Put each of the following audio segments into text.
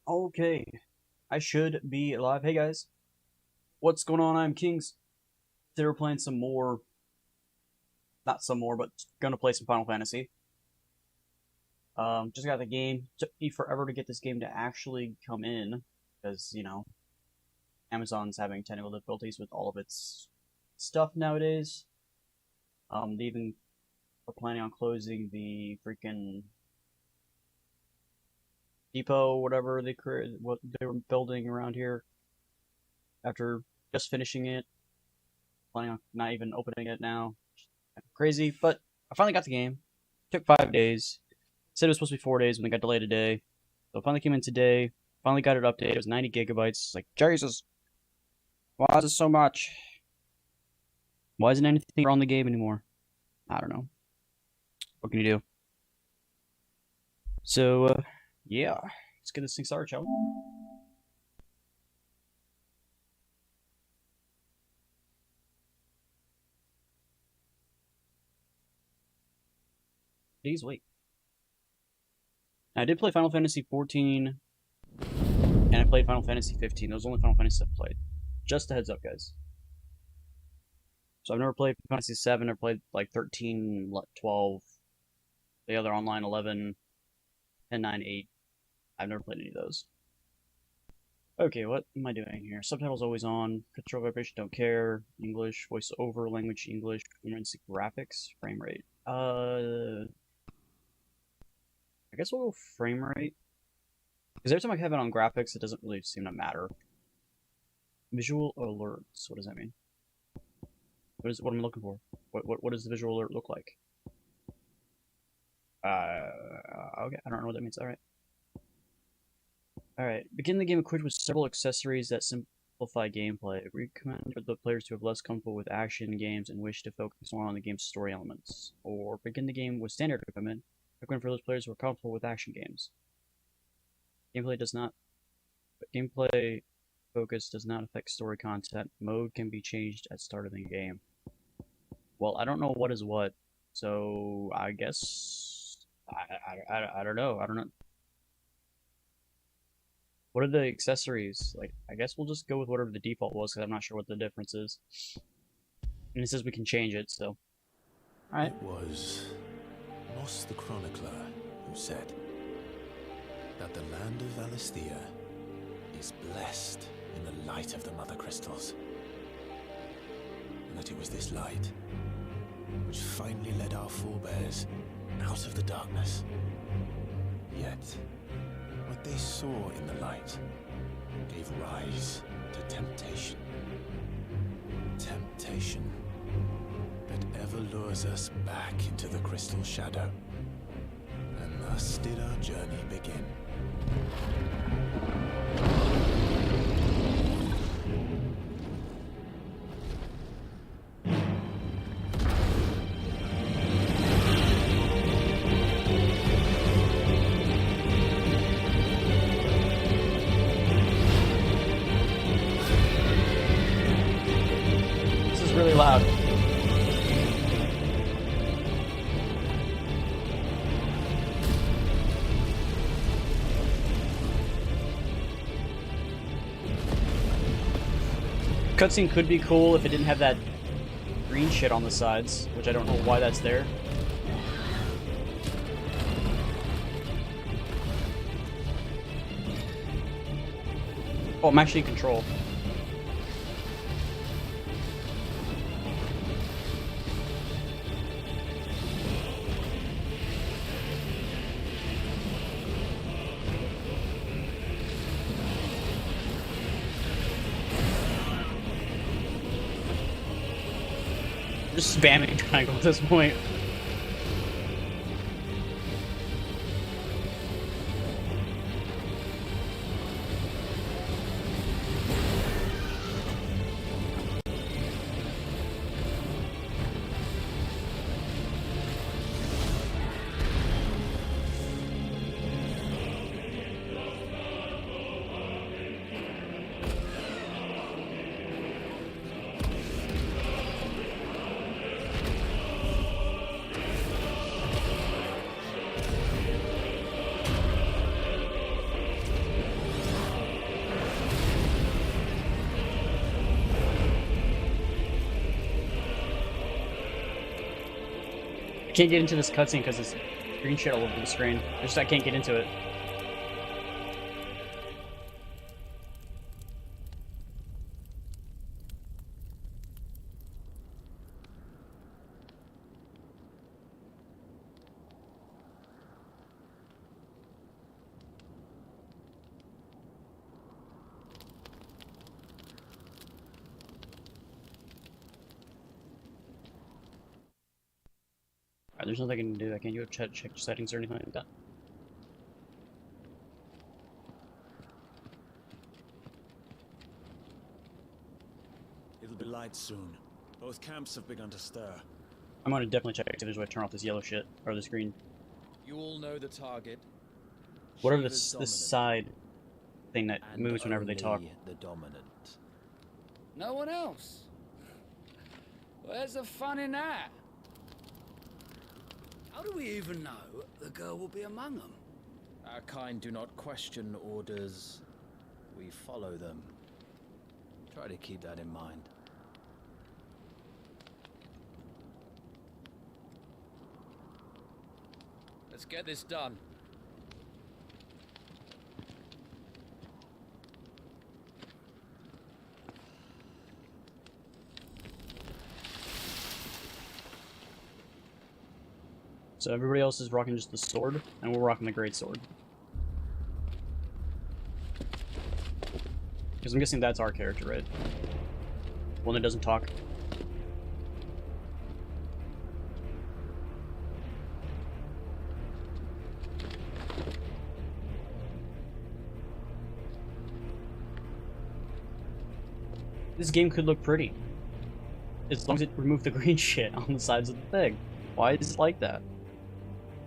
Okay, I should be live. Hey guys, what's going on? I'm Kings. Today we're playing some more, not some more, but gonna play some Final Fantasy. Just got the game. Took me forever to get this game to actually come in, because, Amazon's having technical difficulties with all of its stuff nowadays. They even are planning on closing the freaking depot, whatever what they were building around here after just finishing it. Planning on not even opening it now. Crazy, but I finally got the game. Took 5 days. Said it was supposed to be 4 days when it got delayed today. So it finally came in today. Finally got it updated. It was 90 gigabytes. It's like, Jesus, why is it so much? Why isn't anything on the game anymore? I don't know. What can you do? So, yeah. Let's get this thing started, shall we? Please wait. I did play Final Fantasy 14, and I played Final Fantasy 15. Those are the only Final Fantasies I've played. Just a heads up, guys. So I've never played Final Fantasy 7, or played like 13, 12, the other online 11, 10, 9, 8. I've never played any of those. Okay, what am I doing here? Subtitles always on. Control vibration, don't care. English, voice over, language, English. Emergency graphics, frame rate. I guess we'll go frame rate. Because every time I have it on graphics, it doesn't really seem to matter. Visual alerts. What does that mean? What am I looking for? What does the visual alert look like? Okay, I don't know what that means. Alright. Begin the game equipped with several accessories that simplify gameplay. We recommend for the players who have less comfortable with action games and wish to focus more on the game's story elements. Or begin the game with standard equipment. Recommend for those players who are comfortable with action games. Gameplay focus does not affect story content. Mode can be changed at start of the game. Well, I don't know what is what, so I guess I don't know. I don't know. What are the accessories? Like, I guess we'll just go with whatever the default was, because I'm not sure what the difference is. And it says we can change it, so. Alright. It was Moss the Chronicler who said that the land of Valisthea is blessed in the light of the Mother Crystals. And that it was this light which finally led our forebears out of the darkness. Yet, what they saw in the light gave rise to temptation. Temptation that ever lures us back into the crystal shadow. And thus did our journey begin. This is really loud. Cutscene could be cool if it didn't have that green shit on the sides, which I don't know why that's there. Oh, I'm actually in control. Just spamming triangle at this point. can't get into this cutscene because there's green shit all over the screen. I can't get into it. Alright, there's nothing I can do. I can't go check settings or anything like that. It'll be light soon. Both camps have begun to stir. I'm gonna definitely check if there's a way to turn off this yellow shit, or this green. You all know the target. Whatever Shiva's this dominant. side thing that And moves whenever they talk. only the dominant. No one else. Where's the fun in that? How do we even know the girl will be among them? Our kind do not question orders. We follow them. Try to keep that in mind. Let's get this done. So everybody else is rocking just the sword, and we're rocking the great sword. Because I'm guessing that's our character, right? One that doesn't talk. This game could look pretty. As long as it removed the green shit on the sides of the thing. Why is it like that?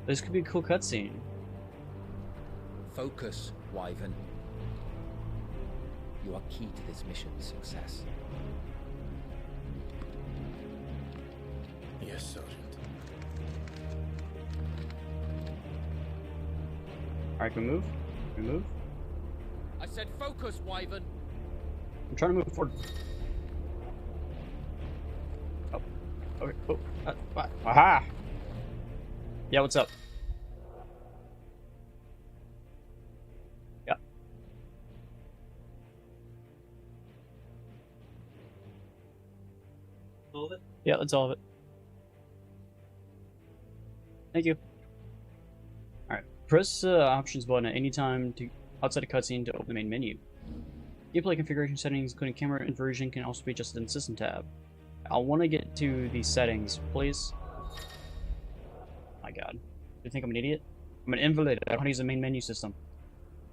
This could be a cool cutscene. Focus, Wyvern. You are key to this mission's success. Yes, Sergeant. Alright, can we move? Can we move? I said focus, Wyvern. I'm trying to move forward. Oh. Okay. Oh. Aha! Yeah, what's up? Yeah. All of it? Yeah, that's all of it. Thank you. Alright. Press options button at any time to outside a cutscene to open the main menu. Gameplay configuration settings, including camera inversion, can also be adjusted in the System tab. I'll want to get to the settings, please. My god. Do you think I'm an idiot? I'm an invalid. I don't know how to use the main menu system.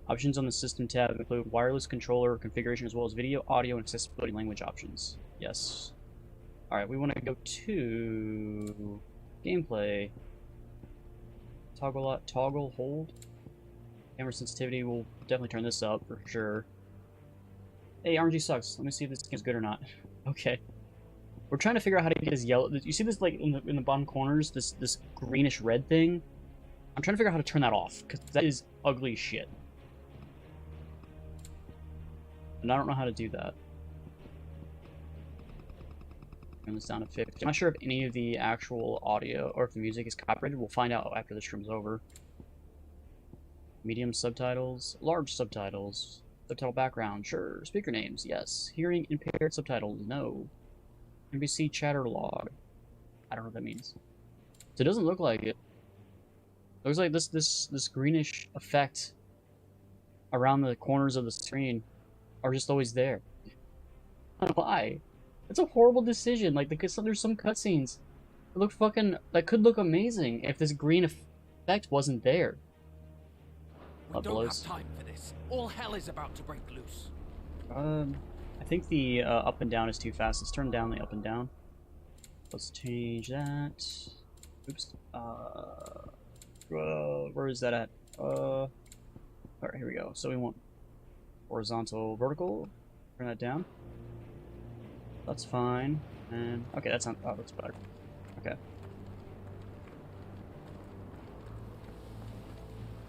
Options on the System tab include wireless controller configuration as well as video, audio, and accessibility language options. Yes. Alright, we want to go to gameplay. Toggle hold. Camera sensitivity, we'll definitely turn this up for sure. Hey, RNG sucks. Let me see if this game's good or not. Okay. We're trying to figure out how to get his yellow. You see this, like, in the bottom corners, this greenish red thing? I'm trying to figure out how to turn that off, because that is ugly as shit. And I don't know how to do that. Turn this down to 50. I'm not sure if any of the actual audio or if the music is copyrighted. We'll find out after the stream's over. Medium subtitles, large subtitles. Subtitle background, sure. Speaker names, yes. Hearing impaired subtitles, no. NBC chatter log. I don't know what that means. So it doesn't look like it. It looks like this greenish effect around the corners of the screen are just always there. Why? It's a horrible decision. Like, there's some cutscenes that look that could look amazing if this green effect wasn't there. We don't have time for this. All hell is about to break loose. I think the up and down is too fast. Let's turn down the up and down. Let's change that. Oops. Where is that at? Alright, here we go. So we want horizontal, vertical. Turn that down. That's fine. And okay, that's not. Oh, that's better. Okay.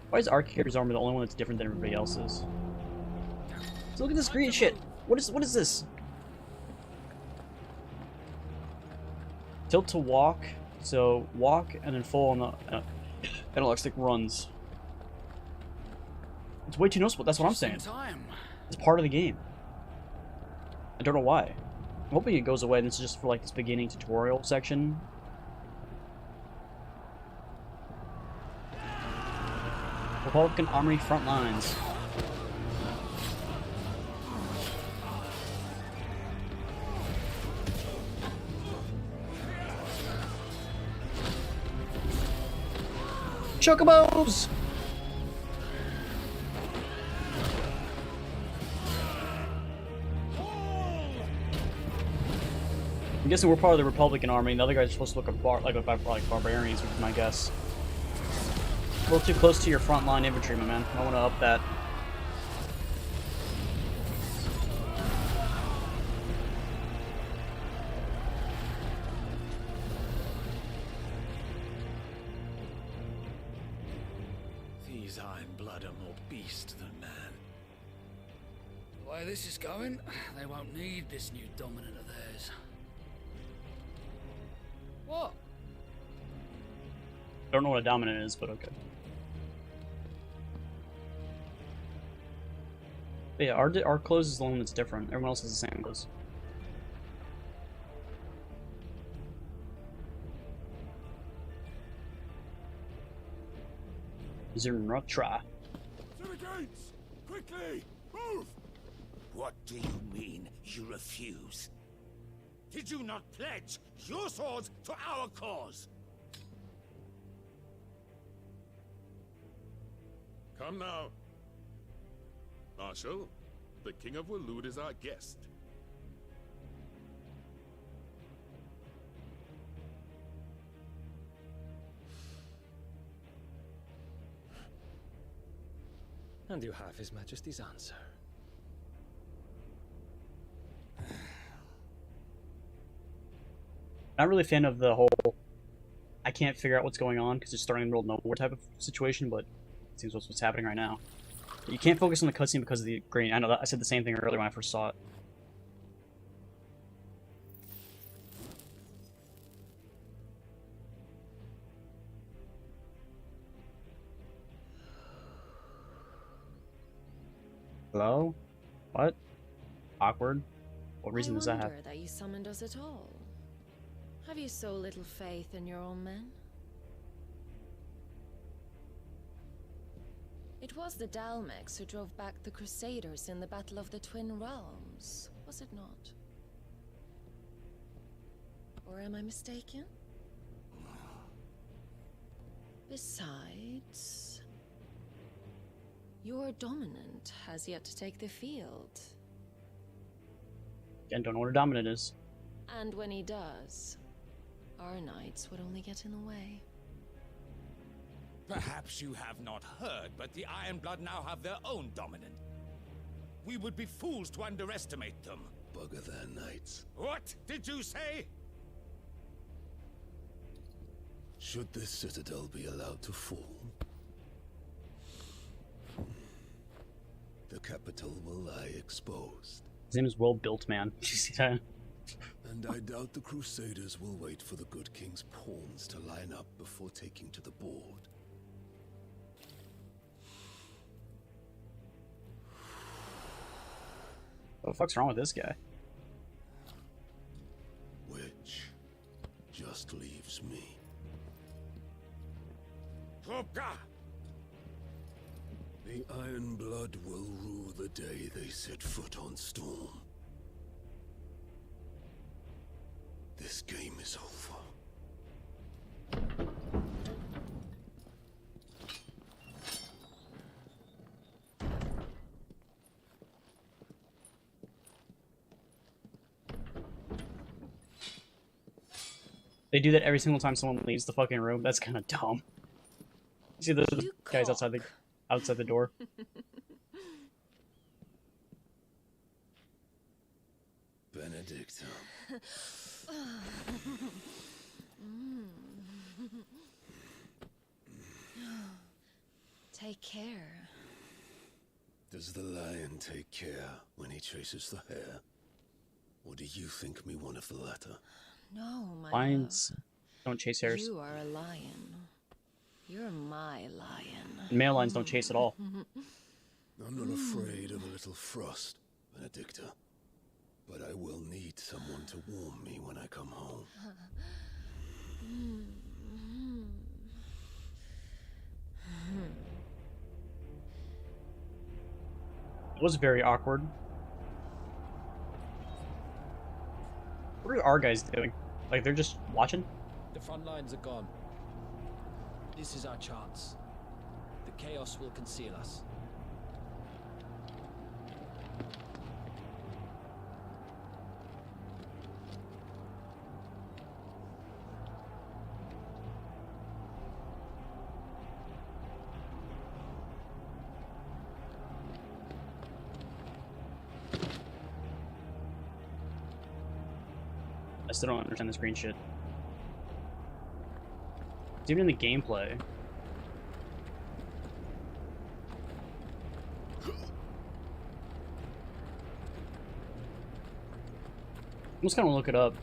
Why is our character's armor the only one that's different than everybody else's? So look at this green shit. What is this? Tilt to walk, So walk and then full on the and it looks like runs. It's way too noticeable. That's what I'm saying. It's part of the game. I don't know why. I'm hoping it goes away. And this is just for like this beginning tutorial section. Republican Army front lines. Chocobos! I'm guessing we're part of the Republican Army, and the other guys are supposed to look like barbarians, which is my guess. A little too close to your frontline infantry, my man. I want to up that. These Iron Blood are more beast than man. The way this is going, they won't need this new dominant of theirs. What? Don't know what a dominant is, but okay. But yeah, our clothes is the one that's different. Everyone else has the same clothes. Zirnatra. To the gates! Quickly! Move! What do you mean, you refuse? Did you not pledge your swords to our cause? Come now. Marshal, the King of Waloed is our guest. And you have His Majesty's answer. Not really a fan of the whole I can't figure out what's going on because it's starting in the middle of nowhere type of situation, but it seems that's what's happening right now. You can't focus on the cutscene because of the green. I know that I said the same thing earlier when I first saw it. Hello? What? Awkward. What reason does that have? I wonder that you summoned us at all. Have you so little faith in your own men? It was the Dalmex who drove back the Crusaders in the Battle of the Twin Realms, was it not? Or am I mistaken? Besides, your dominant has yet to take the field. Again, don't know what a dominant is. And when he does, our knights would only get in the way. Perhaps you have not heard, but the Iron Blood now have their own dominant. We would be fools to underestimate them. Bugger their knights. What did you say? Should this citadel be allowed to fall, the capital will lie exposed. His name is Well Built Man. Did you see that? And I doubt the Crusaders will wait for the good king's pawns to line up before taking to the board. What the fuck's wrong with this guy? Which just leaves me. Hroka! The Iron Blood will rue the day they set foot on Storm. This game is over. They do that every single time someone leaves the fucking room. That's kind of dumb. You see the guys outside the door. Benedicta. Take care. Does the lion take care when he chases the hare? Or do you think me one of the latter? No, my Lions. love. don't chase hares. You are a lion. You're my lion. And male lions don't chase at all. I'm not afraid of a little frost, Benedicta. But I will need someone to warm me when I come home. It was very awkward. What are our guys doing? Like, they're just watching? The front lines are gone. This is our chance. The chaos will conceal us. I still don't understand this green shit. It's even in the gameplay. I'm just gonna look it up,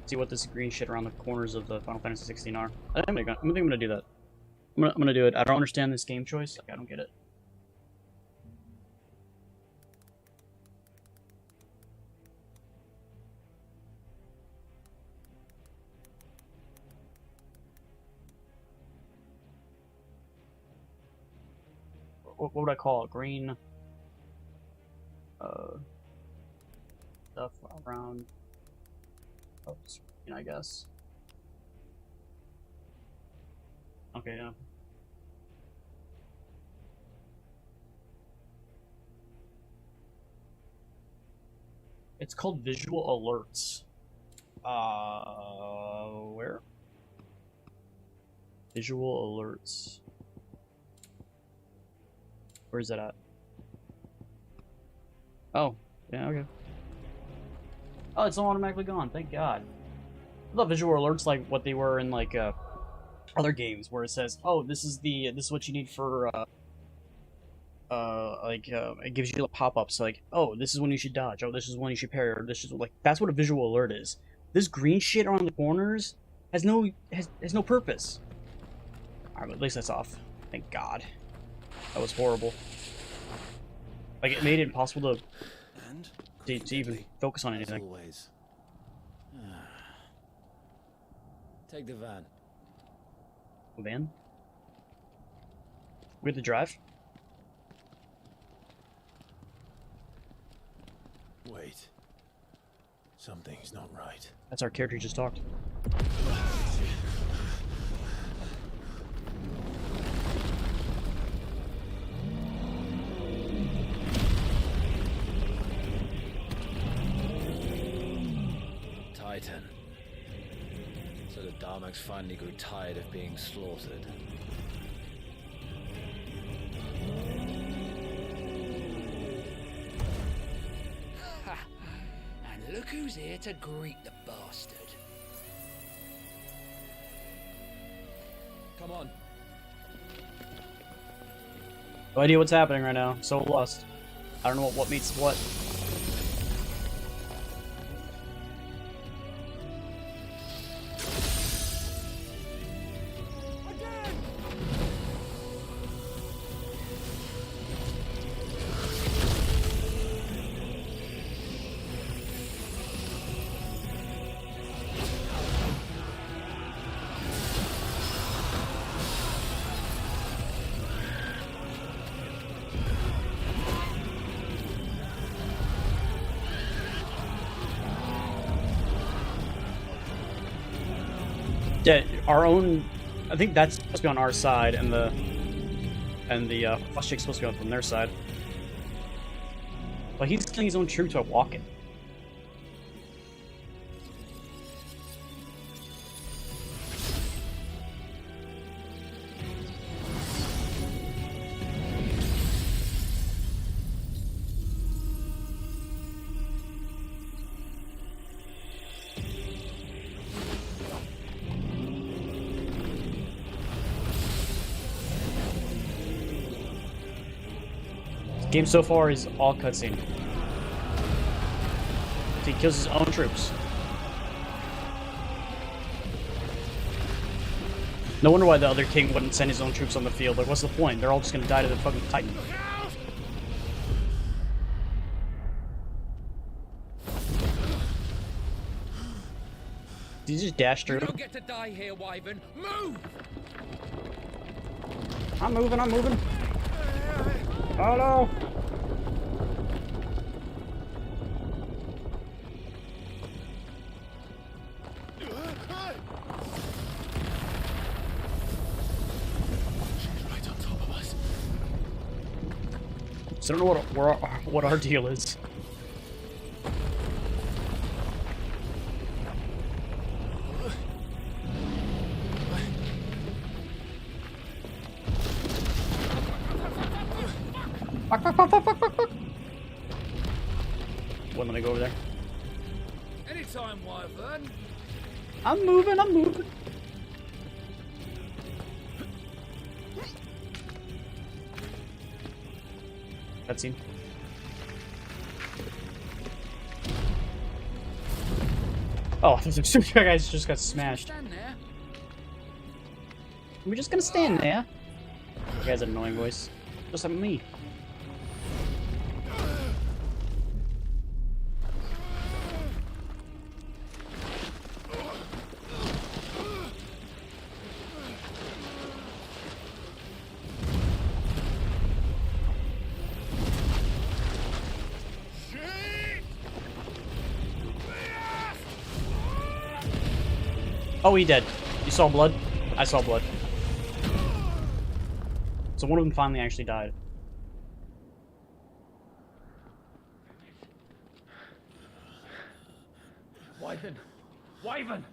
see what this green shit around the corners of the Final Fantasy 16 are. I think I'm gonna do that. I'm gonna do it. I don't understand this game choice. Like, I don't get it. What would I call it? Green stuff around screen, I guess. Okay, yeah. It's called visual alerts. Where? Visual alerts. Where's that at? Oh, yeah, okay. Oh, it's all automatically gone. Thank God. I thought visual alerts like what they were in like other games, where it says, "Oh, this is what you need for it gives you a pop-up. So like, oh, this is when you should dodge. Oh, this is when you should parry. Or this is like that's what a visual alert is. This green shit around the corners has no purpose. All right, but at least that's off. Thank God. That was horrible. Like, it made it impossible to even focus on anything. Always. Take the van. Van? We have to drive? Wait. Something's not right. That's our character who just talked. Titan. So the Darmaks finally grew tired of being slaughtered. Ha! And look who's here to greet the bastard. Come on. No idea what's happening right now. So lost. I don't know what meets what. Yeah, our own. I think that's supposed to be on our side, and the flush chick's supposed to be on from their side. But he's killing his own troops by walking. Game so far is all cutscene. He kills his own troops. No wonder why the other king wouldn't send his own troops on the field. Like, what's the point? They're all just gonna die to the fucking Titan. Did you just dash through? You don't get to die here, Wyvern. Move! I'm moving, I'm moving. Oh no! Right on top of us. So I don't know what our deal is. Fuck, fuck, fuck, fuck, fuck, fuck, fuck. Wouldn't let me go over there. Anytime, Wyvern. I'm moving, I'm moving. Cutscene. Oh, some guys just got smashed. Stand there. We're just gonna stand there. You guys have an annoying voice. Just like me. Oh, he dead. You saw blood? I saw blood. So one of them finally actually died. Wyvern! Wyvern!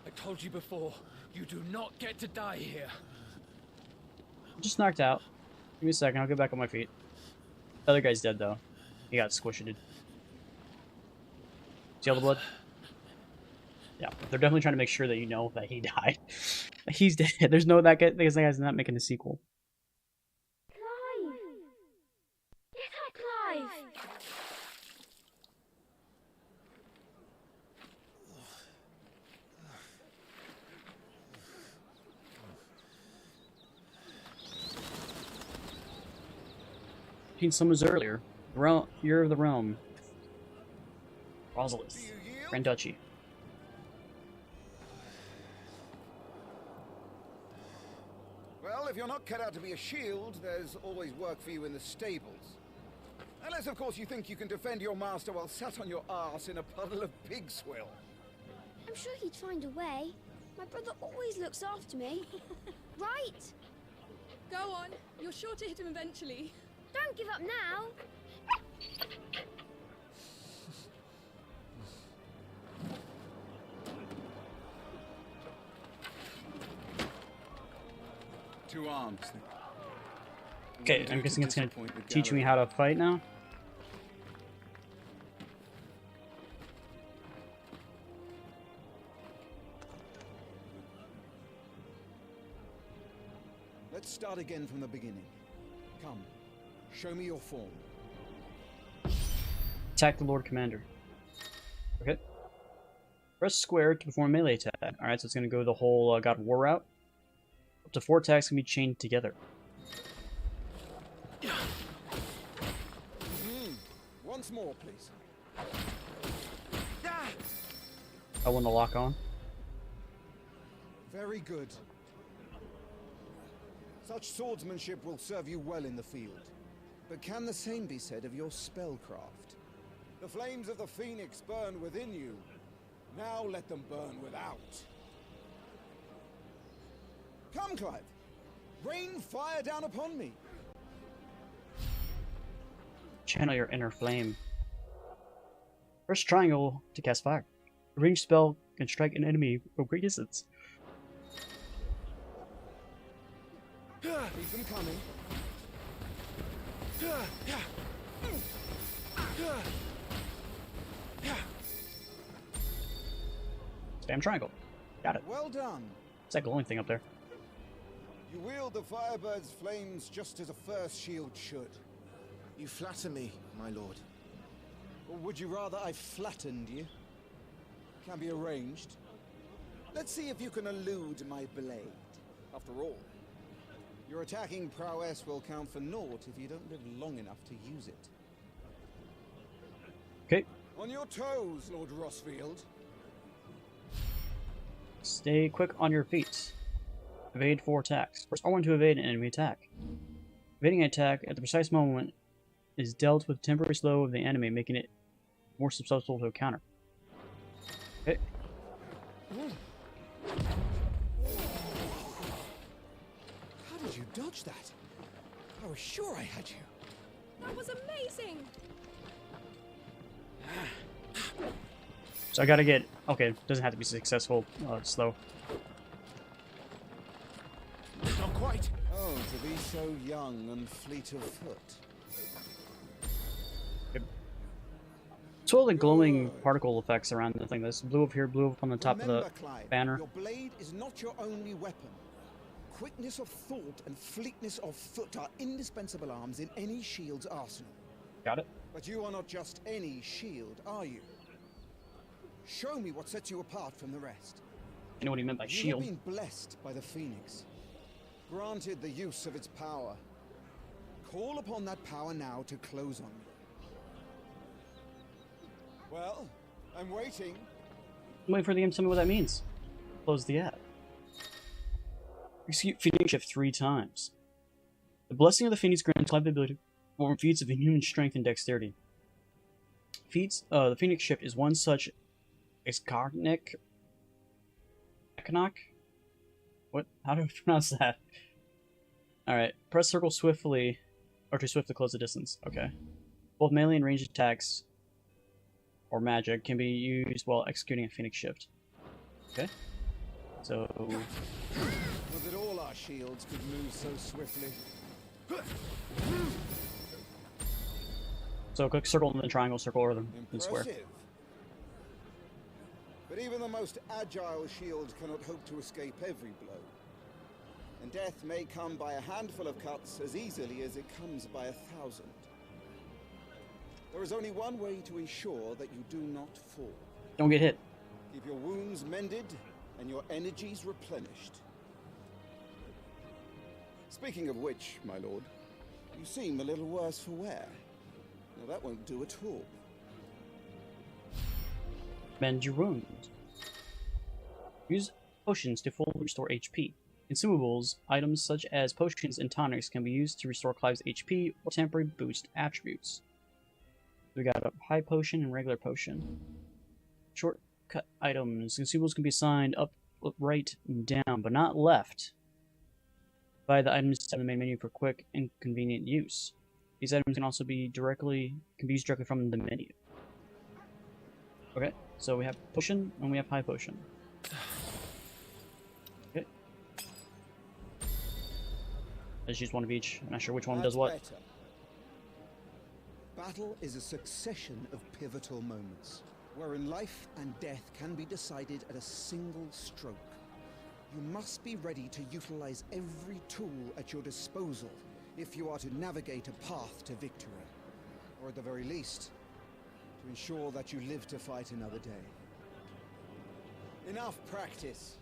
I told you before, you do not get to die here. I'm just knocked out. Give me a second, I'll get back on my feet. The other guy's dead though. He got squished. See all the blood? Yeah, they're definitely trying to make sure that you know that he died. He's dead. There's no that guy because that guy's not making a sequel. Clive! Get up, Clive! Seen summons earlier. Year of the Realm. Rosalith. Grand Duchy. Well, if you're not cut out to be a shield, there's always work for you in the stables. Unless, of course, you think you can defend your master while sat on your arse in a puddle of pig swill. I'm sure he'd find a way. My brother always looks after me. Right? Go on. You're sure to hit him eventually. Don't give up now. Two arms. Okay, I'm guessing it's gonna teach me how to fight now. Let's start again from the beginning. Come, show me your form. Attack the Lord Commander. Okay. Press square to perform melee attack. Alright, so it's gonna go the whole God of War route. Up to 4 attacks can be chained together. Once more, please. I want to lock on. Very good. Such swordsmanship will serve you well in the field. But can the same be said of your spellcraft? The flames of the Phoenix burn within you. Now let them burn without. Come, Clive. Rain fire down upon me. Channel your inner flame. Press triangle to cast fire. A ranged spell can strike an enemy from great distance. Keep them coming. Spam triangle. Got it. Well done. It's that glowing thing up there. You wield the Firebird's flames just as a first shield should. You flatter me, my lord. Or would you rather I flattened you? Can be arranged. Let's see if you can elude my blade. After all, your attacking prowess will count for naught if you don't live long enough to use it. Okay. On your toes, Lord Rosfield. Stay quick on your feet. Evade 4 attacks. Press R1 to evade an enemy attack. Evading an attack at the precise moment is dealt with temporary slow of the enemy, making it more susceptible to a counter. Okay. How did you dodge that? I was sure I had you. That was amazing! So I gotta get... Okay, doesn't have to be successful. Slow. Not quite. Oh, to be so young and fleet of foot. It's all the glowing particle effects around the thing. There's blue up here, blue up on the top Remember, of the Clive, banner. Your blade is not your only weapon. Quickness of thought and fleetness of foot are indispensable arms in any shield's arsenal. Got it? But you are not just any shield, are you? Show me what sets you apart from the rest. You know what he meant by You shield. have been blessed by the Phoenix, granted the use of its power. Call upon that power now to close on me. Well, I'm waiting. I'm waiting for the game to tell me what that means. Close the app. Execute Phoenix Shift 3 times. The blessing of the Phoenix grants Clive the ability to perform feats of inhuman strength and dexterity. The Phoenix Shift is one such Eskarnik. What? How do I pronounce that? Alright. Press circle swiftly, or to swiftly close the distance. Okay. Both melee and ranged attacks, or magic, can be used while executing a Phoenix Shift. Okay. So... Was it all our shields could move so swiftly? So click circle and then triangle, circle, or the square. Impressive. But even the most agile shield cannot hope to escape every blow. And death may come by a handful of cuts as easily as it comes by 1,000. There is only one way to ensure that you do not fall. Don't get hit. Keep your wounds mended and your energies replenished. Speaking of which, my lord, you seem a little worse for wear. Now that won't do at all. Mend your wounds. Use potions to fully restore HP. Consumables, items such as potions and tonics can be used to restore Clive's HP or temporary boost attributes. We got a high potion and regular potion. Shortcut items. Consumables can be assigned up, right, and down, but not left. Buy the items tab in the main menu for quick and convenient use. These items can also be used directly from the menu. Okay, so we have potion and we have high potion. Okay. Let's use one of each. I'm not sure which one does what. Better. Battle is a succession of pivotal moments, wherein life and death can be decided at a single stroke. You must be ready to utilize every tool at your disposal if you are to navigate a path to victory, or at the very least, to ensure that you live to fight another day. Enough practice.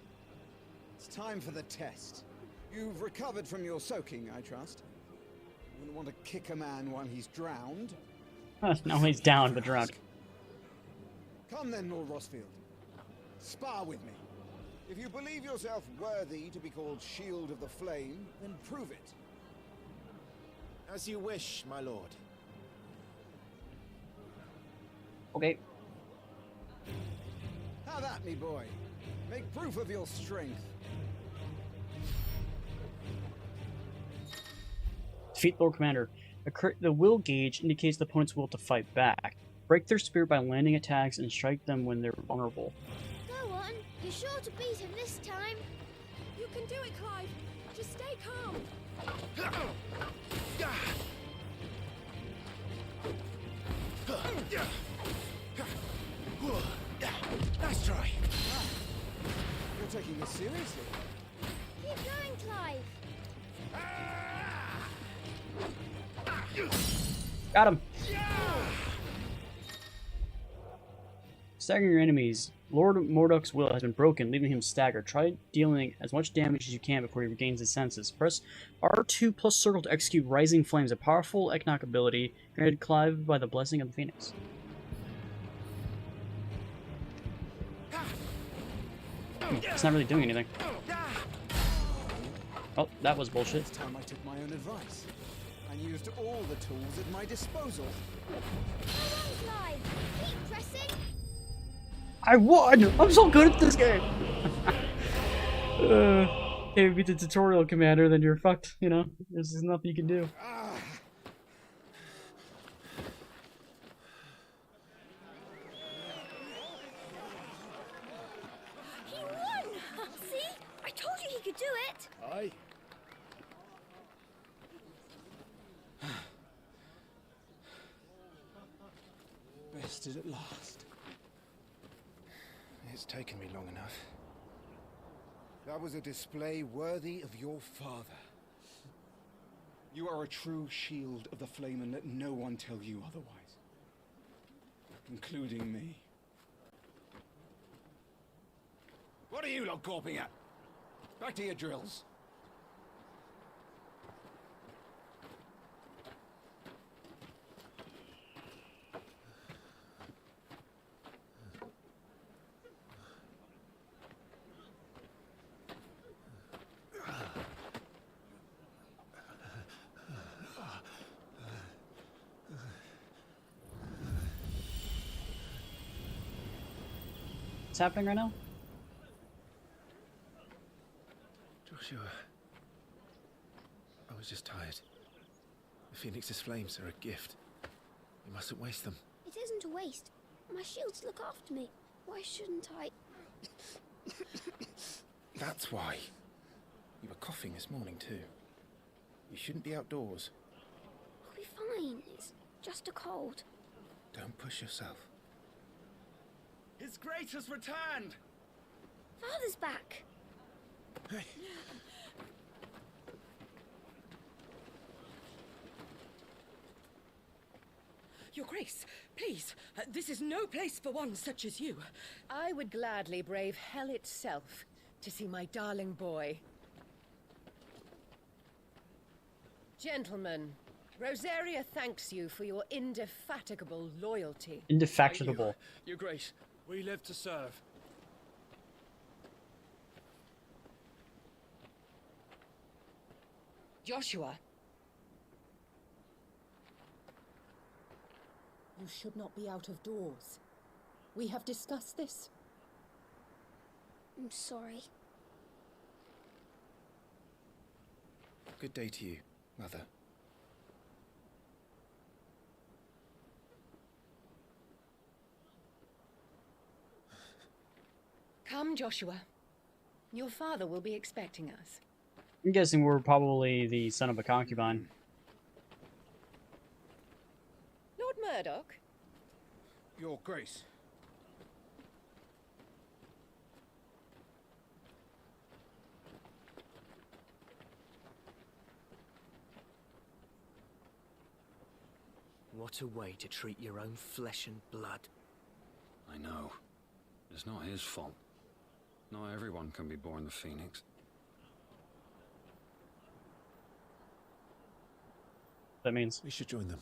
It's time for the test. You've recovered from your soaking, I trust. You wouldn't want to kick a man while he's drowned. Not only he's down, but drowned. Come then, Lord Rosfield. Spar with me. If you believe yourself worthy to be called Shield of the Flame, then prove it. As you wish, my lord. Okay. Have at me, boy. Make proof of your strength. Defeat Lord Commander. The will gauge indicates the opponent's will to fight back. Break their spirit by landing attacks and strike them when they're vulnerable. Go on. You're sure to beat him this time. You can do it, Clive. Just stay calm. Nice try. You're taking this seriously. Keep going, Clive. Got him! Staggering your enemies. Lord Mordok's will has been broken, leaving him staggered. Try dealing as much damage as you can before he regains his senses. Press R2 plus circle to execute Rising Flames, a powerful Eknok ability granted Clive by the blessing of the Phoenix. It's not really doing anything. Oh, that was bullshit. This time I took my own advice and used all the tools at my disposal. Come on, Clive. Keep pressing. I won! I'm so good at this game! If you beat the tutorial commander, then you're fucked, you know? There's nothing you can do. He won! See? I told you he could do it. Aye. Bested at last. It's taken me long enough. That was a display worthy of your father. You are a true shield of the flame, and let no one tell you otherwise. Including me. What are you lot gawping at? Back to your drills. What's happening right now? Joshua. I was just tired. The Phoenix's flames are a gift. You mustn't waste them. It isn't a waste. My shields look after me. Why shouldn't I? That's why. You were coughing this morning too. You shouldn't be outdoors. I'll be fine. It's just a cold. Don't push yourself. His Grace has returned! Father's back. Hey. Your Grace, please, this is no place for one such as you. I would gladly brave hell itself to see my darling boy. Gentlemen, Rosaria thanks you for your indefatigable loyalty. Indefatigable. Your Grace, we live to serve. Joshua. You should not be out of doors. We have discussed this. I'm sorry. Good day to you, Mother. Come, Joshua. Your father will be expecting us. I'm guessing we're probably the son of a concubine. Lord Murdoch? Your Grace. What a way to treat your own flesh and blood. I know. It's not his fault. Not everyone can be born the Phoenix. That means we should join them.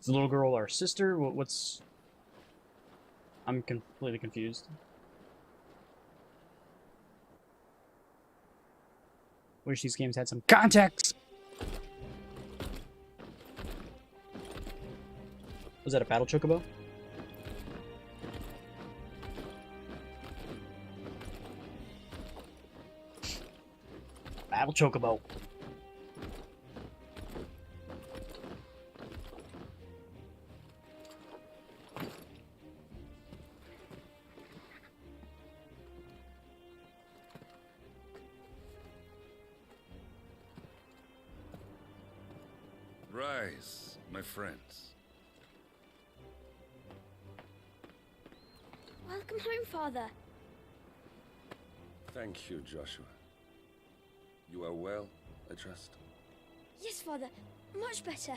is the little girl our sister? What's? I'm completely confused. Wish these games had some context. Was that a battle chocobo? Battle chocobo. Rise, my friends. Welcome home, Father. Thank you, Joshua. You are well, I trust? Yes, Father. Much better.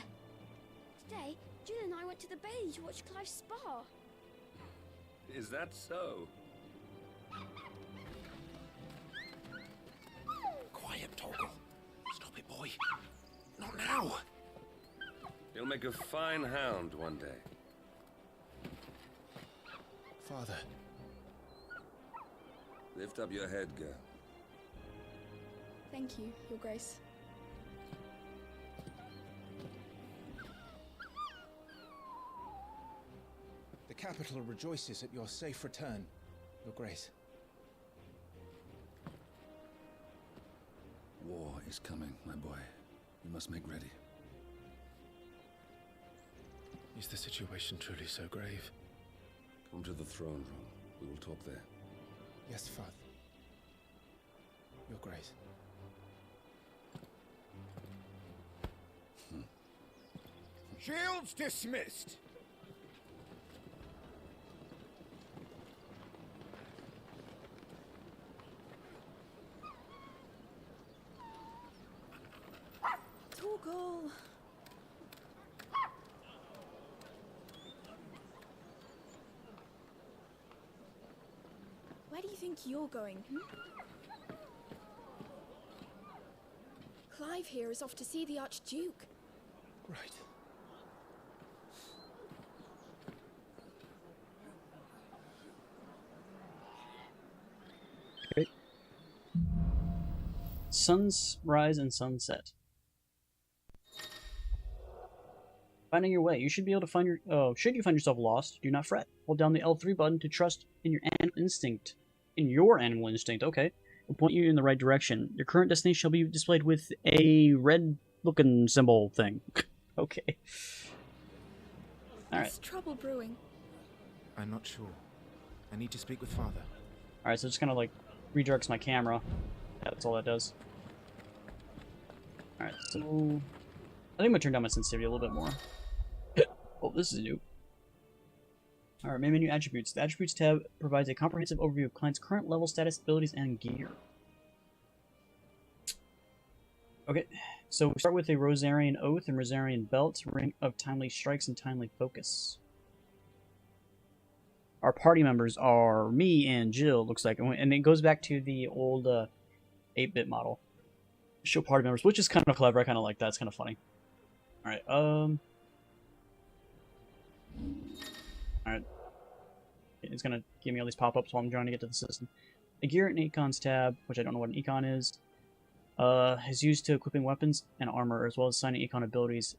Today, Jill and I went to the Bailey to watch Clive's spa. Is that so? Quiet, Torgal. Stop it, boy. Not now. He'll make a fine hound one day. Father. Lift up your head, girl. Thank you, Your Grace. The capital rejoices at your safe return, Your Grace. War is coming, my boy. You must make ready. Is the situation truly so grave? Come to the throne room. We will talk there. Yes, Father. Your Grace. Shields dismissed. Torgal. Where do you think you're going? Clive here is off to see the Archduke. Right. Okay. Sunrise and sunset. Finding your way. You should be able to find your... Oh, should you find yourself lost, do not fret. Hold down the L3 button to trust in your animal instinct. Okay. Will point you in the right direction. Your current destination shall be displayed with a red-looking symbol thing. Okay. Alright. There's trouble brewing. I'm not sure. I need to speak with Father. Alright, so it just kind of like redirects my camera. Yeah, that's all that does. Alright, so... I think I'm going to turn down my sensitivity a little bit more. Oh, this is new. Alright, main menu attributes. The attributes tab provides a comprehensive overview of client's current level, status, abilities, and gear. Okay, so we start with a Rosarian Oath and Rosarian Belt, Ring of Timely Strikes and Timely Focus. Our party members are me and Jill, looks like, and it goes back to the old 8-bit model. Show party members, which is kind of clever. I kind of like that. It's kind of funny. Alright, Alright. It's gonna give me all these pop-ups while I'm trying to get to the system. The Gear and Econs tab, which I don't know what an Econ is used to equipping weapons and armor, as well as assigning Econ abilities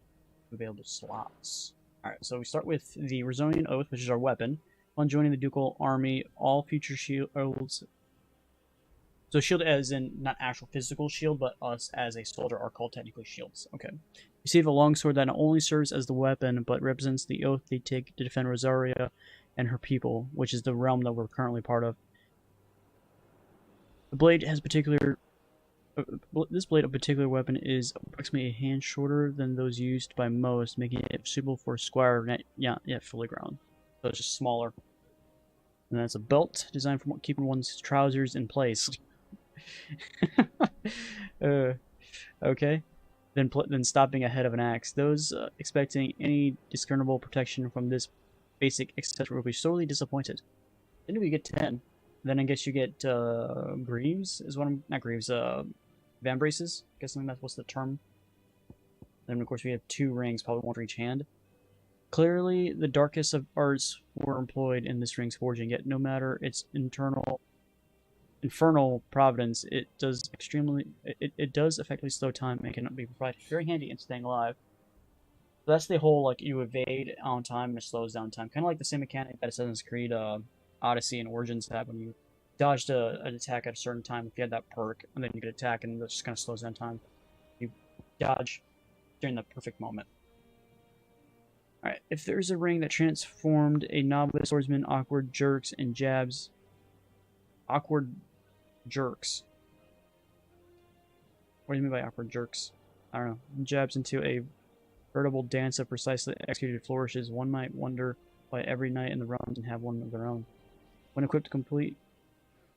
to available slots. Alright, so we start with the Rosarian Oath, which is our weapon. Upon joining the Ducal Army, all future shields... So shield as in not actual physical shield, but us as a soldier are called technically shields. Okay. Receive a longsword that not only serves as the weapon, but represents the oath they take to defend Rosaria and her people, which is the realm that we're currently part of. The blade has particular... this blade of particular weapon is approximately a hand shorter than those used by most, making it suitable for a squire yet fully grown. So it's just smaller. And that's a belt designed for keeping one's trousers in place. Okay. Then stopping ahead of an axe. Those expecting any discernible protection from this basic accessory will be sorely disappointed. Then we get 10. Then I guess you get greaves is what I'm... Not greaves, vambraces. Guessing that's what's the term. Then of course we have 2 rings, probably one for each hand. Clearly the darkest of arts were employed in this ring's forging, yet no matter its infernal providence, it does effectively slow time and cannot be provided. Very handy in staying alive. So that's the whole, like, you evade on time and it slows down time. Kind of like the same mechanic that Assassin's Creed Odyssey and Origins have when you dodged an attack at a certain time. If you had that perk, and then you could attack and it just kind of slows down time. You dodge during the perfect moment. Alright, if there's a ring that transformed a novice swordsman, awkward jerks and jabs... Awkward jerks. What do you mean by awkward jerks? I don't know. Jabs into a veritable dance of precisely executed flourishes. One might wonder why every knight in the realm can have one of their own. When equipped to complete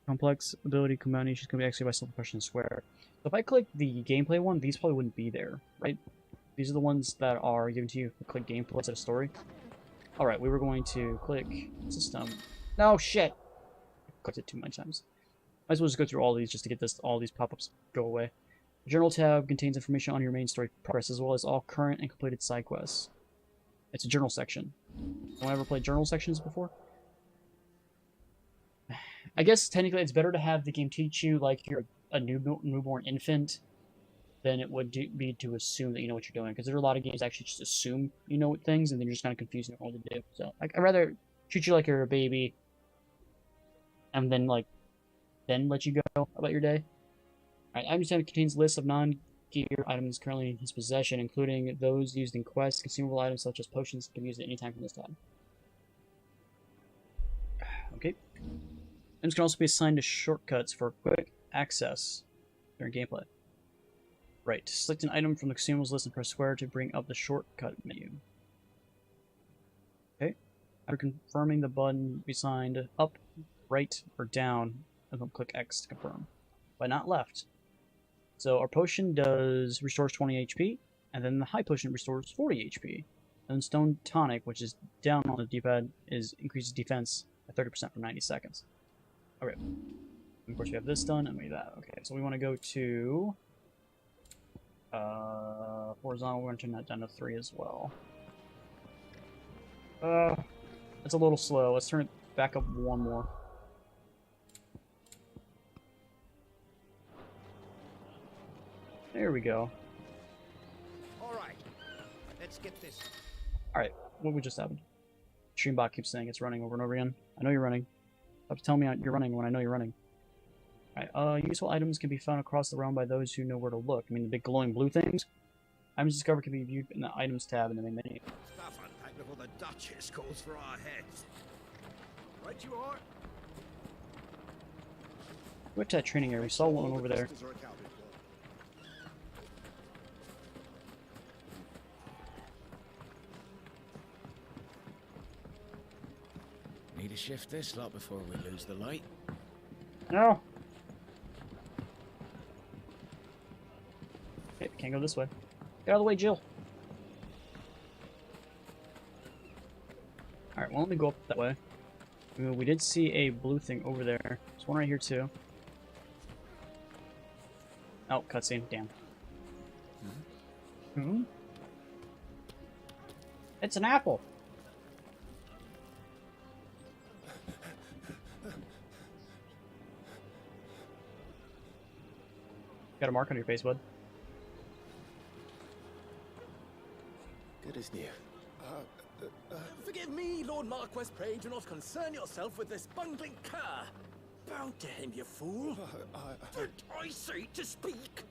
complex ability combinations can be executed by simple question and swear. So if I click the gameplay one, these probably wouldn't be there, right? These are the ones that are given to you. Click gameplay instead of story. Alright, we were going to click system. No, shit! Clicked it too many times. Might as well just go through all these just to get all these pop-ups go away. The Journal tab contains information on your main story progress, as well as all current and completed side quests. It's a journal section. Anyone ever played journal sections before? I guess technically it's better to have the game teach you like you're a newborn infant than it would be to assume that you know what you're doing. Because there are a lot of games that actually just assume you know things, and then you're just kind of confused and don't know what to do. So I'd rather treat you like you're a baby, and then then let you go about your day. Alright, item tab contains lists of non-gear items currently in his possession, including those used in quests. Consumable items such as potions can be used at any time from this tab. Okay. Items can also be assigned to shortcuts for quick access during gameplay. Right, select an item from the consumables list and press square to bring up the shortcut menu. Okay. After confirming the button, be signed up, right, or down, and then click X to confirm. But not left. So our potion restores 20 HP, and then the high potion restores 40 HP. And then Stone Tonic, which is down on the D-pad, increases defense by 30% for 90 seconds. Okay. Of course we have this done, and we have that. Okay, so we want to go to horizontal. We're going to turn that down to 3 as well. It's a little slow. Let's turn it back up 1 more. There we go. Alright, let's get this. Alright, what just happened? Streambot keeps saying it's running over and over again. I know you're running. Stop telling me you're running when I know you're running. Alright, useful items can be found across the realm by those who know where to look. I mean, the big glowing blue things. Items discovered can be viewed in the items tab in the main menu. Stuff unpacked before the Duchess calls for our heads. Right you are. We went to that training area. We saw one over there. Need to shift this lot before we lose the light. No. Okay, can't go this way. Get out of the way, Jill. Alright, well, let me go up that way. We did see a blue thing over there. There's one right here, too. Oh, cutscene. Damn. Hmm? It's an apple! Got a mark on your face, bud. Good as new. Forgive me, Lord Marquess, pray do not concern yourself with this bungling cur. Bow to him, you fool. Did I say to speak?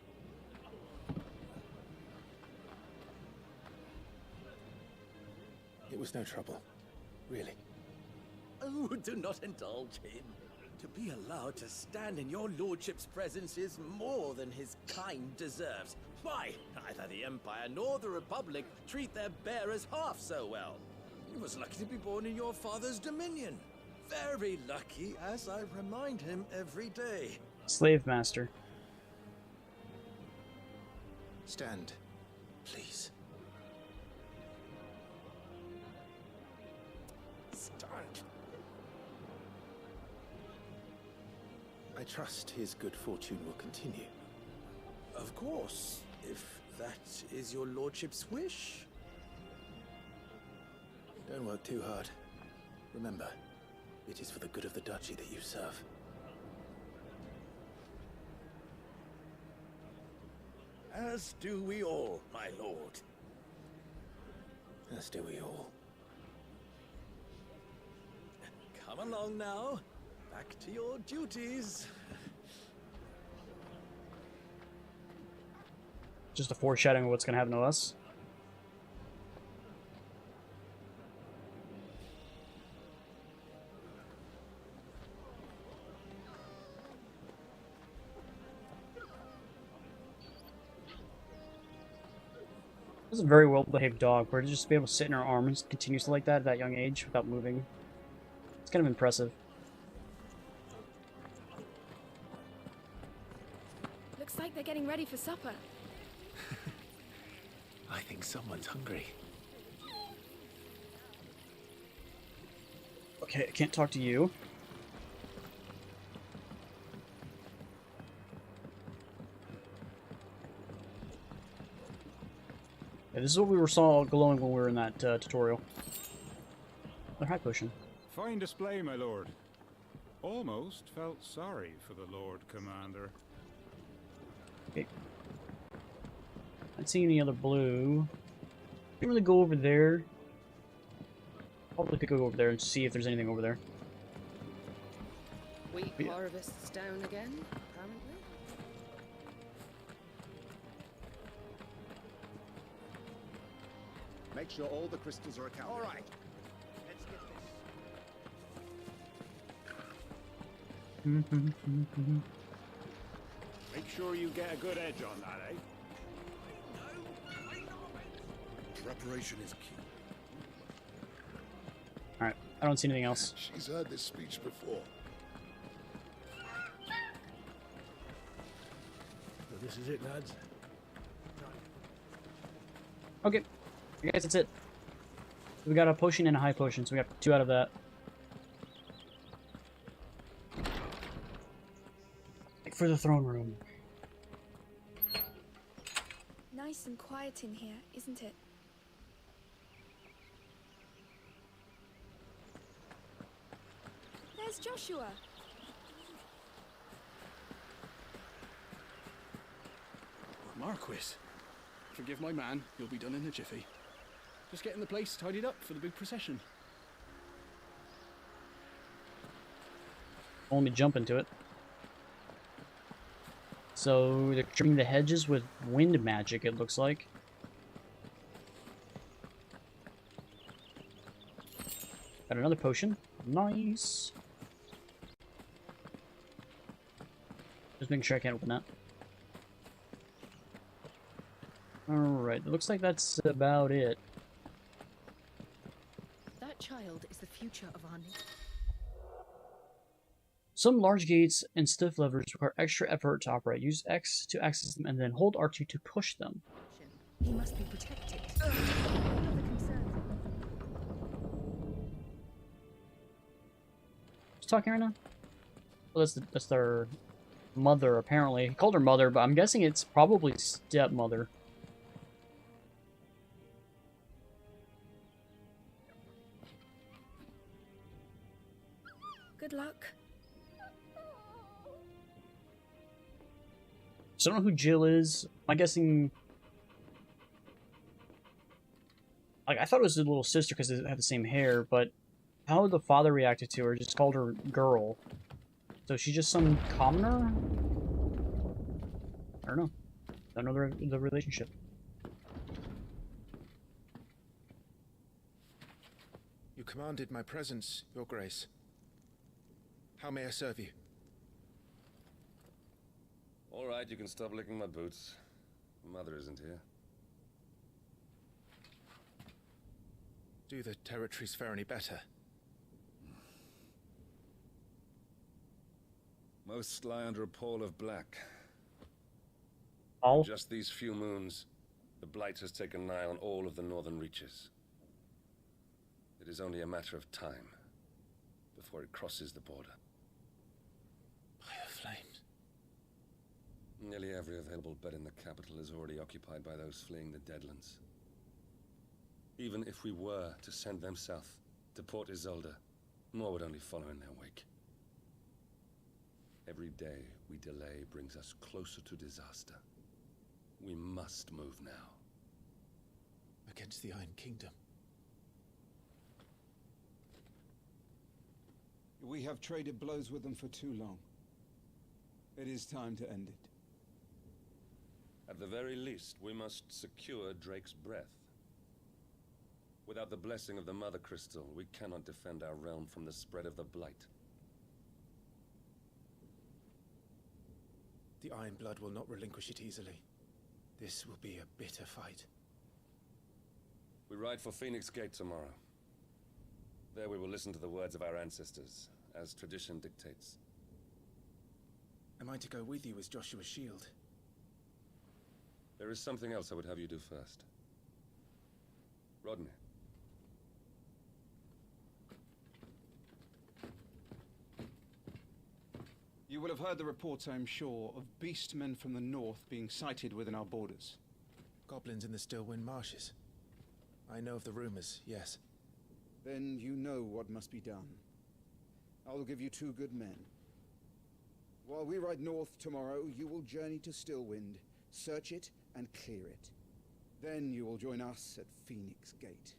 It was no trouble. Really. Oh, do not indulge him. To be allowed to stand in your lordship's presence is more than his kind deserves. Why, neither the Empire nor the Republic treat their bearers half so well. He was lucky to be born in your father's dominion. Very lucky, as I remind him every day. Slave master. Stand, please. Stand. I trust his good fortune will continue. Of course, if that is your lordship's wish. Don't work too hard. Remember, it is for the good of the duchy that you serve. As do we all, my lord. As do we all. Come along now. Back to your duties. Just a foreshadowing of what's going to happen to us. This is a very well-behaved dog. We're just be able to sit in our arms continuously like that at that young age without moving. It's kind of impressive. Looks like they're getting ready for supper. I think someone's hungry. Okay, I can't talk to you. Yeah, this is what we saw glowing when we were in that tutorial. Another high potion. Fine display, my lord. Almost felt sorry for the Lord Commander. Okay. I don't see any other blue. Can't really go over there. Probably could go over there and see if there's anything over there. Wheat Yeah. harvests down again, apparently. Make sure all the crystals are accounted. All right. Let's get this. Make sure you get a good edge on that, eh? Preparation is key. Alright, I don't see anything else. She's heard this speech before. So this is it, lads. Okay, I guess that's it. We got a potion and a high potion, so we got 2 out of that. For the throne room. Nice and quiet in here, isn't it? There's Joshua. Marquis, forgive my man. You'll be done in a jiffy. Just getting the place tidied up for the big procession. Only jump into it. So they're trimming the hedges with wind magic, it looks like. Got another potion. Nice. Just making sure I can't open that. Alright, it looks like that's about it. That child is the future of our nation. Some large gates and stiff levers require extra effort to operate. Use X to access them and then hold R2 to push them. He must be protected. Who's talking right now? Well, that's their mother, apparently. He called her mother, but I'm guessing it's probably stepmother. Good luck. So I don't know who Jill is. I'm guessing... Like, I thought it was his little sister because they have the same hair, but how the father reacted to her, just called her girl. So she's just some commoner? I don't know. I don't know the relationship. You commanded my presence, Your Grace. How may I serve you? All right, you can stop licking my boots. Mother isn't here. Do the territories fare any better? Most lie under a pall of black. Oh. In just these few moons, the Blight has taken nigh on all of the northern reaches. It is only a matter of time before it crosses the border. By the flames. Nearly every available bed in the capital is already occupied by those fleeing the Deadlands. Even if we were to send them south, to Port Isolde, more would only follow in their wake. Every day we delay brings us closer to disaster. We must move now. Against the Iron Kingdom. We have traded blows with them for too long. It is time to end it. At the very least, we must secure Drake's breath. Without the blessing of the Mother Crystal, we cannot defend our realm from the spread of the Blight. The Iron Blood will not relinquish it easily. This will be a bitter fight. We ride for Phoenix Gate tomorrow. There we will listen to the words of our ancestors, as tradition dictates. Am I to go with you as Joshua's shield? There is something else I would have you do first. Rodney. You will have heard the reports, I'm sure, of beastmen from the north being sighted within our borders. Goblins in the Stillwind Marshes. I know of the rumors, yes. Then you know what must be done. I will give you 2 good men. While we ride north tomorrow, you will journey to Stillwind, search it, and clear it. Then you will join us at Phoenix Gate.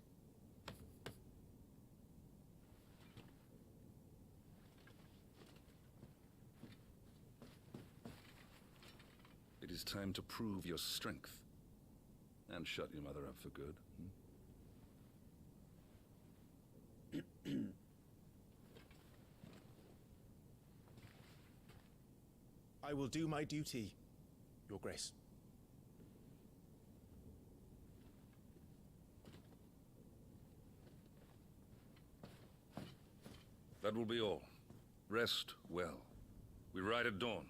It is time to prove your strength. And shut your mother up for good. I will do my duty, Your Grace. That will be all. Rest well. We ride at dawn.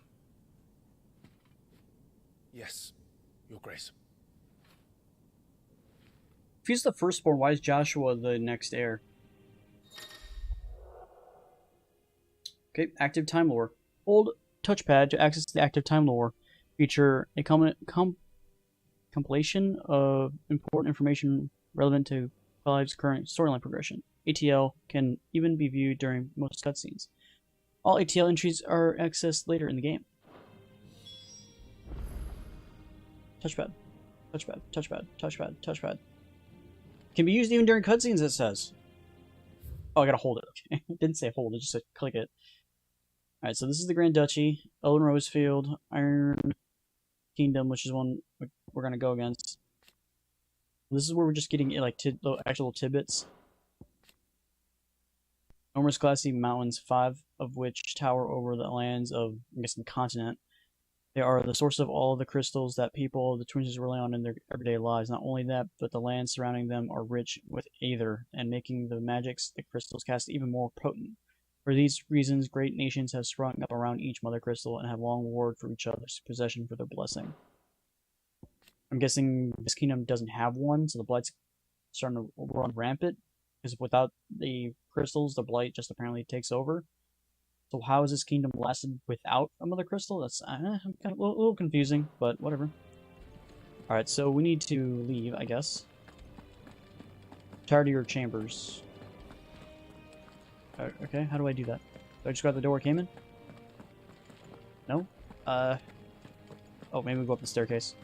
Yes, Your Grace. If he's the firstborn, why is Joshua the next heir? Okay, active time lore. Hold touchpad to access the active time lore. Feature a compilation of important information relevant to Clive's current storyline progression. ATL can even be viewed during most cutscenes. All ATL entries are accessed later in the game. Touchpad. Touchpad. Touchpad. Touchpad. Touchpad. Can be used even during cutscenes, it says. Oh, I gotta hold it. Okay. It didn't say hold, it just said click it. Alright, so this is the Grand Duchy, Elden Rosefield, Iron Kingdom, which is one we're gonna go against. This is where we're just getting like actual tidbits. Enormous glassy mountains, 5 of which tower over the lands of, I guess, the continent. They are the source of all the crystals that people of the Twin Cities rely on in their everyday lives. Not only that, but the lands surrounding them are rich with aether, and making the magics the crystals cast even more potent. For these reasons, great nations have sprung up around each mother crystal and have long warred for each other's possession for their blessing. I'm guessing this kingdom doesn't have one, so the blight's starting to run rampant, because without the crystals, the blight just apparently takes over. So how is this kingdom lasted without a mother crystal? That's kind of a little confusing, but whatever. Alright, so we need to leave, I guess. Tired of your chambers. Okay, how do I do that? Do I just go out the door I came in? No? Oh, maybe we go up the staircase.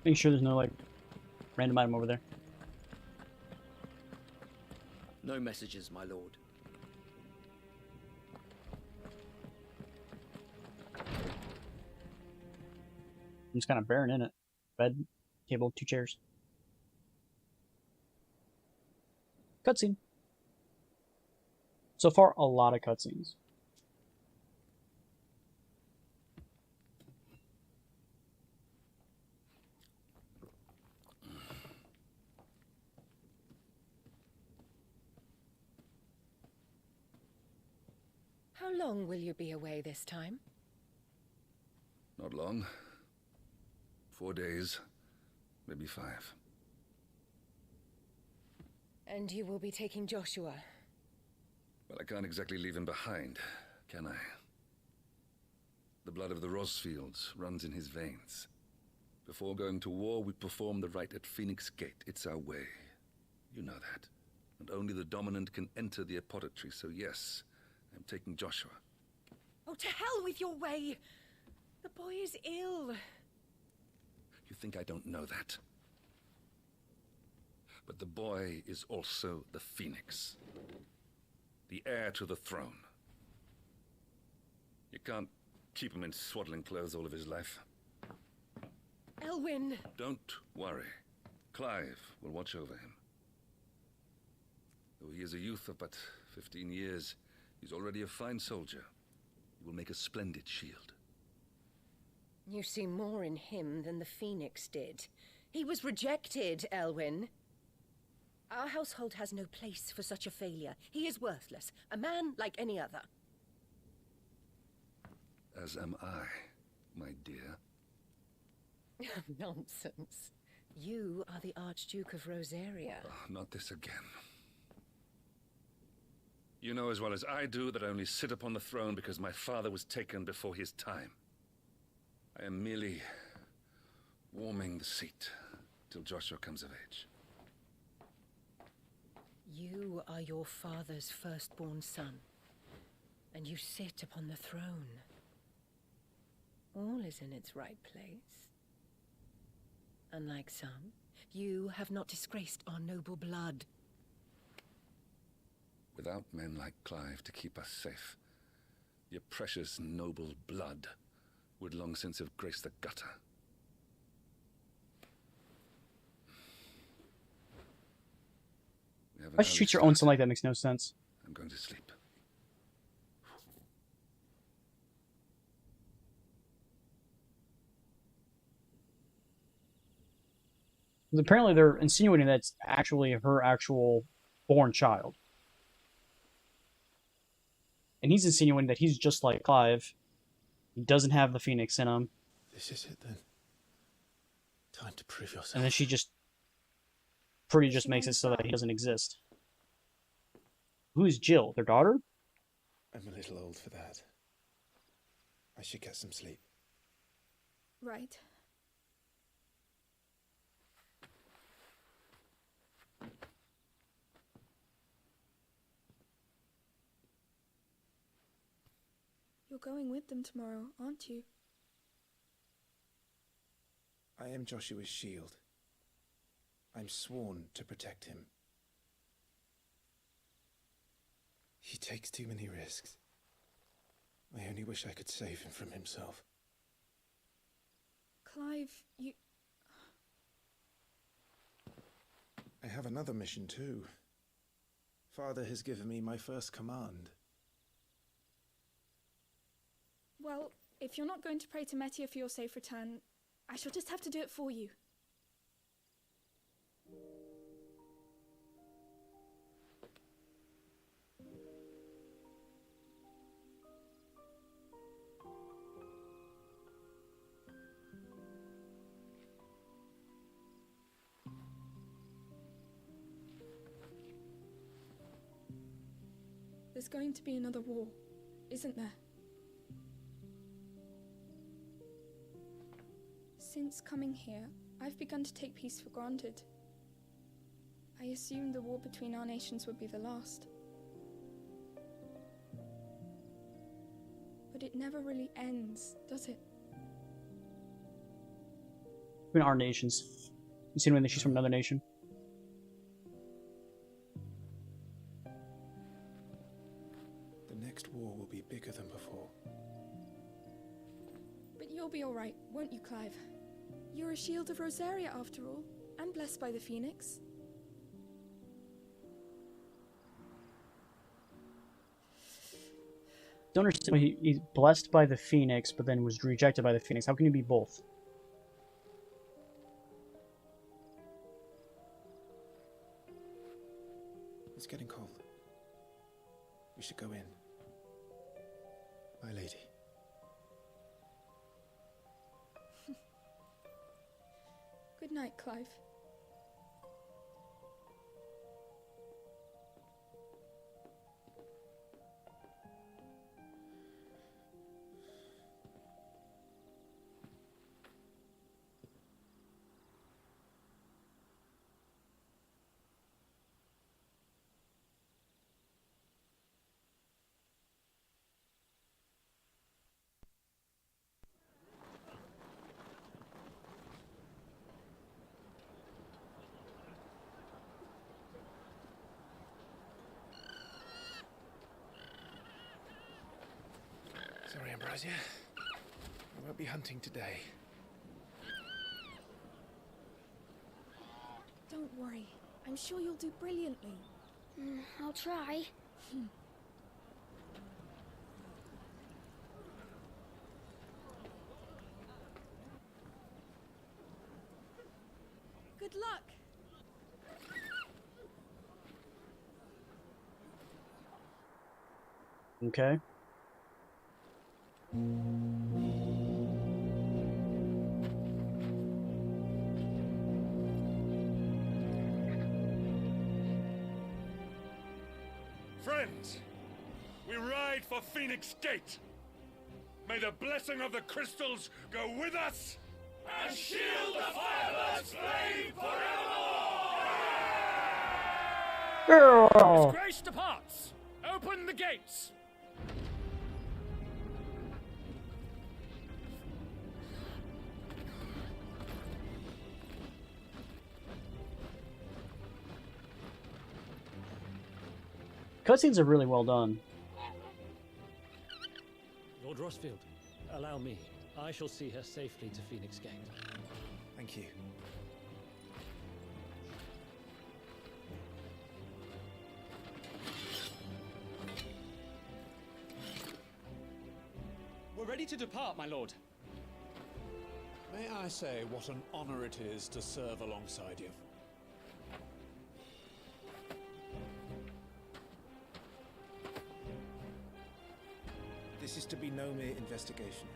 Making sure there's no, like, random item over there. No messages, my lord. I'm just kind of barren in it. Bed, table, 2 chairs. Cutscene. So far, a lot of cutscenes. How long will you be away this time? Not long. 4 days, maybe 5. And you will be taking Joshua? Well, I can't exactly leave him behind, can I? The blood of the Rosfields runs in his veins. Before going to war, we perform the rite at Phoenix Gate. It's our way. You know that. And only the dominant can enter the apothecary, so yes, I'm taking Joshua. Oh, to hell with your way! The boy is ill. You think I don't know that? But the boy is also the Phoenix. The heir to the throne. You can't keep him in swaddling clothes all of his life. Elwyn! Don't worry. Clive will watch over him. Though he is a youth of but 15 years, he's already a fine soldier. He will make a splendid shield. You see more in him than the Phoenix did. He was rejected, Elwyn. Our household has no place for such a failure. He is worthless, a man like any other. As am I, my dear. Nonsense. You are the Archduke of Rosaria. Oh, not this again. You know as well as I do that I only sit upon the throne because my father was taken before his time. I am merely warming the seat till Joshua comes of age. You are your father's firstborn son, and you sit upon the throne. All is in its right place. Unlike some, you have not disgraced our noble blood. Without men like Clive to keep us safe, your precious noble blood would long since have graced the gutter. Why she treats her own son like that makes no sense. I'm going to sleep. Because apparently they're insinuating that's actually her actual born child. And he's insinuating that he's just like Clive. He doesn't have the Phoenix in him. This is it then. Time to prove yourself. And then she just pretty just makes it so that he doesn't exist. Who is Jill? Their daughter? I'm a little old for that. I should get some sleep. Right. You're going with them tomorrow, aren't you? I am Joshua's shield. I'm sworn to protect him. He takes too many risks. I only wish I could save him from himself. Clive, you... I have another mission too. Father has given me my first command. Well, if you're not going to pray to Metia for your safe return, I shall just have to do it for you. There's going to be another war, isn't there? Since coming here, I've begun to take peace for granted. I assumed the war between our nations would be the last. But it never really ends, does it? Between our nations. Insinuating that she's from another nation. The next war will be bigger than before. But you'll be alright, won't you, Clive? You're a shield of Rosaria, after all, and blessed by the Phoenix. Don't understand why he's blessed by the Phoenix, but then was rejected by the Phoenix. How can you be both? It's getting cold. We should go in. My lady. Good night, Clive. Sorry, Ambrosia. I won't be hunting today. Don't worry. I'm sure you'll do brilliantly. I'll try. Good luck. Okay. Friends, we ride for Phoenix Gate. May the blessing of the crystals go with us and shield the Firebird's flame forevermore! His Grace departs! Open the gates! Cutscenes are really well done. Lord Rossfield, allow me. I shall see her safely to Phoenix Gate. Thank you. We're ready to depart, my lord. May I say what an honor it is to serve alongside you? This is to be no mere investigation.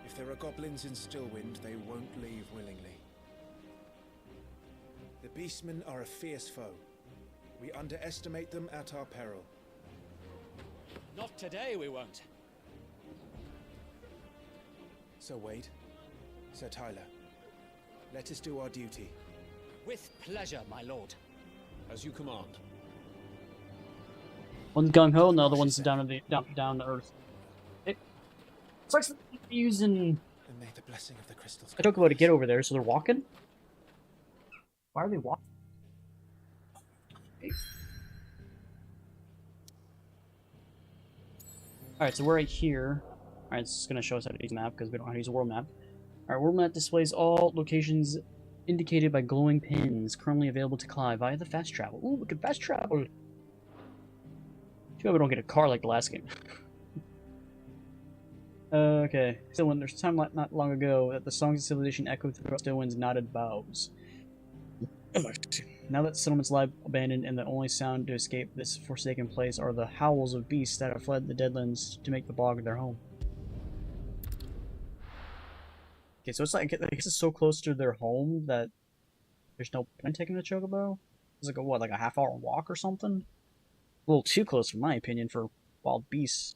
If there are goblins in Stillwind, they won't leave willingly. The Beastmen are a fierce foe. We underestimate them at our peril. Not today, we won't. Sir Wade, Sir Tyler, let us do our duty. With pleasure, my lord. As you command. One's gung ho, and the other one's down to earth. It's like using. And may the blessing of the crystals. I talk about to get over there, so they're walking. Why are they walking? Alright, so we're right here. Alright, it's gonna show us how to use a map because we don't know how to use a world map. Alright, world map displays all locations indicated by glowing pins currently available to Clive via the fast travel. Ooh, we can fast travel! Too bad we don't get a car like the last game. Okay, so when there's time not long ago that the songs of civilization echoed throughout Stillwind's knotted boughs. Now that settlements lie abandoned and the only sound to escape this forsaken place are the howls of beasts that have fled the Deadlands to make the bog their home. Okay, so it's like, I guess it's so close to their home that there's no point taking the chocobo? It's like a, what, like a half-hour walk or something? A little too close, in my opinion, for wild beasts.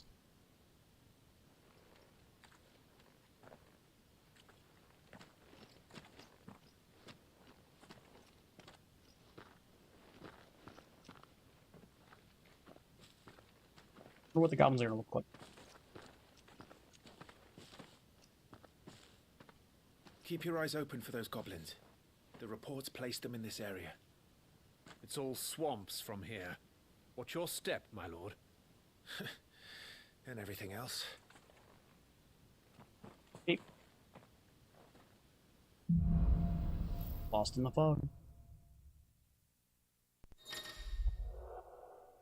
I wonder what the goblins are going to look like. Keep your eyes open for those goblins. The reports placed them in this area. It's all swamps from here. What's your step, my lord? And everything else. Hey. Lost in the fog.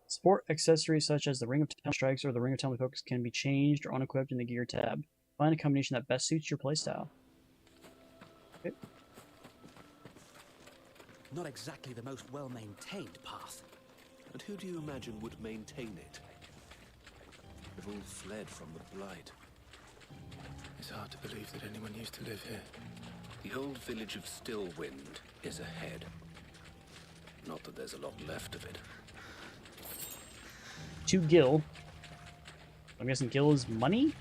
Sport accessories such as the Ring of Town Strikes or the Ring of Town Focus can be changed or unequipped in the Gear tab. Find a combination that best suits your playstyle. Okay. Not exactly the most well-maintained path. And who do you imagine would maintain it? They've all fled from the Blight. It's hard to believe that anyone used to live here. The old village of Stillwind is ahead. Not that there's a lot left of it. To Gil. I'm guessing Gil is money?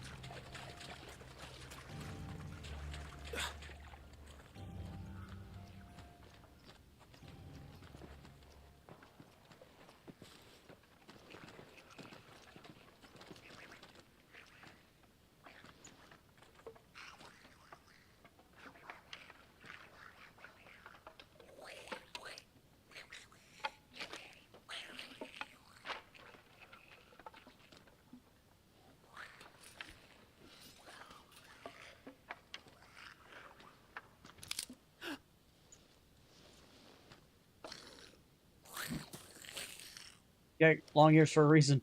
Yeah, long ears for a reason.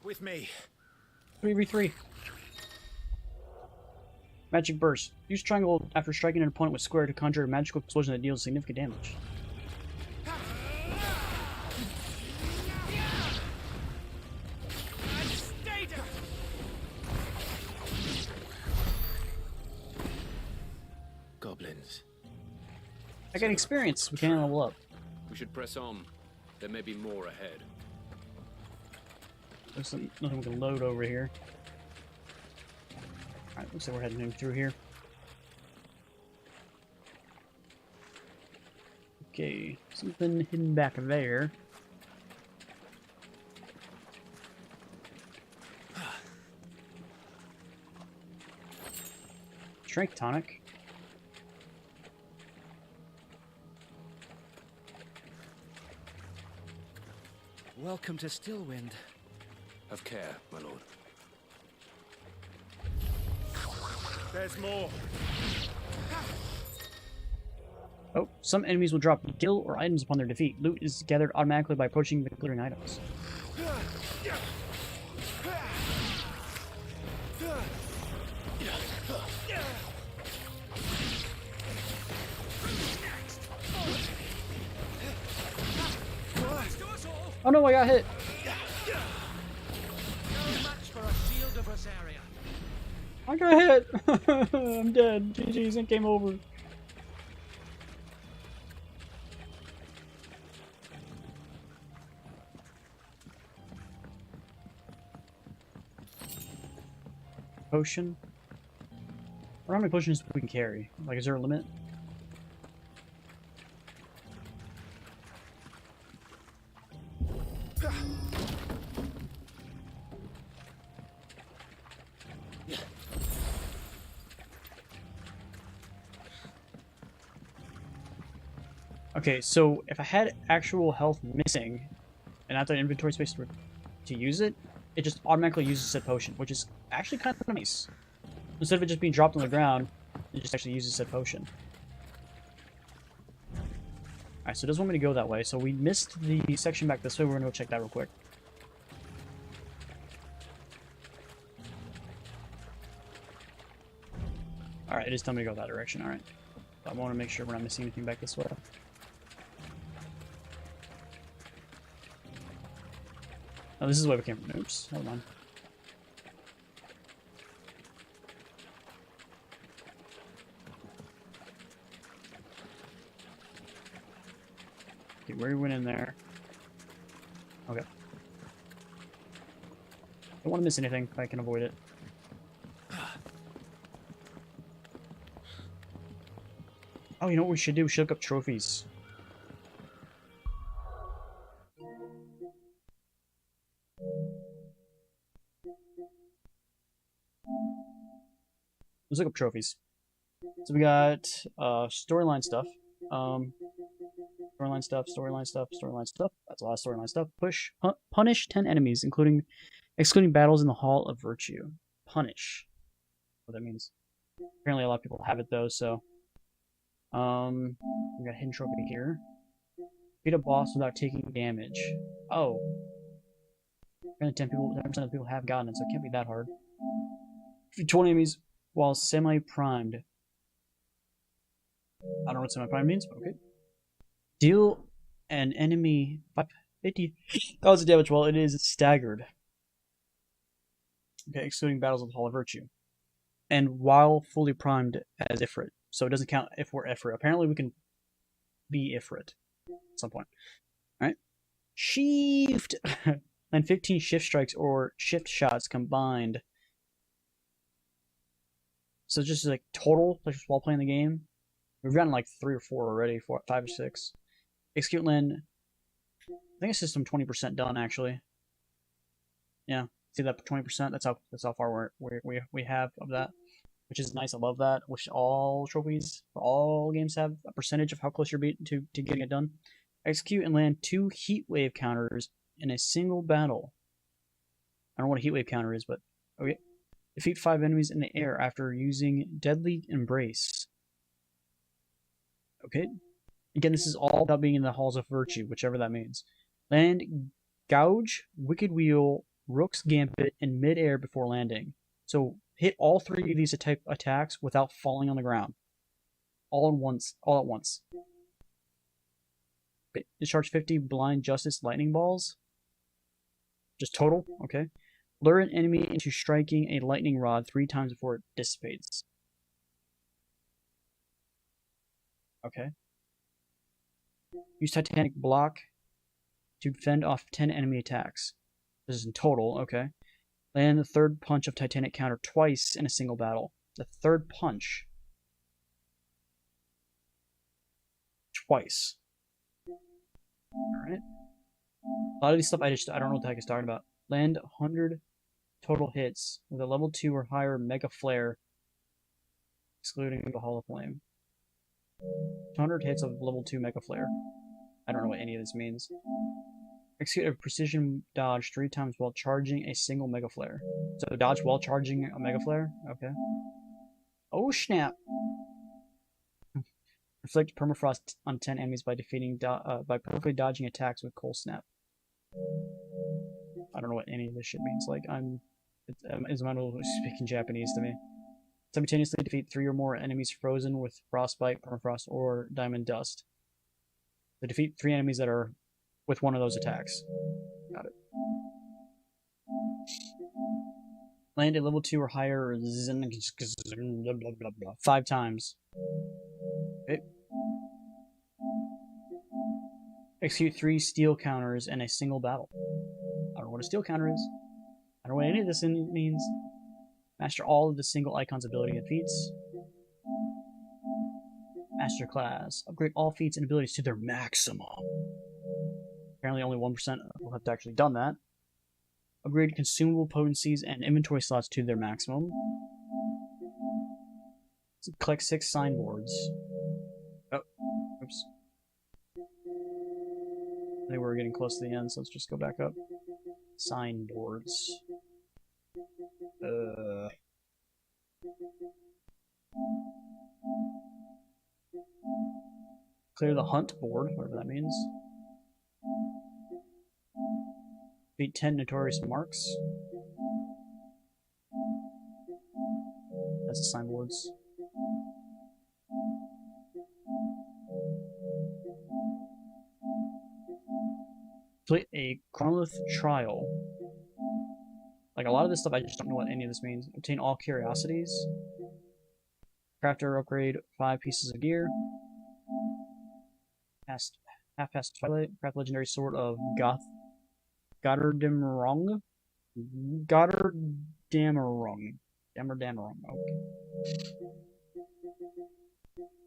With me. 3v3. Magic Burst. Use triangle after striking an opponent with square to conjure a magical explosion that deals significant damage. Goblins. I got experience. We can't level up. We should press on. There may be more ahead. There's nothing we can load over here. Alright, looks like we're heading through here. Okay, something hidden back there. Strength tonic. Welcome to Stillwind. Have care, my lord. There's more. Oh, some enemies will drop gil or items upon their defeat. Loot is gathered automatically by approaching the glittering items. Oh no, I got hit! I got hit! I'm dead. GG's and game over. Potion? I wonder how many potions we can carry. Like, is there a limit? Okay, so if I had actual health missing, and not the inventory space to use it, it just automatically uses said potion, which is actually kind of nice. Instead of it just being dropped on the ground, it just actually uses said potion. Alright, so it doesn't want me to go that way, so we missed the section back this way. We're gonna go check that real quick. Alright, it is telling me to go that direction, alright. I want to make sure we're not missing anything back this way. Oh, this is the way we came from. Oops, hold on. Okay, where we went in there. Okay. Don't want to miss anything if I can avoid it. Oh, you know what we should do? We should look up trophies. Let's look up trophies. So we got storyline stuff. Storyline stuff, storyline stuff, storyline stuff. That's a lot of storyline stuff. Punish 10 enemies, excluding battles in the Hall of Virtue. Punish. What that means. Apparently a lot of people have it though, so. We got a hidden trophy here. Beat a boss without taking damage. Oh. Apparently 10% of people have gotten it, so it can't be that hard. 20 enemies while semi-primed. I don't know what semi-primed means, but okay. Deal an enemy 50,000 damage while it is staggered. Okay, excluding battles of the Hall of Virtue. And while fully primed as Ifrit. So it doesn't count if we're Ifrit. Apparently we can be Ifrit at some point. Alright. Shift! And 15 shift strikes or shift shots combined. So just like total, like just while playing the game. We've gotten like 3 or 4 already, 5 or 6. Execute Lin. I think it's system 20% done actually. Yeah, see that 20%? That's how far we have of that, which is nice. I love that. Wish all trophies for all games have a percentage of how close you're to getting it done. Execute and land 2 heat wave counters in a single battle. I don't know what a heat wave counter is, but okay. Defeat 5 enemies in the air after using Deadly Embrace. Okay. Again, this is all about being in the Halls of Virtue, whichever that means. Land Gouge, Wicked Wheel, Rook's Gambit in mid-air before landing. So hit all 3 of these type attacks without falling on the ground. All at once. Okay. Discharge 50 Blind Justice Lightning Balls. Just total, okay. Lure an enemy into striking a lightning rod 3 times before it dissipates. Okay. Use Titanic Block to fend off 10 enemy attacks. This is in total, okay. Land the 3rd punch of Titanic Counter twice in a single battle. The 3rd punch. Twice. Alright. A lot of these stuff I don't know what the heck it's talking about. Land 100 total hits with a level 2 or higher Mega Flare, excluding the Hall of Flame. 200 hits of level 2 Mega Flare. I don't know what any of this means. Execute a precision dodge 3 times while charging a single Mega Flare. So dodge while charging a Mega Flare? Okay. Oh snap! Inflict permafrost on 10 enemies by by perfectly dodging attacks with Cold Snap. I don't know what any of this shit means. Like, it's speaking Japanese to me. Simultaneously defeat 3 or more enemies frozen with frostbite, permafrost, or diamond dust. So defeat 3 enemies that are with one of those attacks. Got it. Land at level 2 or higher 5 times. Okay. Execute 3 steel counters in a single battle. I don't know what a steel counter is. I don't know what any of this means. Master all of the single icon's ability and feats. Master class. Upgrade all feats and abilities to their maximum. Apparently only 1% will have actually done that. Upgrade consumable potencies and inventory slots to their maximum. So collect 6 signboards. Oh, oops. I think we're getting close to the end, so let's just go back up. Signboards. Clear the hunt board, whatever that means. Beat 10 notorious marks. That's the signboards. Complete a Chronolith trial. Like, a lot of this stuff, I just don't know what any of this means. Obtain all curiosities. Crafter upgrade 5 pieces of gear. Half past Twilight. Craft legendary sword of Goddardamrung. Goddardamrung. Okay.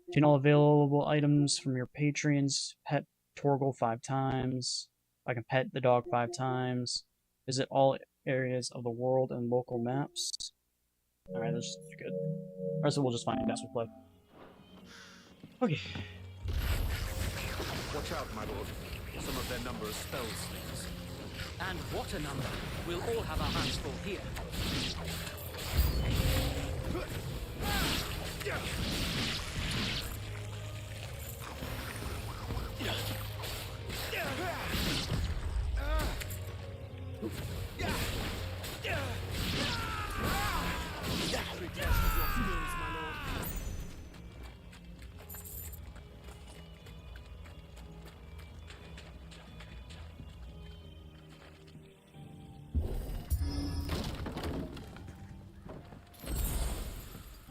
Obtain all available items from your patrons. Pet Torgal 5 times. I can pet the dog 5 times. Visit all areas of the world and local maps. Alright, that's good. Alright, so we'll just find it as we play. Okay. Watch out, my lord. Some of their number are spell slings. And what a number! We'll all have our hands full here.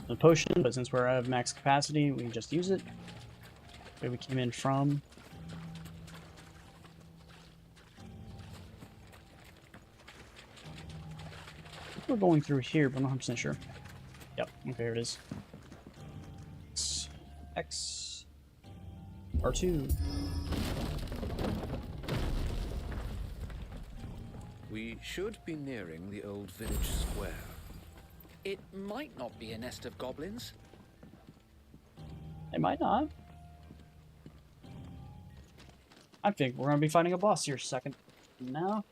The potion, but since we're out of max capacity, we just use it. Where we came in from. We're going through here, but I'm not 100% sure. Yep, okay, here it is. X R2. We should be nearing the old village square. It might not be a nest of goblins. It might not. I think we're gonna be fighting a boss here second. No.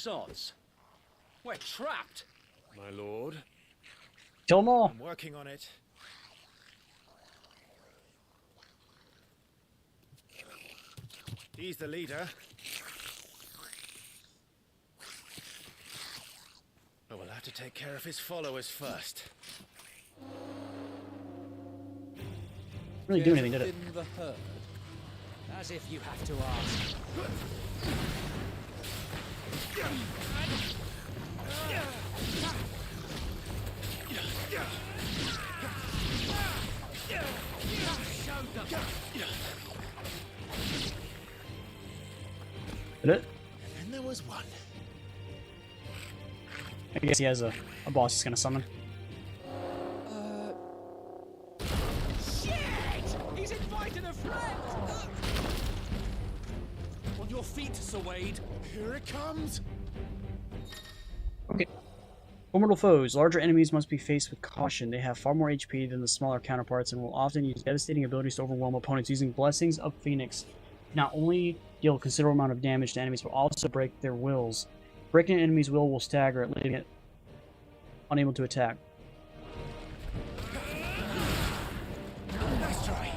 sods. We're trapped. My lord. Kill them all. I'm working on it. He's the leader. But we'll have to take care of his followers first. Really do anything, did it? In the herd. As if you have to ask. Did it? And there was one. I guess he has a boss he's gonna summon. Shit! He's invited a friend! On your feet, Sir Wade. Here it comes. Okay. Formidable foes. Larger enemies must be faced with caution. They have far more HP than the smaller counterparts and will often use devastating abilities to overwhelm opponents. Using Blessings of Phoenix not only deal a considerable amount of damage to enemies, but also break their wills. Breaking an enemy's will stagger it, leaving it unable to attack. Nice try.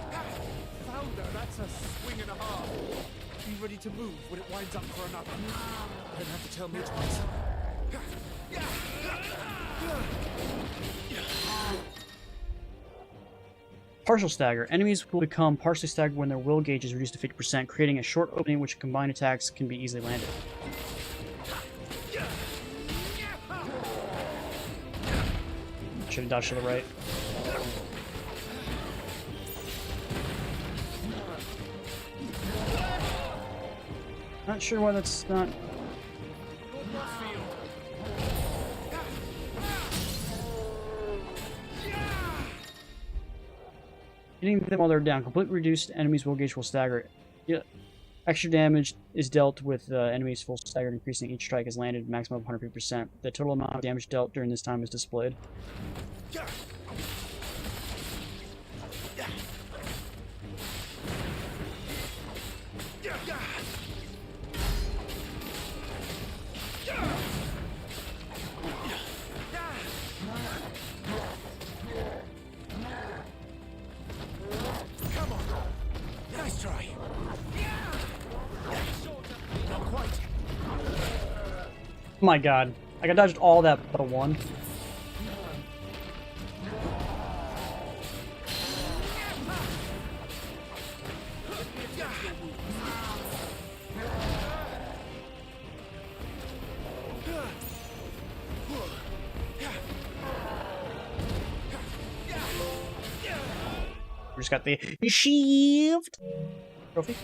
Founder, that's a swing and a half. Be ready to move when it winds up for another. You don't have to tell me twice. Partial stagger. Enemies will become partially staggered when their will gauge is reduced to 50%, creating a short opening which combined attacks can be easily landed. Should have dodged to the right. Not sure why that's not... Hitting them while they're down. Completely reduced enemies' will gauge will stagger. Yeah. Extra damage is dealt with enemies full staggered, increasing each strike is landed maximum of 150%. The total amount of damage dealt during this time is displayed. Come on. Nice try. Not quite. Oh my god. I got dodged all that but one. We just got the shield trophy.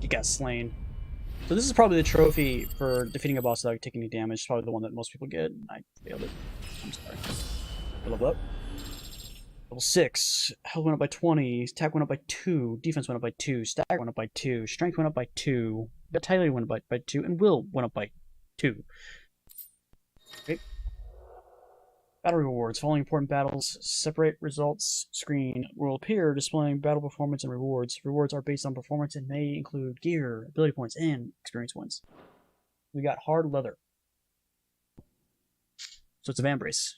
You got slain. So this is probably the trophy for defeating a boss without taking any damage. It's probably the one that most people get. I failed it. I'm sorry. Level up. Level 6. Health went up by 20. Attack went up by 2. Defense went up by 2. Stagger went up by 2. Strength went up by 2. Vitality went up by 2. And will went up by 2. Okay. Battle rewards. Following important battles, separate results screen will appear displaying battle performance and rewards. Rewards are based on performance and may include gear, ability points, and experience points. We got hard leather. So it's a vambrace.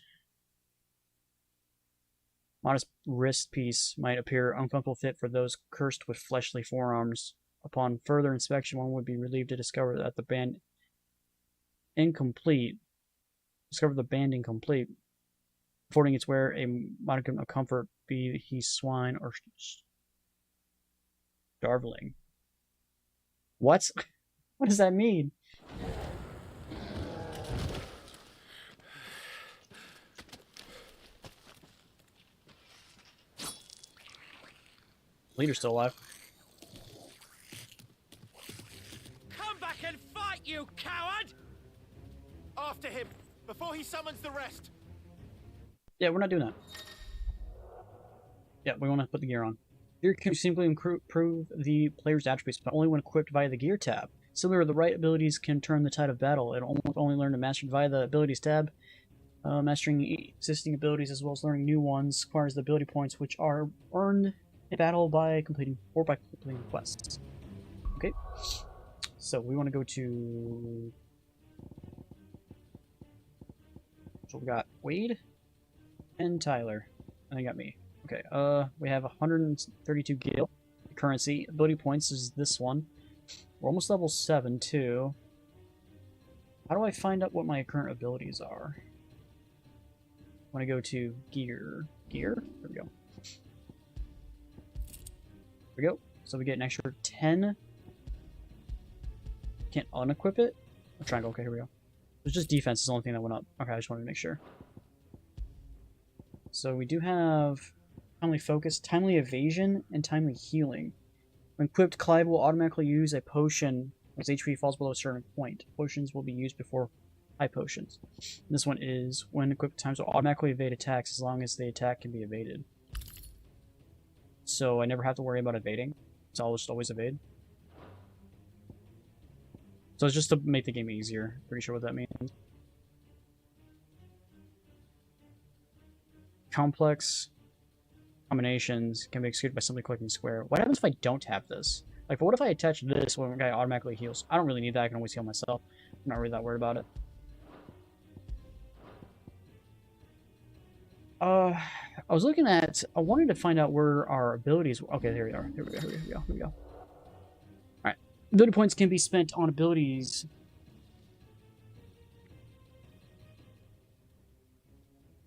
Modest wrist piece might appear uncomfortable fit for those cursed with fleshly forearms. Upon further inspection, one would be relieved to discover that the band incomplete. Discover the band incomplete. Affording its wearer a modicum of comfort, be he swine or starveling. What? What does that mean? Leader's still alive. Come back and fight, you coward! After him, before he summons the rest. Yeah, we're not doing that. Yeah, we want to put the gear on. Gear can simply improve the player's attributes, but only when equipped via the gear tab. Similar, the right abilities can turn the tide of battle. It only learn to master via the abilities tab. Mastering existing abilities as well as learning new ones requires the ability points, which are earned in battle by completing quests. Okay. So we want to go to... So we got Wade and Tyler. And they got me. Okay, we have 132 gil currency. Ability points is this one. We're almost level 7 too. How do I find out what my current abilities are? I want to go to gear. Gear? There we go. There we go. So we get an extra 10. Can't unequip it? A triangle. Okay, here we go. It's just defense is the only thing that went up. Okay, I just wanted to make sure. So we do have timely focus, timely evasion, and timely healing. When equipped, Clive will automatically use a potion as HP falls below a certain point. Potions will be used before high potions. This one is when equipped, times will automatically evade attacks as long as the attack can be evaded. So I never have to worry about evading. So I'll just always evade. So it's just to make the game easier. Pretty sure what that means. Complex combinations can be executed by simply clicking square. What happens if I don't have this? Like, what if I attach this when a guy automatically heals? I don't really need that. I can always heal myself. I'm not really that worried about it. I was looking at... I wanted to find out where our abilities... Okay, there we are. Here we go, here we go, here we go. Alright. Ability points can be spent on abilities...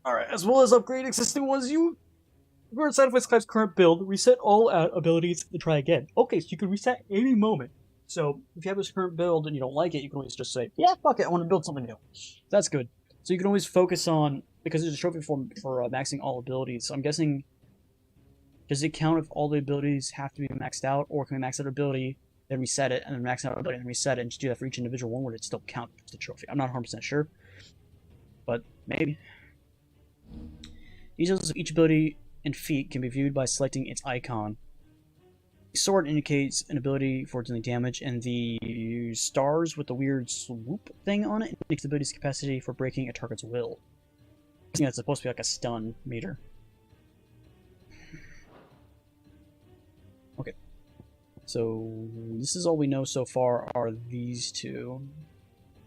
Alright, as well as upgrade existing ones. If you're inside of Clive's current build, reset all abilities to try again. Okay, so you can reset any moment. So, if you have this current build and you don't like it, you can always just say, yeah, fuck it, I want to build something new. That's good. So you can always focus on, because there's a trophy for maxing all abilities. So I'm guessing, does it count if all the abilities have to be maxed out, or can we max out an ability, then reset it, and then max out an ability, and reset it, and just do that for each individual one, would it still count as the trophy? I'm not 100% sure, but maybe. Details of each ability and feat can be viewed by selecting its icon. The sword indicates an ability for dealing damage, and the stars with the weird swoop thing on it indicates the ability's capacity for breaking a target's will. I think that's supposed to be like a stun meter. Okay. So, this is all we know so far are these two.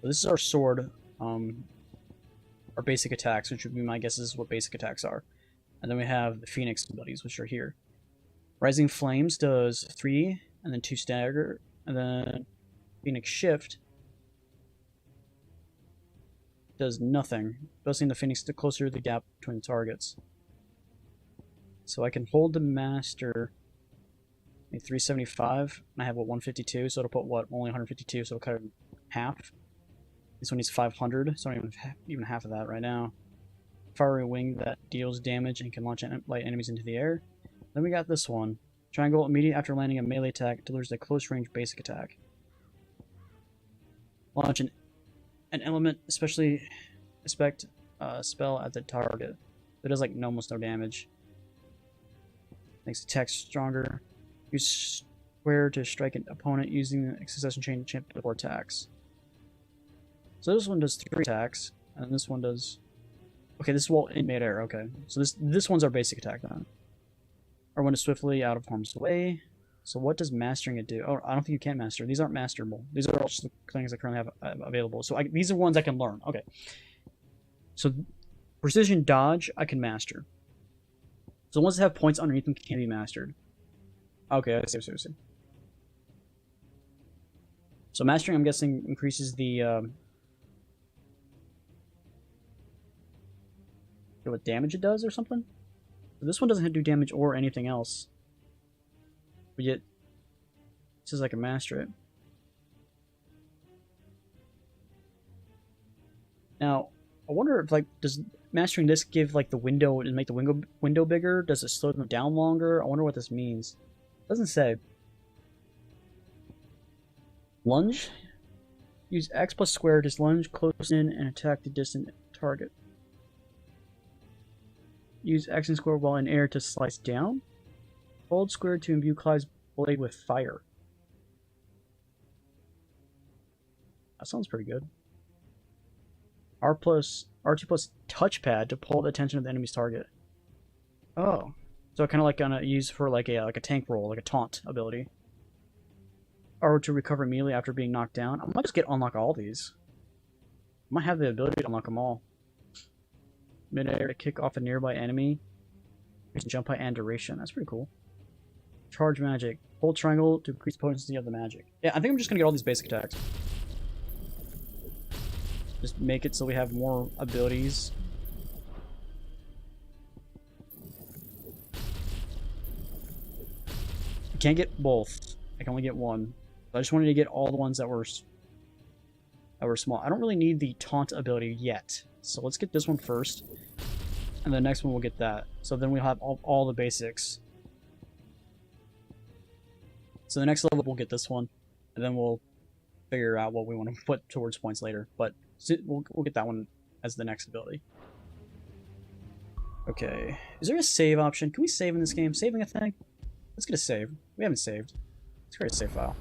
So this is our sword. Our basic attacks, which would be my guess is what basic attacks are. And then we have the Phoenix abilities, which are here. Rising Flames does 3, and then 2 stagger, and then Phoenix Shift does nothing, boosting the Phoenix to closer to the gap between the targets. So I can hold the Master at 375, and I have, what, 152, so it'll put, what, only 152, so it'll cut it in half. This one needs 500, so I don't even half of that right now. Fiery Wing that deals damage and can launch light enemies into the air. Then we got this one. Triangle, immediately after landing a melee attack, delivers a close-range basic attack. Launch an element, especially spell at the target. It does like almost no damage. Makes attacks stronger. Use square to strike an opponent using the succession chain to champ 4 attacks. So this one does 3 attacks, and this one does... Okay, this is while in midair, okay. So this one's our basic attack then. Or when it's swiftly out of harm's way. So what does mastering it do? Oh, I don't think you can master. These aren't masterable. These are all just the things I currently have available. So these are ones I can learn. Okay. So precision dodge, I can master. So ones that have points underneath them can be mastered. Okay, I see. So mastering, I'm guessing, increases the... what damage it does or something? But this one doesn't do damage or anything else. But yet, it says I can master it. Now, I wonder if, like, does mastering this give, like, the window and make the window bigger? Does it slow them down longer? I wonder what this means. It doesn't say. Lunge? Use X plus square to lunge close in and attack the distant target. Use X and square while in air to slice down. Hold square to imbue Clive's blade with fire. That sounds pretty good. R2 plus touchpad to pull the attention of the enemy's target. Oh. So kind of like gonna use for like a tank roll, like a taunt ability. are to recover immediately after being knocked down. I might just unlock all these. I might have the ability to unlock them all. Mid-air to kick off a nearby enemy. Jump height and duration. That's pretty cool. Charge magic. Hold triangle to increase potency of the magic. Yeah, I think I'm just gonna get all these basic attacks. Just make it so we have more abilities. I can't get both. I can only get one. I just wanted to get all the ones that were small. I don't really need the taunt ability yet. So let's get this one first. And the next one we'll get that. So then we'll have all the basics. So the next level we'll get this one. And then we'll figure out what we want to put towards points later. But we'll get that one as the next ability. Okay. Is there a save option? Can we save in this game? Saving a thing? Let's get a save. We haven't saved. Let's create a save file.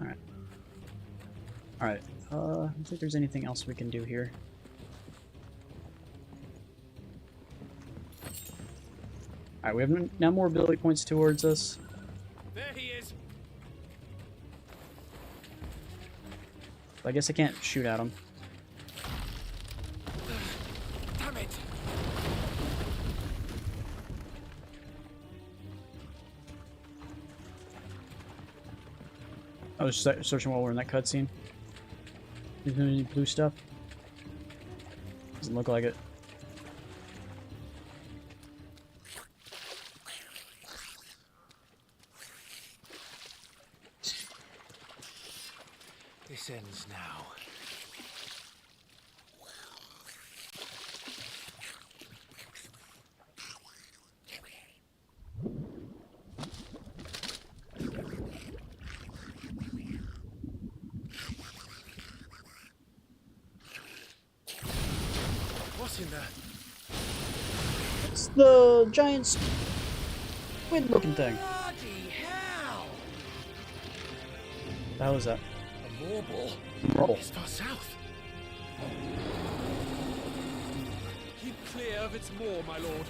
Alright. Alright. I don't think there's anything else we can do here. Alright, we have now more ability points towards us. There he is. I guess I can't shoot at him. Damn it. I was searching while we're in that cutscene. Is there any blue stuff? Doesn't look like it. This ends now. What's in there? It's the giant squid-looking thing. Bloody hell! The hell is that? A Morble? Morble. It's far south. Keep clear of its maw, my lord.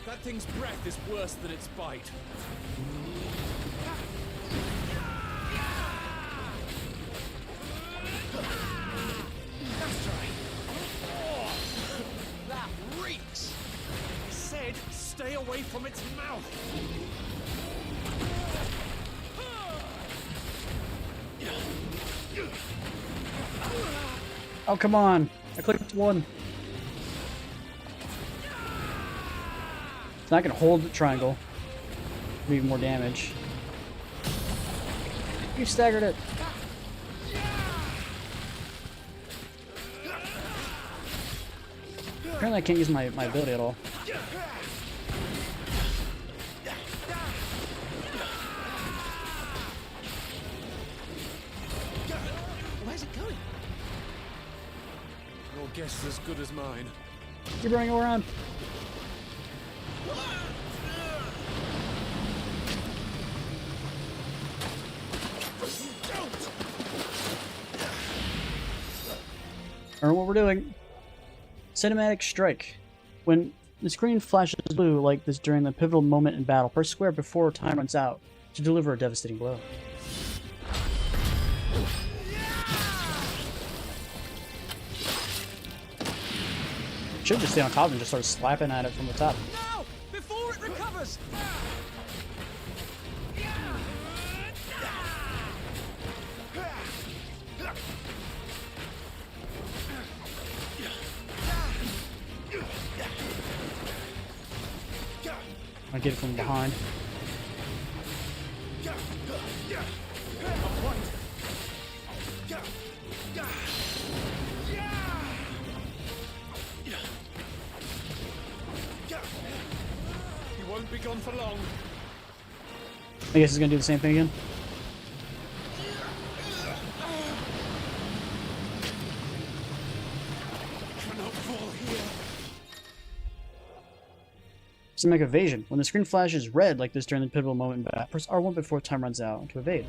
That thing's breath is worse than its bite. That's right. Oh, that reeks. I said, stay away from its mouth. Oh, come on. I clicked one. It's not going to hold the triangle. Do even more damage. You staggered it. Apparently I can't use my ability at all. Where's it going? Your guess is as good as mine. Keep running around. I don't know what we're doing. Cinematic strike. When the screen flashes blue like this during the pivotal moment in battle, press square before time runs out to deliver a devastating blow. Should just stay on top and just start slapping at it from the top. Now! Before it recovers! I get it from behind. You won't be gone for long. I guess he's gonna do the same thing again. Cannot fall here. Cinematic evasion. When the screen flashes red like this during the pivotal moment in battle, press R1 before time runs out to evade.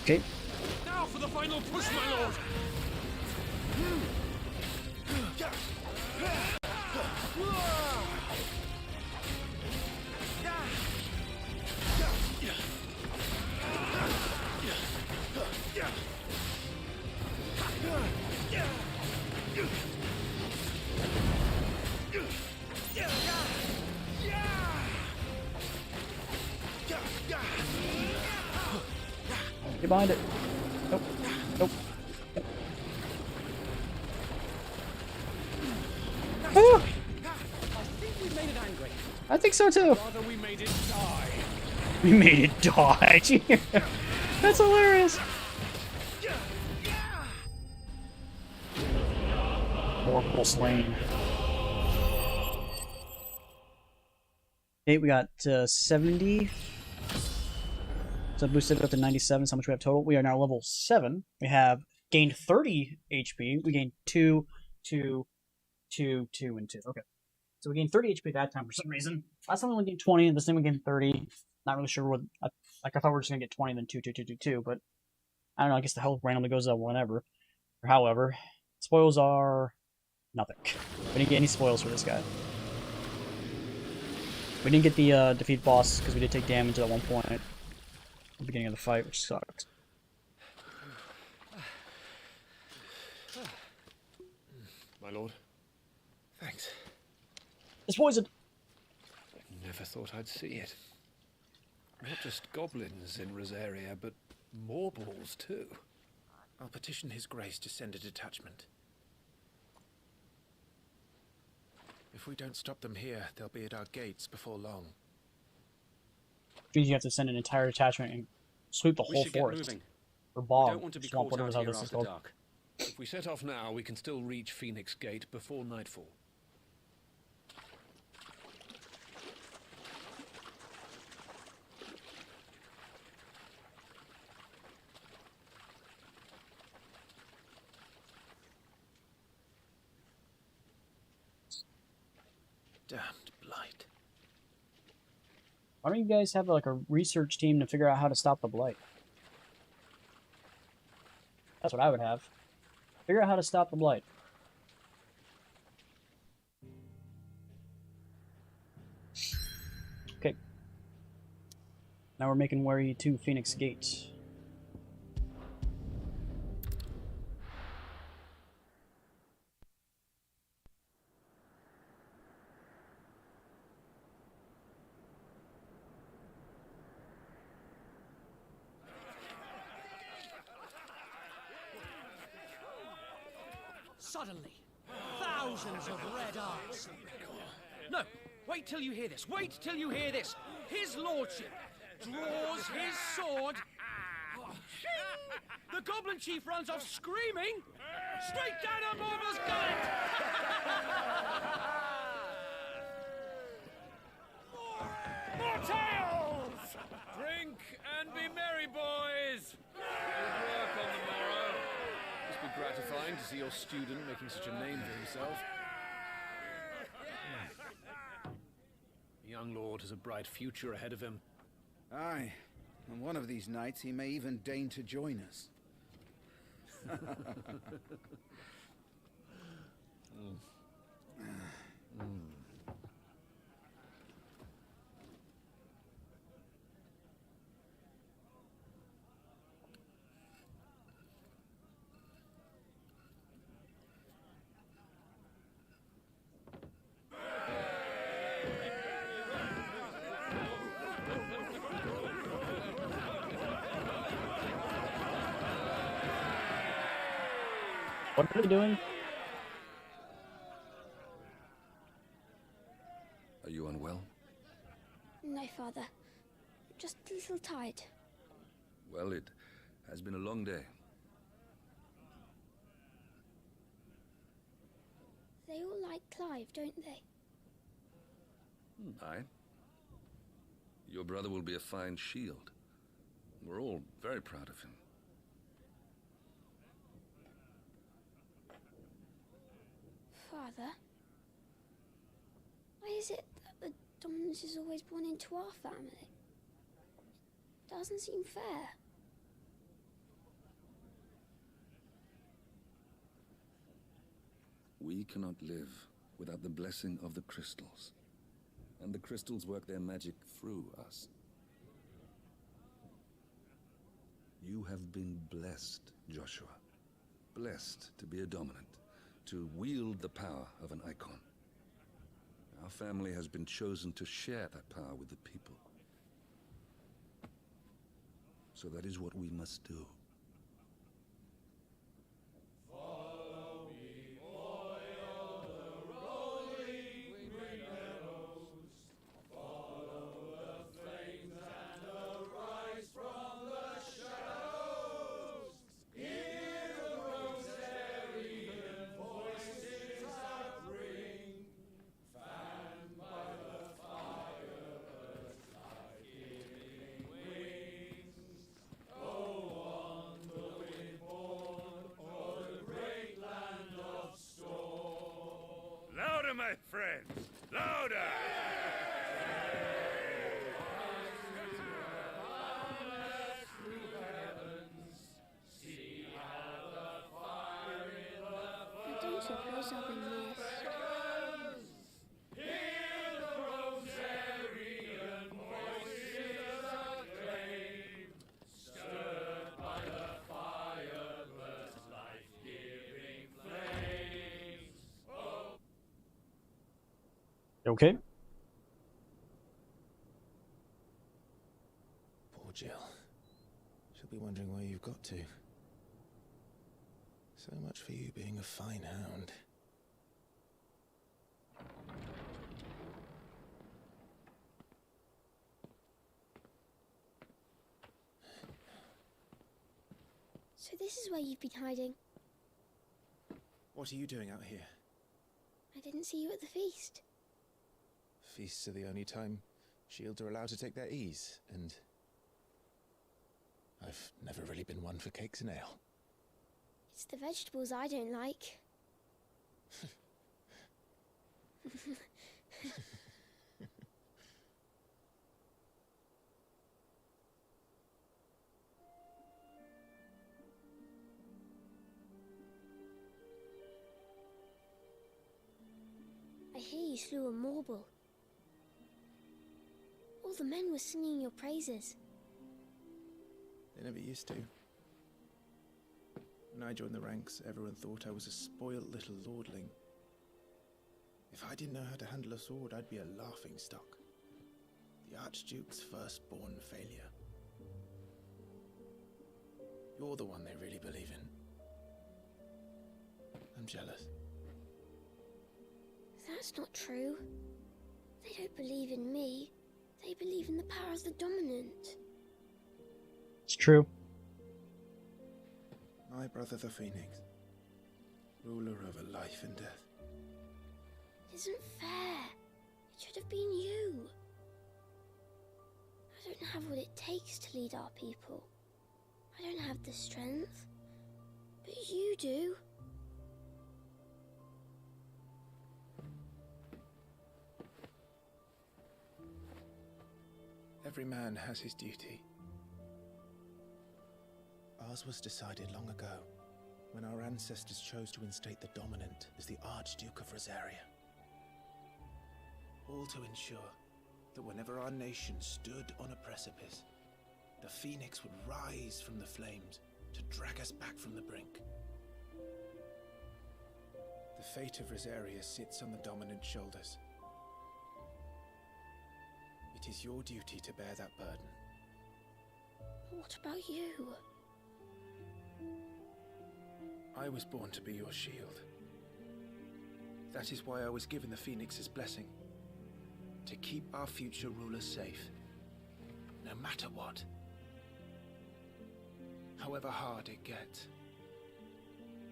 Okay. Now for the final push, my lord. behind it. Nope. Nope. Ah! I think we made it angry. I think so too. Rather we made it die. We made it die. That's hilarious. More people slain. Okay, we got 70. So boosted up to 97. So how much we have total? We are now level 7. We have gained 30 HP. We gained 2, 2, 2, 2, and 2. Okay. So we gained 30 HP that time for some reason. Last time we only gained 20, and this time we gained 30. Not really sure what. I thought we were just gonna get 20, then 2, 2, 2, 2, 2. But I don't know. I guess the health randomly goes up whenever. Or however. Spoils are nothing. We didn't get any spoils for this guy. We didn't get the defeat boss because we did take damage at one point at the beginning of the fight, which sucked. My lord. Thanks. It's poisoned. Never thought I'd see it. Not just goblins in Rosaria, but Morbles too. I'll petition His Grace to send a detachment. If we don't stop them here, they'll be at our gates before long. Means you have to send an entire detachment and sweep the whole forest. Or bog, don't want to be swamp, caught whatever out the hell here this is after called. dark. If we set off now, we can still reach Phoenix Gate before nightfall. Damned blight. Why don't you guys have like a research team to figure out how to stop the blight? That's what I would have. Figure out how to stop the blight. Okay. Now we're making way to Phoenix Gate. Suddenly, thousands of red eyes. No, wait till you hear this. Wait till you hear this. His lordship draws his sword. The goblin chief runs off screaming straight down a Morbal's gullet. More tales! Drink and be merry, boys! Good work on the morrow. Must be gratifying to see your student making such a name for himself. The young lord has a bright future ahead of him. Aye, and one of these nights he may even deign to join us. What are they doing? Are you unwell? No, Father. Just a little tired. Well, it has been a long day. They all like Clive, don't they? Aye. Your brother will be a fine shield. We're all very proud of him. Father? Why is it that the dominance is always born into our family? It doesn't seem fair. We cannot live without the blessing of the crystals. And the crystals work their magic through us. You have been blessed, Joshua. Blessed to be a dominant, to wield the power of an icon. Our family has been chosen to share that power with the people. So that is what we must do. Louder, my friends! Louder! I don't suppose I'll be missed. Okay. Poor Jill. She'll be wondering where you've got to. So much for you being a fine hound. So this is where you've been hiding. What are you doing out here? I didn't see you at the feast. Feasts are the only time shields are allowed to take their ease, and I've never really been one for cakes and ale. It's the vegetables I don't like. I hear you slew a Morble. All the men were singing your praises. They never used to. When I joined the ranks, everyone thought I was a spoiled little lordling. If I didn't know how to handle a sword, I'd be a laughing stock. The Archduke's firstborn failure. You're the one they really believe in. I'm jealous. That's not true. They don't believe in me. They believe in the power of the dominant. It's true. My brother the Phoenix, ruler over life and death. It isn't fair. It should have been you. I don't have what it takes to lead our people. I don't have the strength. But you do. Every man has his duty. Ours was decided long ago, when our ancestors chose to instate the dominant as the Archduke of Rosaria. All to ensure that whenever our nation stood on a precipice, the Phoenix would rise from the flames to drag us back from the brink. The fate of Rosaria sits on the dominant's shoulders. It is your duty to bear that burden. What about you? I was born to be your shield. That is why I was given the Phoenix's blessing. To keep our future rulers safe. No matter what. However hard it gets.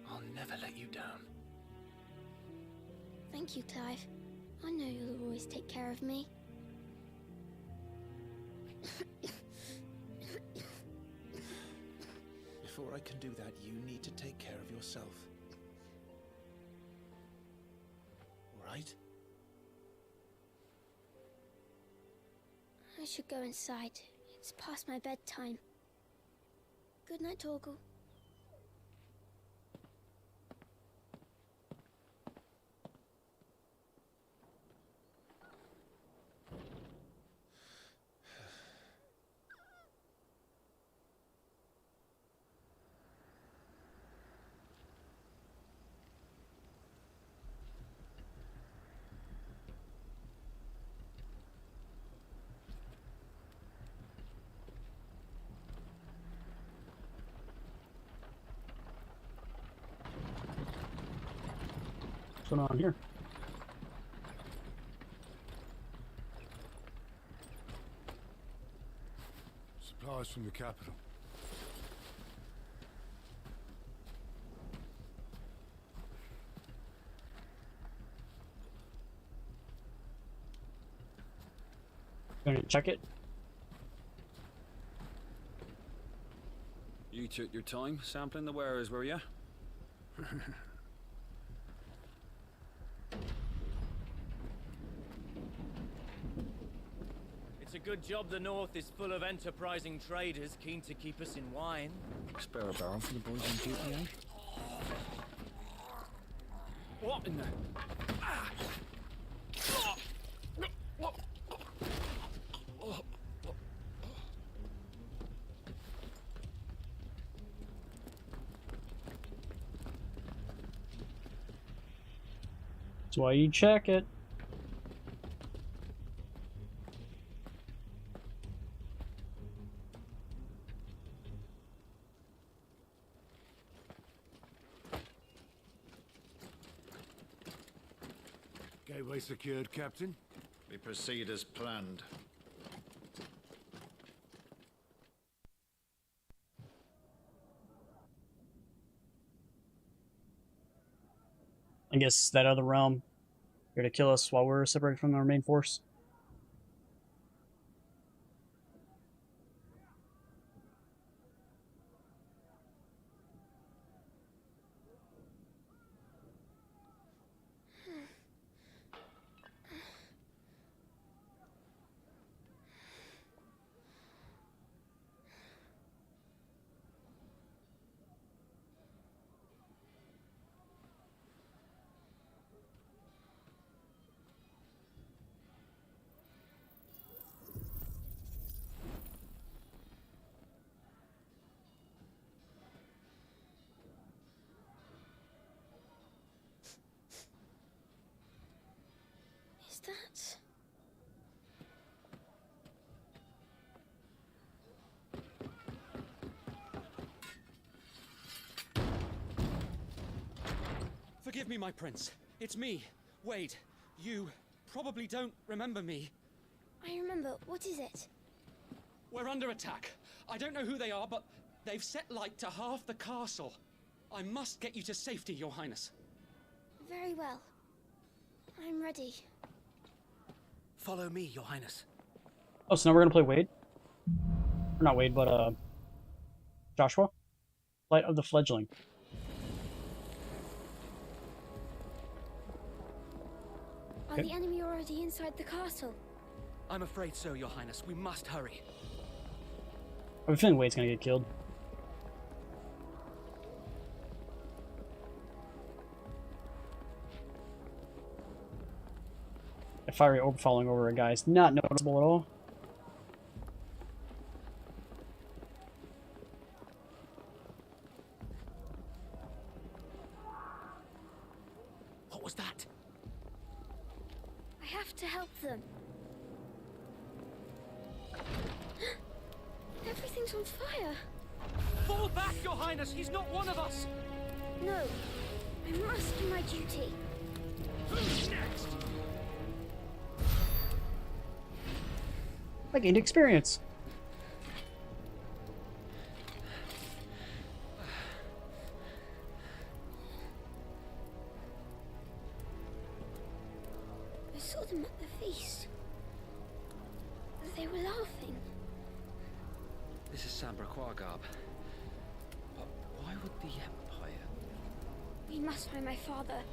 I'll never let you down. Thank you, Clive. I know you'll always take care of me. Before I can do that, you need to take care of yourself. Right? I should go inside. It's past my bedtime. Good night, Torgal. What's going on here? Supplies from the capital. Going to check it. You took your time sampling the wares, were you? It's a good job the North is full of enterprising traders keen to keep us in wine. Spare a barrel for the boys on duty, eh? What in the... That's why you check it. Gateway secured, Captain. We proceed as planned. I guess that other realm here to kill us while we're separated from our main force. Is that... Forgive me, my prince. It's me, Wade. You probably don't remember me. I remember. What is it? We're under attack. I don't know who they are, but they've set light to half the castle. I must get you to safety, Your Highness. Very well. I'm ready. Follow me, Your Highness. Oh, so now we're gonna play Wade? Or not Wade, but Joshua? Flight of the Fledgling. Are the enemy already inside the castle? I'm afraid so, Your Highness. We must hurry. I have a feeling Wade's gonna get killed. A fiery orb falling over a guy is not noticeable at all. What was that? I have to help them. Everything's on fire. Fall back, Your Highness! He's not one of us! No. I must do my duty. Who's next? I gained experience. I saw them at the feast. They were laughing. This is Sambra Quagab. But why would the Empire... We must find my father.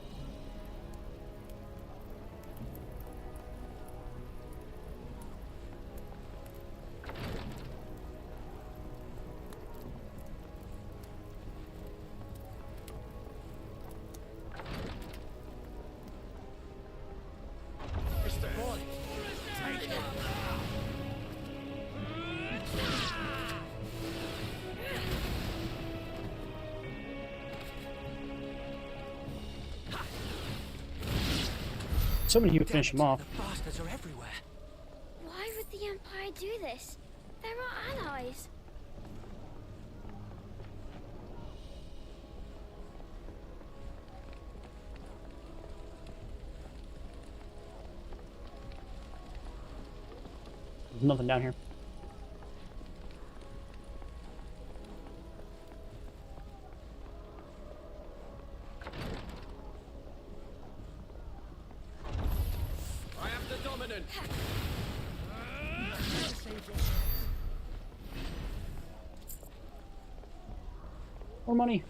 Somebody he would finish him off. The bastards are everywhere. Why would the Empire do this? They're our allies. nothing down here. I am the dominant. More money.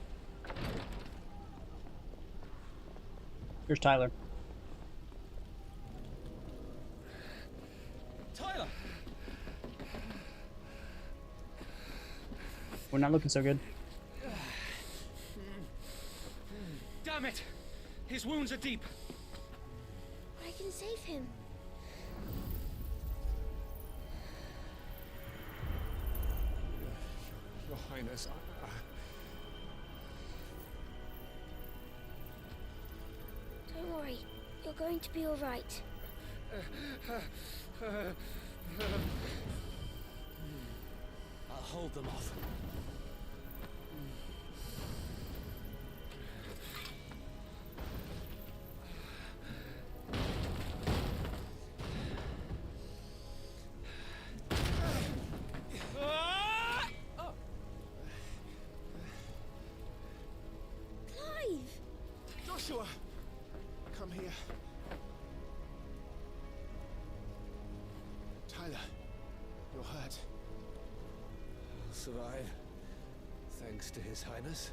Here's Tyler. Tyler! We're not looking so good. Damn it! His wounds are deep. I can save him. Your Highness, Don't worry. You're going to be all right. I'll hold them off. Clive! Joshua! Come here. Tyler, you're hurt. I'll survive, thanks to His Highness.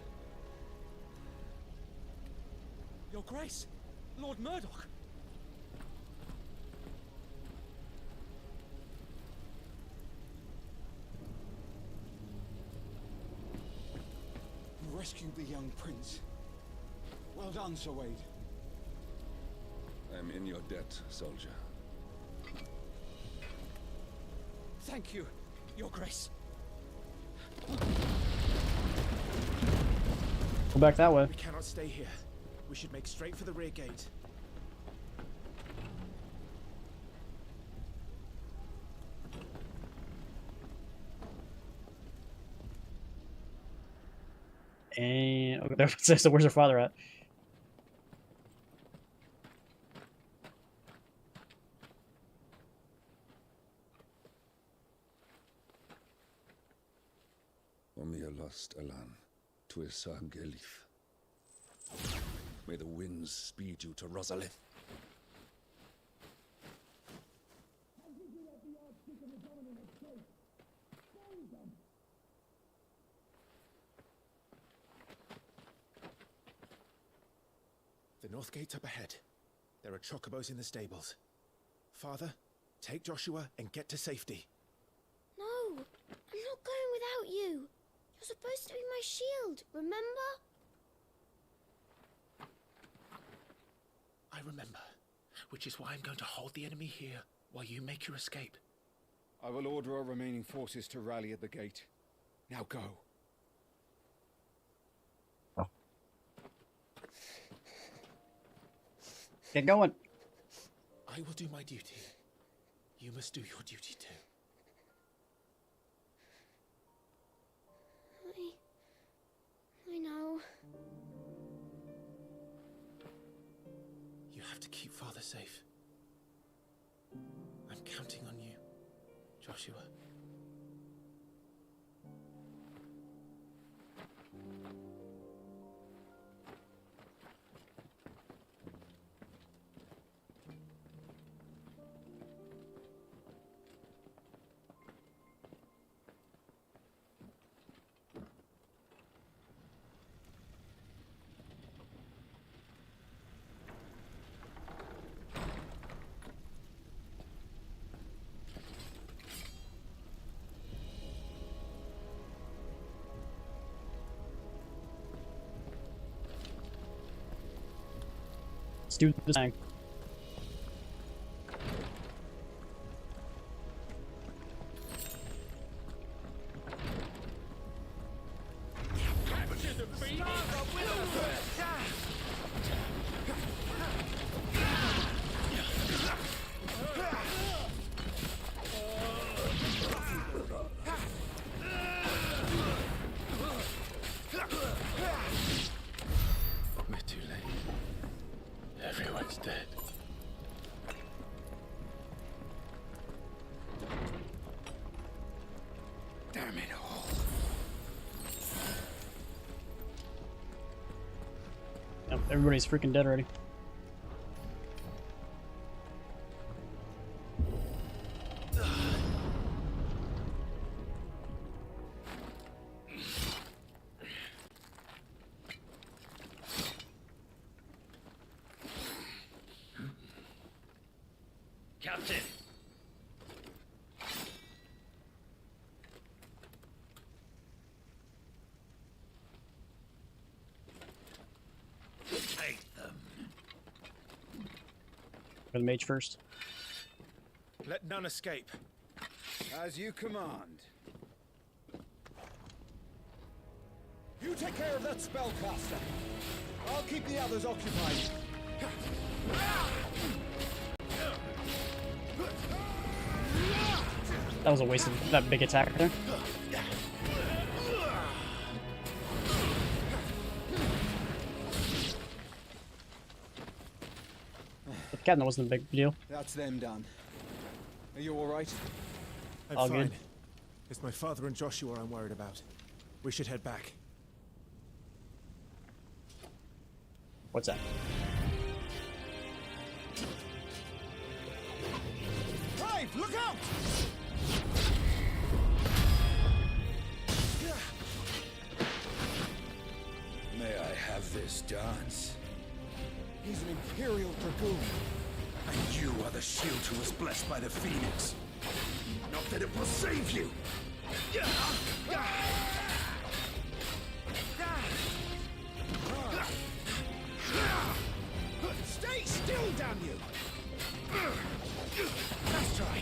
Your Grace, Lord Murdoch. You rescued the young prince. Well done, Sir Wade. I'm in your debt, soldier. Thank you, Your Grace. Go back that way. We cannot stay here. We should make straight for the rear gate. And okay, so where's her father at? Omia lost Alan to Isag Elif. May the winds speed you to Rosalith. The north gate's up ahead. There are chocobos in the stables. Father, take Joshua and get to safety. No, I'm not going without you. You're supposed to be my shield, remember? I remember, which is why I'm going to hold the enemy here while you make your escape. I will order our remaining forces to rally at the gate. Now go. Get going. I will do my duty. You must do your duty too. I know. You have to keep Father safe. I'm counting on you, Joshua. Let's do this thing. We're too late. Everyone's dead. everybody's freaking dead already. Captain! Take them. For the mage first. Let none escape. As you command. You take care of that spellcaster. I'll keep the others occupied. That was a waste of that big attack there. But the captain wasn't a big deal. That's them done. Are you all right? I'm All fine. good. It's my father and Joshua I'm worried about. We should head back. What's that? Brave, look out! May I have this dance? He's an Imperial Dragoon. And you are the shield who was blessed by the Phoenix. Not that it will save you. Stay still, damn you! Let's try.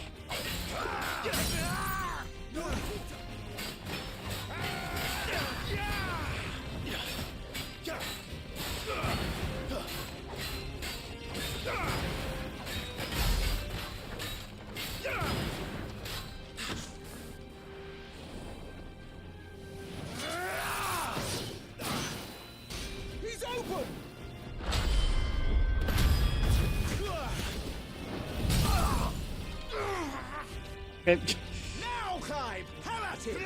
He's open! Okay. Now, Clive! Have at him!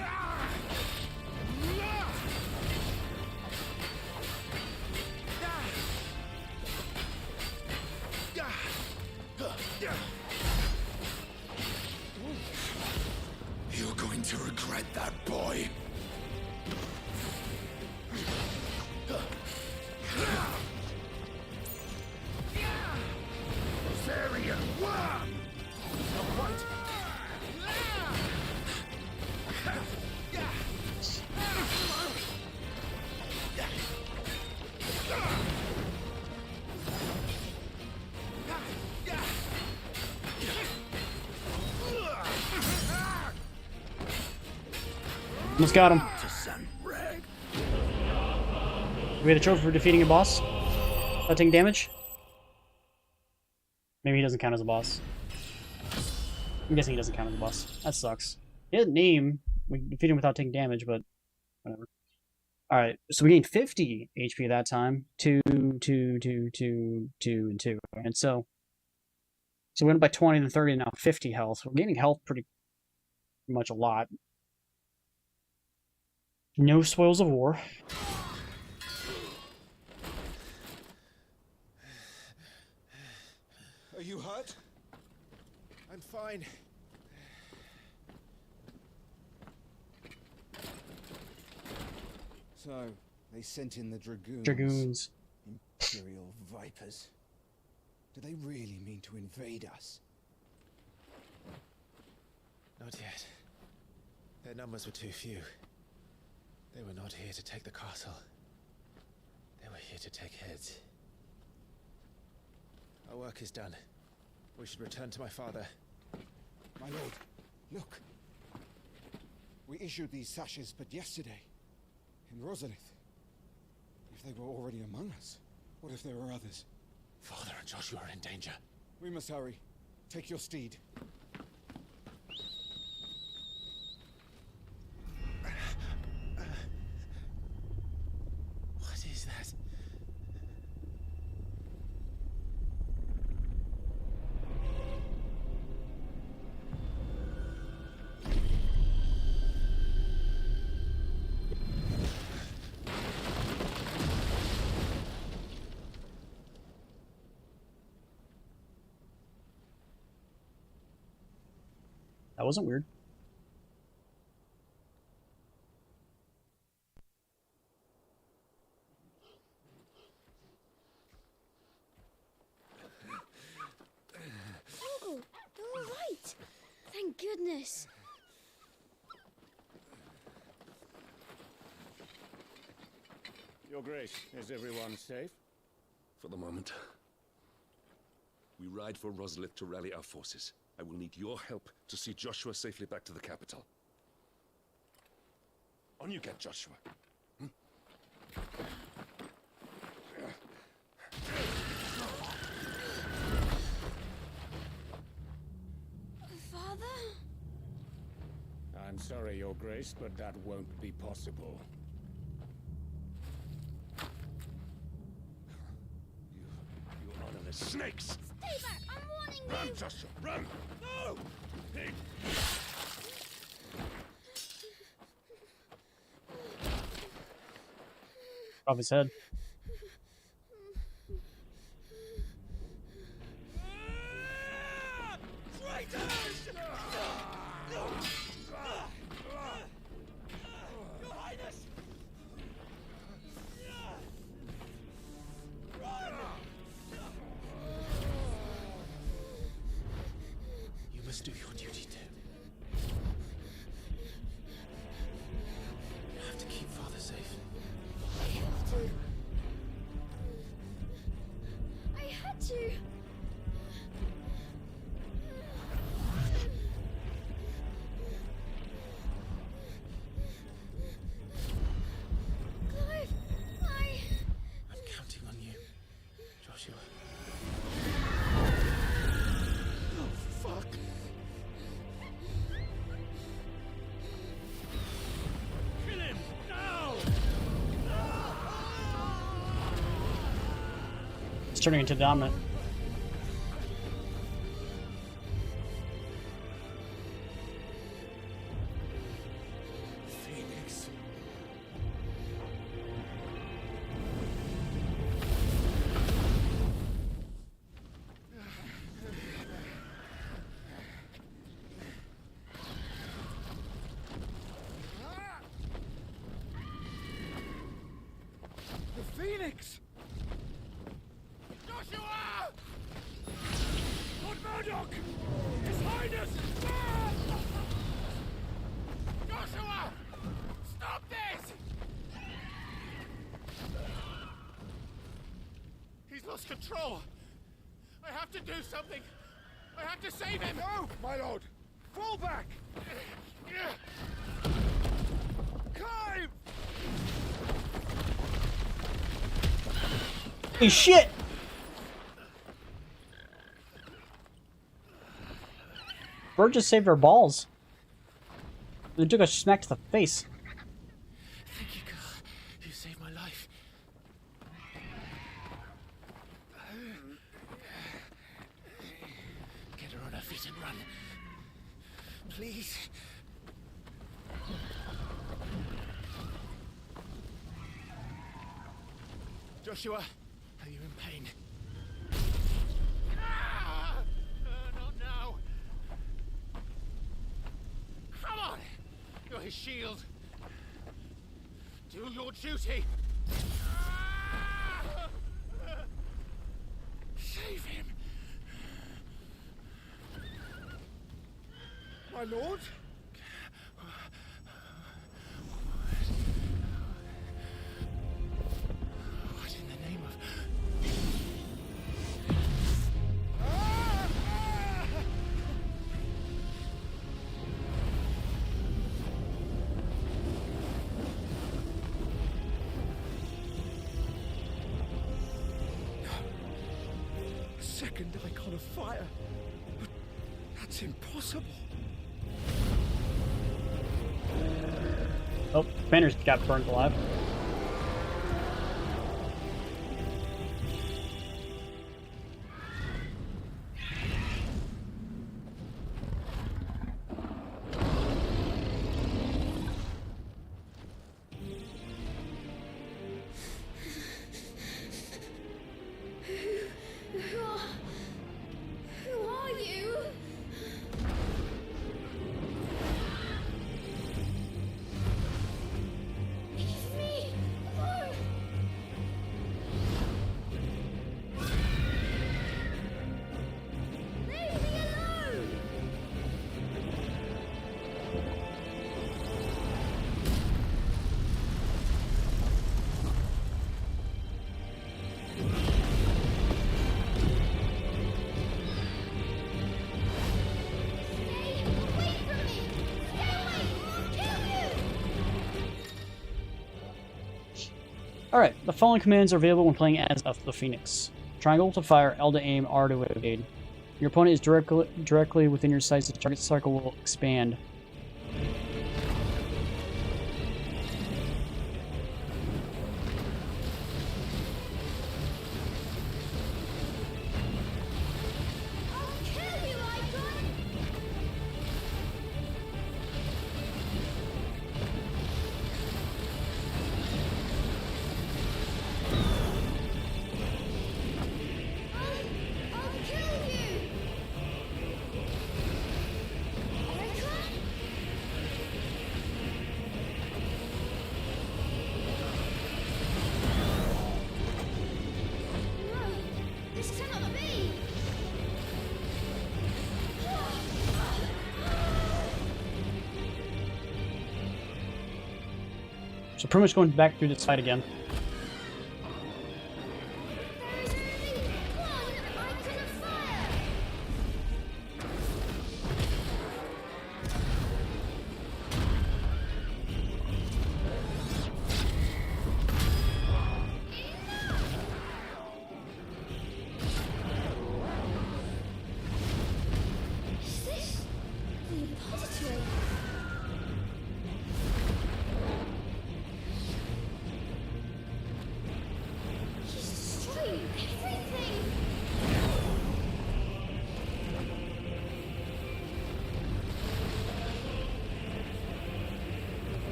You're going to regret that, boy. Rosarian worm! Not quite. Almost got him. We had a trophy for defeating a boss. Without taking damage. Maybe he doesn't count as a boss. I'm guessing he doesn't count as a boss. That sucks. He has a name. We defeat him without taking damage, but whatever. Alright, so we gained 50 HP that time. 2, 2, 2, 2, 2, and 2. And so we went up by 20 and 30 and now 50 health. We're gaining health pretty much a lot. No spoils of war. Are you hurt? I'm fine. So, they sent in the Dragoons. Dragoons. Imperial Vipers. Do they really mean to invade us? Not yet. Their numbers were too few. They were not here to take the castle. They were here to take heads. Our work is done. We should return to my father. My lord, look. We issued these sashes but yesterday. In Rosalith. If they were already among us, what if there were others? Father and Joshua are in danger. We must hurry. Take your steed. What is that? That wasn't weird. Uncle, you're all right. Thank goodness. Your Grace, is everyone safe? For the moment. We ride for Roslith to rally our forces. I will need your help to see Joshua safely back to the capital. On you get, Joshua. Father? I'm sorry, Your Grace, but that won't be possible. You honorless snakes! Stay back! I'm warning you! Run, Joshua, run! No! Pig! Off his head. Traitors! Your Highness! You must do your duty too. You have to keep Father safe. I have to. I had to. Clive, I'm counting on you, Joshua. Oh, fuck! Kill him! Now! It's turning into dominant. Phoenix. The Phoenix! Joshua! Lord Murdoch! His Highness! Ah! Joshua! Stop this! He's lost control. I have to do something. I have to save him. No, my lord! Fall back! Clive! Holy shit! Bird just saved our balls. They took a smack to the face. Thank you, girl. You saved my life. Get her on her feet and run. Please. Joshua, are you in pain? Ah! Not now. Come on! You're his shield. Do your duty. Ah! Save him. My lord? What in the name of... A second icon of fire. But that's impossible. Oh, Banner's got burned alive. Who are you? Alright, the following commands are available when playing as the Phoenix. Triangle to fire, L to aim, R to evade. Your opponent is directly within your sights, the target circle will expand. So pretty much going back through this fight again.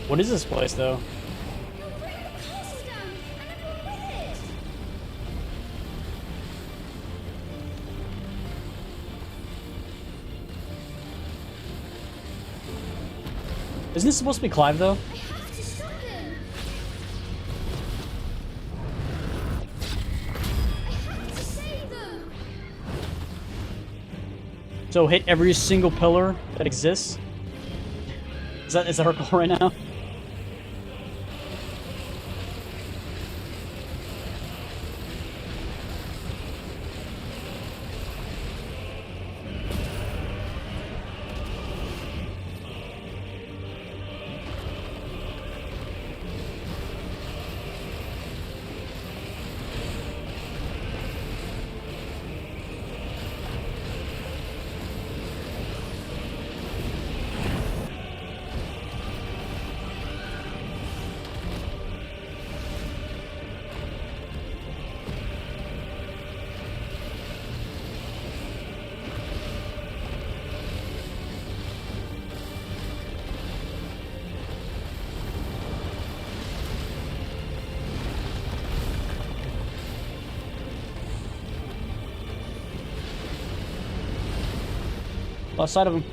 What is this place, though? Isn't this supposed to be Clive, though? So hit every single pillar that exists? Is that our goal right now? Left side of him.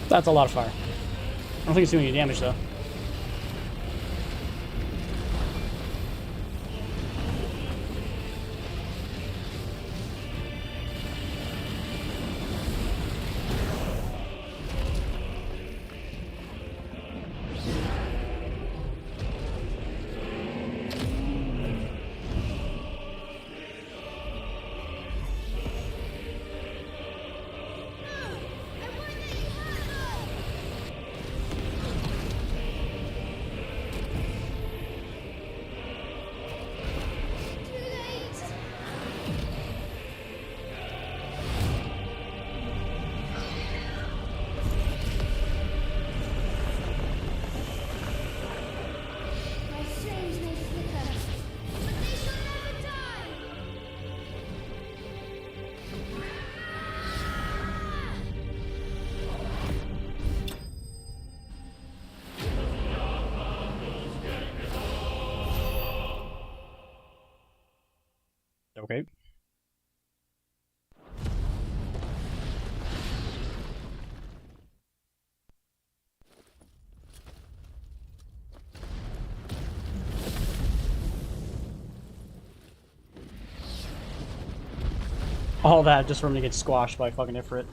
That's a lot of fire. I don't think it's doing any damage, though. Okay. All that just for him to get squashed by fucking Ifrit.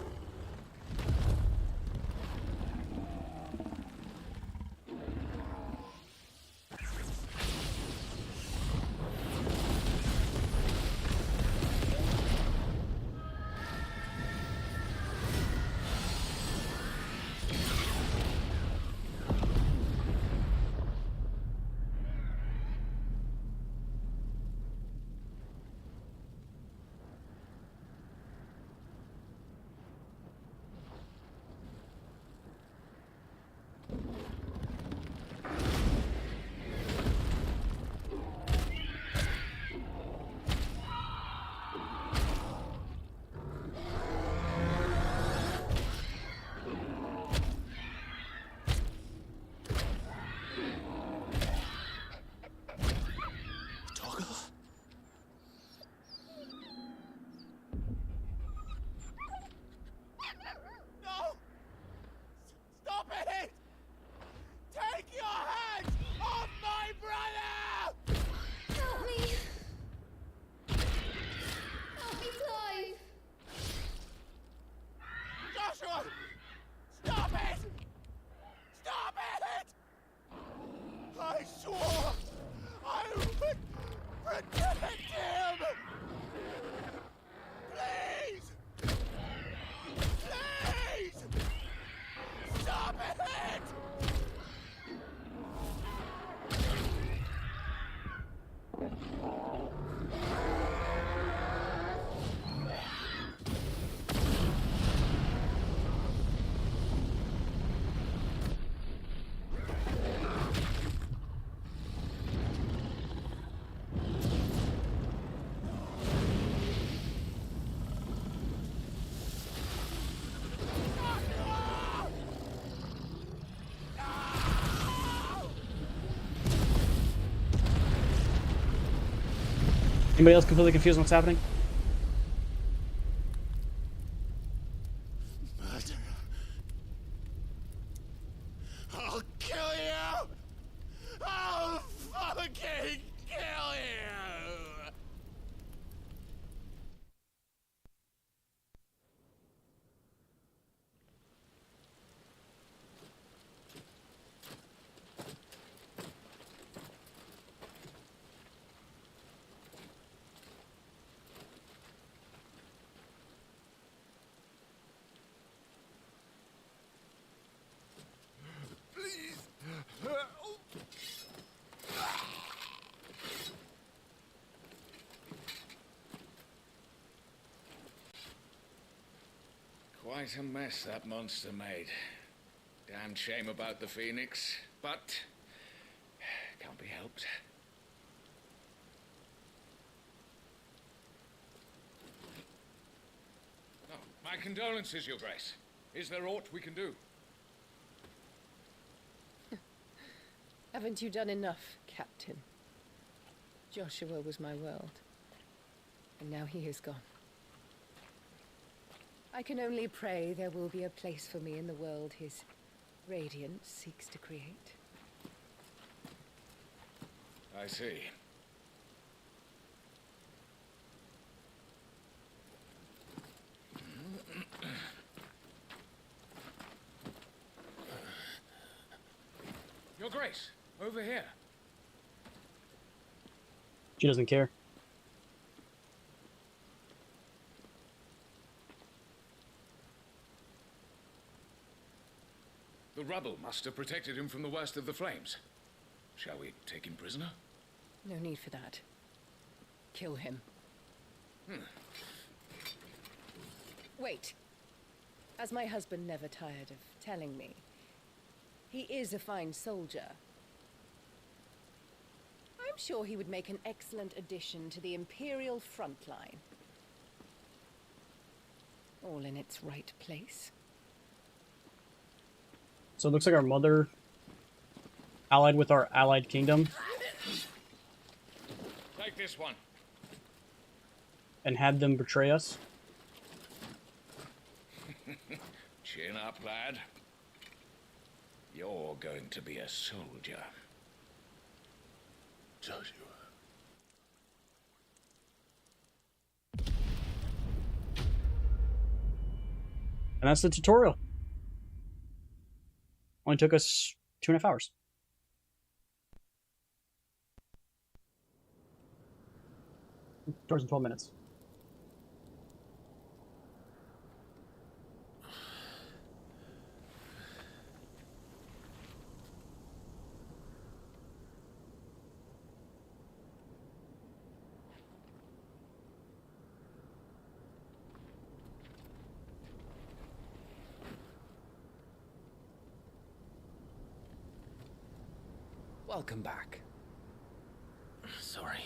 Anybody else completely confused on what's happening? I'll kill you! I'll fucking kill you! Quite a mess that monster made. Damn shame about the Phoenix, but can't be helped. Oh, my condolences, Your Grace. Is there aught we can do? Haven't you done enough, Captain? Joshua was my world, and now he is gone. I can only pray there will be a place for me in the world his radiance seeks to create. I see. Your Grace, over here. She doesn't care. The rubble must have protected him from the worst of the flames. Shall we take him prisoner? No need for that. Kill him. Wait. As my husband never tired of telling me, he is a fine soldier. I'm sure he would make an excellent addition to the Imperial front line. All in its right place. So it looks like our mother allied with our allied kingdom. Take this one. and have them betray us? Chin up, lad. You're going to be a soldier. Joshua. And that's the tutorial. Only took us 2.5 hours. Hours and 12 minutes. Welcome back. Sorry.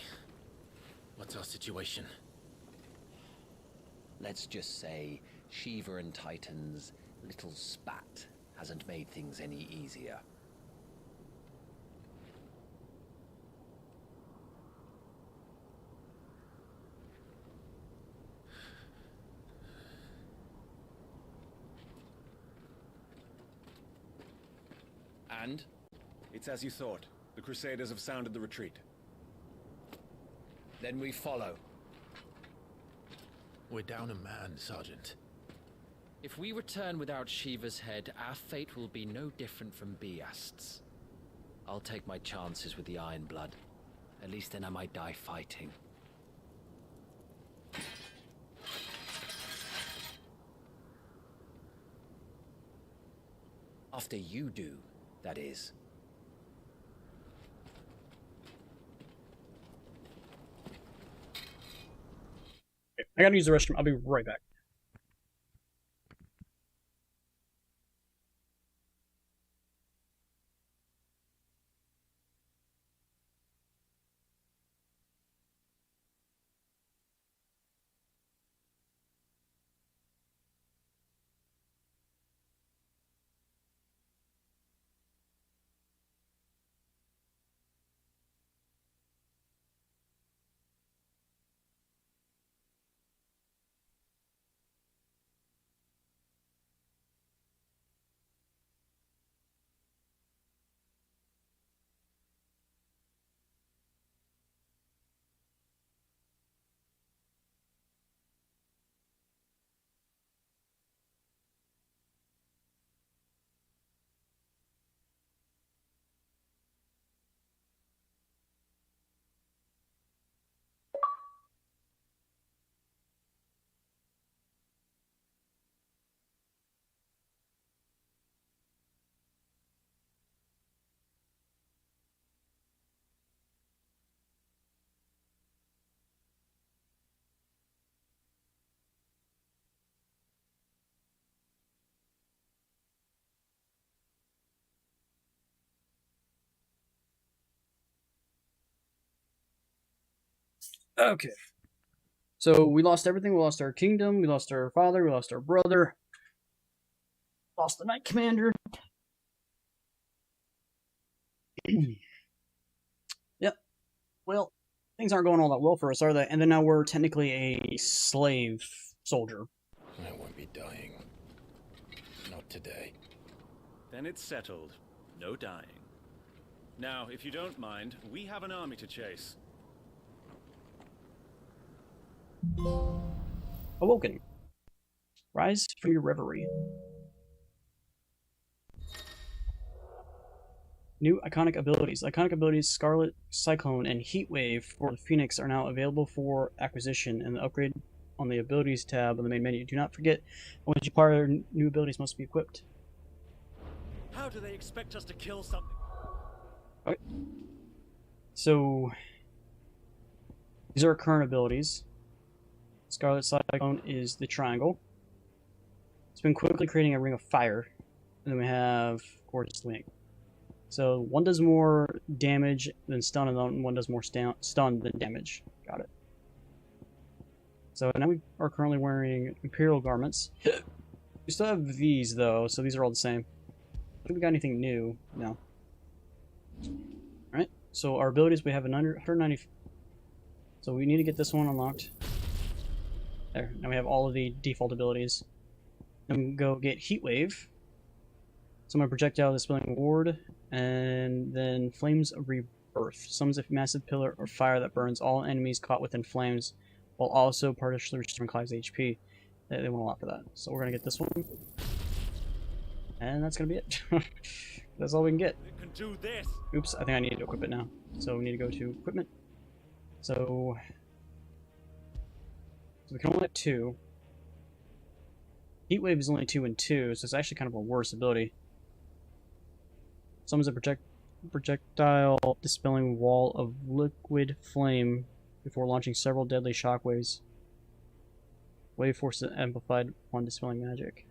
What's our situation? Let's just say Shiva and Titan's little spat hasn't made things any easier. And? It's as you thought. The Crusaders have sounded the retreat. Then we follow. We're down a man, Sergeant. If we return without Shiva's head, our fate will be no different from Biast's. I'll take my chances with the Iron Blood. At least then I might die fighting. After you do, that is. I gotta use the restroom. I'll be right back. Okay. So we lost everything. We lost our kingdom. We lost our father. We lost our brother. Lost the Knight Commander. Yep. Well, things aren't going all that well for us, are they? And then now we're technically a slave soldier. I won't be dying. Not today. Then it's settled. No dying. Now, if you don't mind, we have an army to chase. Awoken. Rise from your reverie. New iconic abilities. Iconic abilities Scarlet, Cyclone, and Heatwave for the Phoenix are now available for acquisition and the upgrade on the abilities tab on the main menu. Do not forget, once you acquire new abilities must be equipped. How do they expect us to kill something? Okay. So, these are our current abilities. Scarlet Cyclone is the triangle. It's been quickly creating a ring of fire. And then we have Gorgeous Wing. So one does more damage than stun, and one does more stun than damage. Got it. So now we are currently wearing Imperial garments. We still have these though, so these are all the same. Think we got anything new? No. Alright, so our abilities, we have 190. So we need to get this one unlocked. There, now we have all of the default abilities. Then we can go get Heat Wave. Summon a projectile dispelling ward, and then Flames of Rebirth. Summons a massive pillar of fire that burns all enemies caught within flames, while also partially restoring Clive's HP. They want a lot for that. So we're gonna get this one. And that's gonna be it. That's all we can get. Can do this. Oops, I think I need to equip it now. So we need to go to equipment. So we can only have 2. Heat Wave is only 2 and 2, so it's actually kind of a worse ability. Summons a projectile dispelling wall of liquid flame before launching several deadly shockwaves. Wave force amplified on dispelling magic.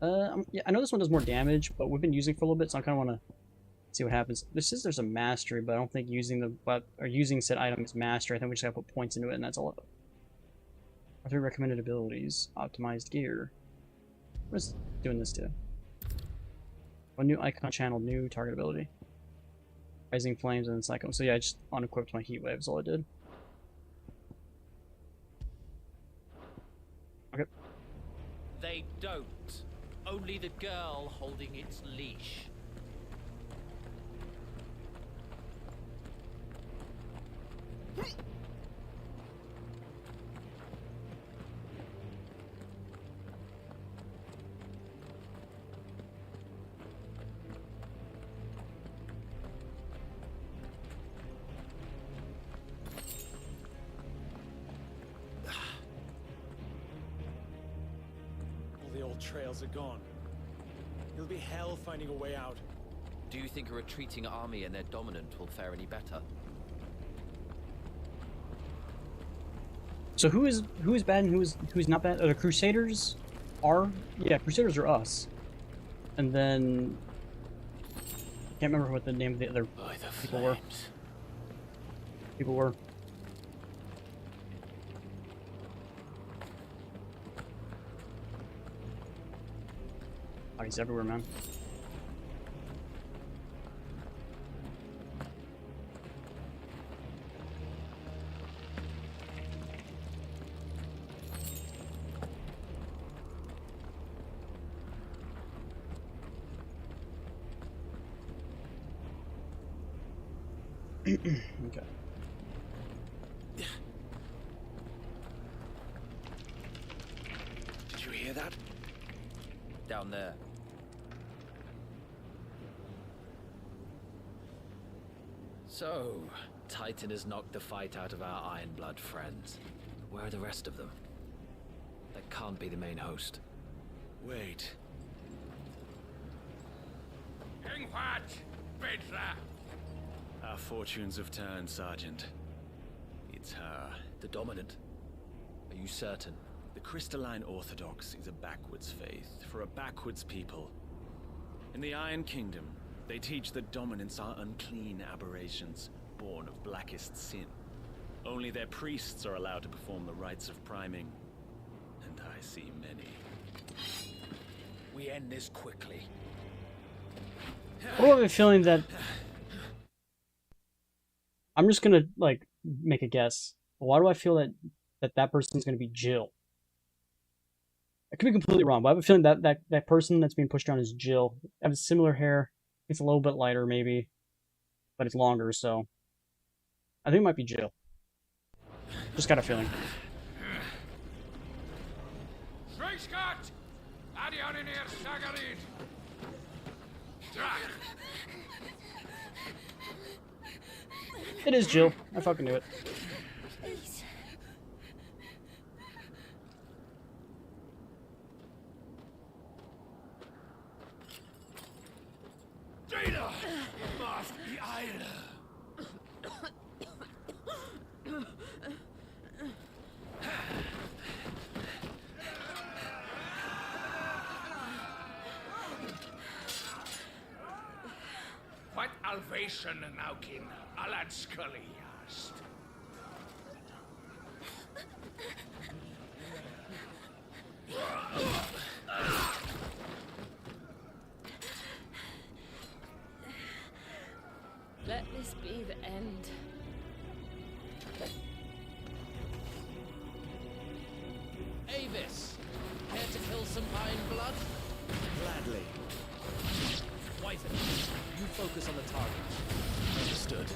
Yeah, I know this one does more damage, but we've been using it for a little bit, so I kind of want to see what happens. This says there's a mastery, but I don't think using said item is mastery. I think we just gotta put points into it, and that's all. Our 3 recommended abilities: optimized gear. What is doing this to? A new icon channel, new target ability. Rising flames and Psycho. So yeah, I just unequipped my Heat Wave, is all I did. Okay. They don't. Only the girl holding its leash. All the old trails are gone. It'll be hell finding a way out. Do you think a retreating army and their dominant will fare any better? So who is bad and who's not bad? The Crusaders are? Yeah, Crusaders are us. And then I can't remember what the name of the other people were. Oh, he's everywhere, man. Okay. Did you hear that? Down there. So, Titan has knocked the fight out of our Ironblood friends. Where are the rest of them? That can't be the main host. Wait. Our fortunes have turned, Sergeant. It's her. The Dominant? Are you certain? The Crystalline Orthodox is a backwards faith for a backwards people. In the Iron Kingdom, they teach that Dominants are unclean aberrations, born of blackest sin. Only their priests are allowed to perform the rites of priming. And I see many. We end this quickly. I have a feeling that I'm just gonna like make a guess. Why do I feel that person's gonna be Jill? I could be completely wrong, but I have a feeling that person that's being pushed around is Jill. They have similar hair. It's a little bit lighter, maybe, but it's longer. So I think it might be Jill. Just got a feeling. It is Jill. I fucking knew it. Data must be idle. What Alvation Naukin, Alad Scullyast. Let this be the end. Focus on the target. Understood.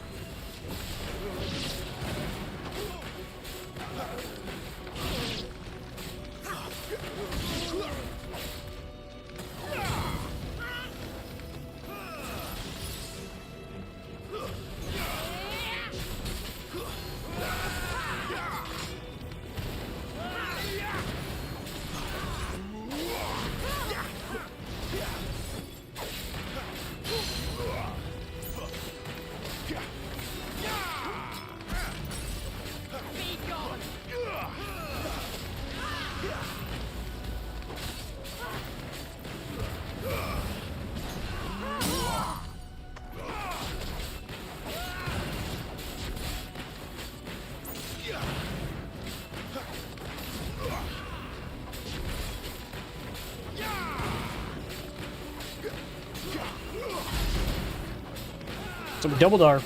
So we doubled our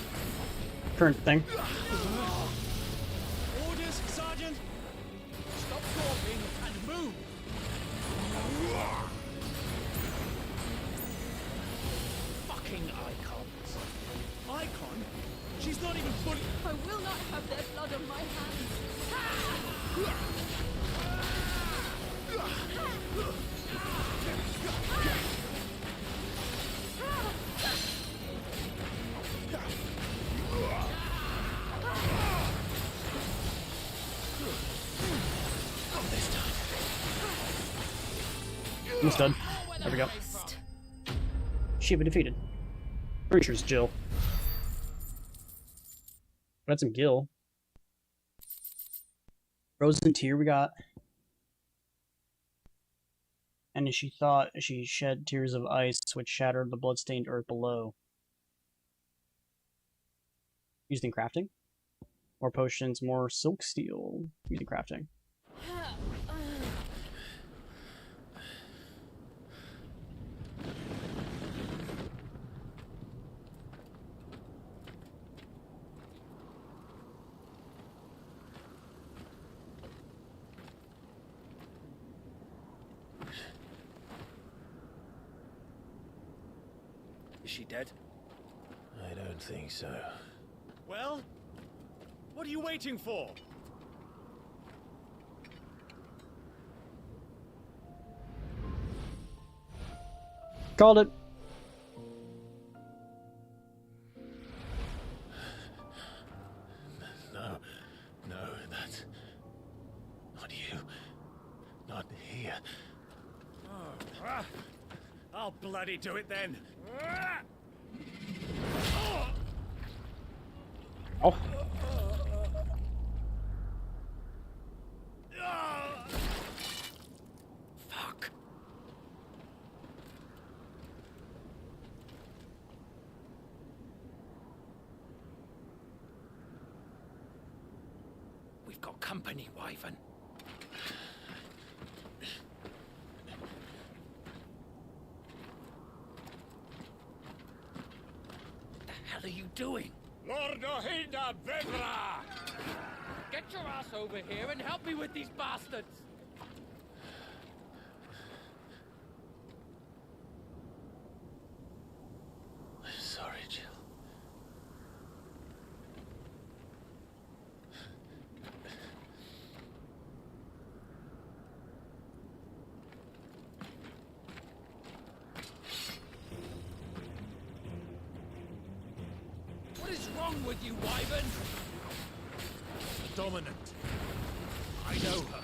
current thing. Orders, Sergeant! Stop talking and move! Fucking icons. Icon? She's not even fully... I will not have their blood on my hands. Almost done. There we go. Shiva defeated. Pretty sure it's Jill. Got some Gil. Frozen tear we got. And she thought she shed tears of ice which shattered the bloodstained earth below. Used in crafting. More potions, more silk steel. Used in crafting. Is she dead? I don't think so. Well? What are you waiting for? Called it. No, that's not you. Not here. I'll bloody do it then. Oh. Fuck. We've got company, Wyvern. What the hell are you doing? Lord Ohinda Vedra! Get your ass over here and help me with these bastards! Sorry, Jill. What is wrong with you, Wyvern? Dominant. I know her.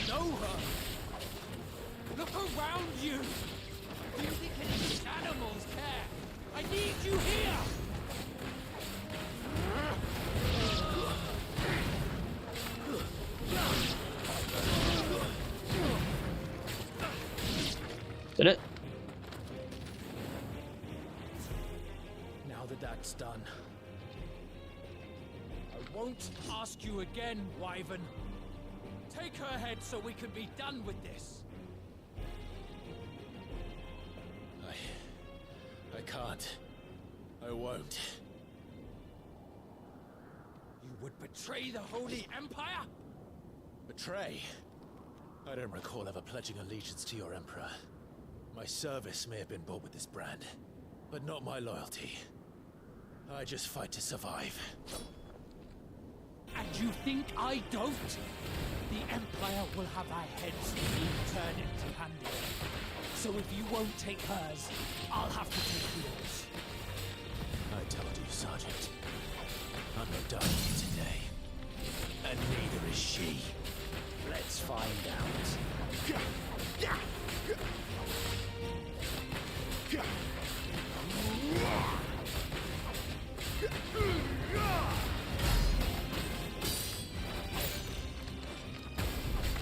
You know her? Look around you! Do you think any of these animals care? I need you here! Did it? Now that that's done, I won't ask you again, Wyvern. Take her head so we can be done with this. I can't. I won't. You would betray the Holy Empire? Betray? I don't recall ever pledging allegiance to your Emperor. My service may have been bought with this brand, but not my loyalty. I just fight to survive. And you think I don't? The Empire will have our heads turned into candy. So if you won't take hers, I'll have to take yours. I told you, Sergeant. I'm not dying here today. And neither is she. Let's find out.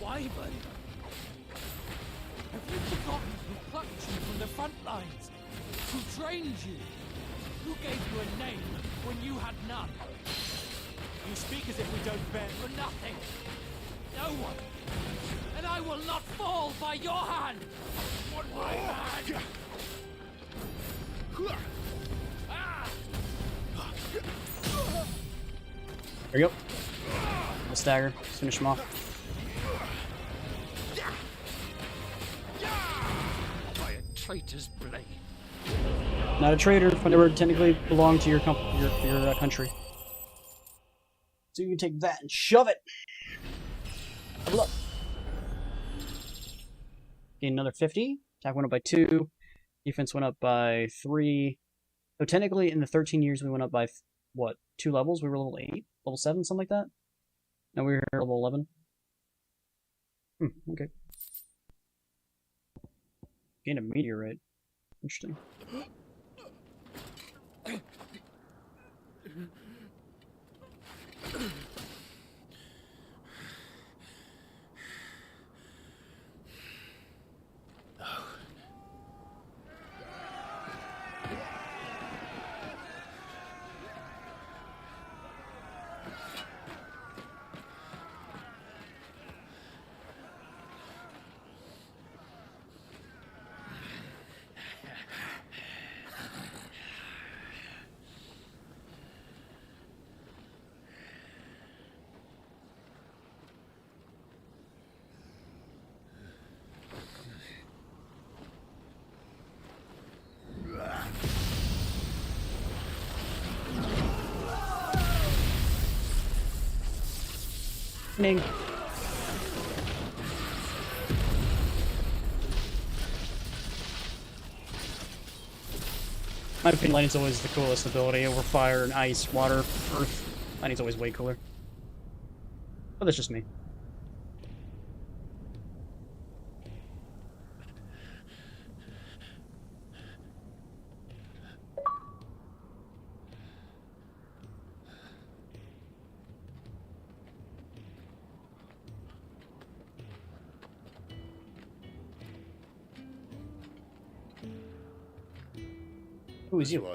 Wyvern! Have you forgotten who plucked you from the front lines? Who trained you? Who gave you a name when you had none? You speak as if we don't bear for nothing. No one. And I will not fall by your hand. One my hand. There you go. The stagger. Let's finish him off. By a traitor's blade. Not a traitor, but never technically belong to your country. So you can take that and shove it. Level up. Gain another 50. Attack went up by 2. Defense went up by 3. So technically, in the 13 years, we went up by, what, 2 levels? We were level 8? Level 7? Something like that? Now we're here level 11. Okay. Gained a meteorite. Interesting. Ning. My opinion, lightning's always the coolest ability over fire and ice, water, earth. Lightning's always way cooler. But that's just me. Who is you?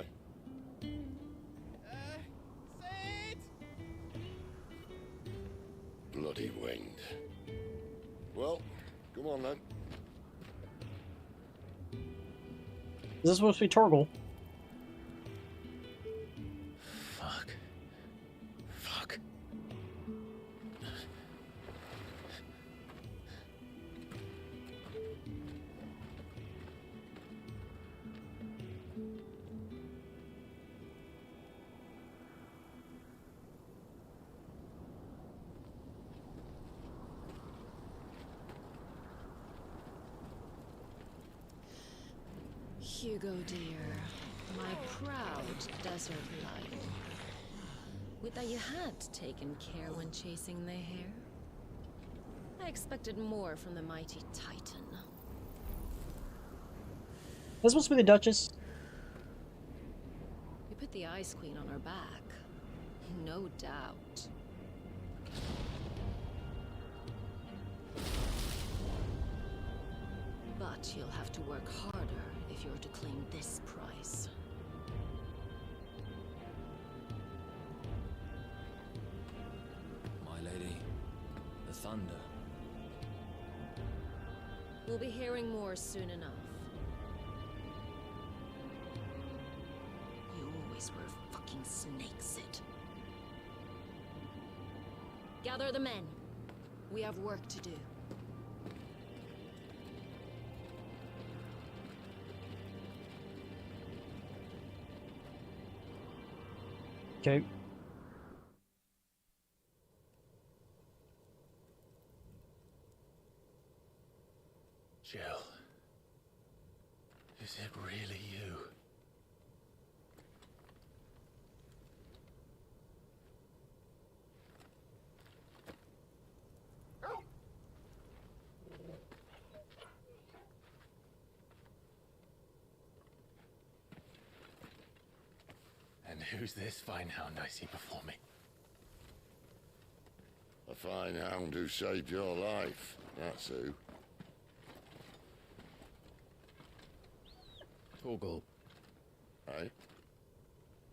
Bloody wind. Well, come on then. Is this supposed to be Torgal? Fuck. Fuck. Hugo, dear, my proud desert lion. Would that you had taken care when chasing the hare? I expected more from the mighty Titan. That's supposed to be the Duchess. We put the Ice Queen on our back. No doubt. But you'll have to work harder if you're to claim this prize. My lady, the thunder. We'll be hearing more soon enough. You always were a fucking snake, Sid. Gather the men. We have work to do. Okay. Jill. Is it really you? And who's this fine hound I see before me? A fine hound who saved your life, that's who. Torgal. Aye?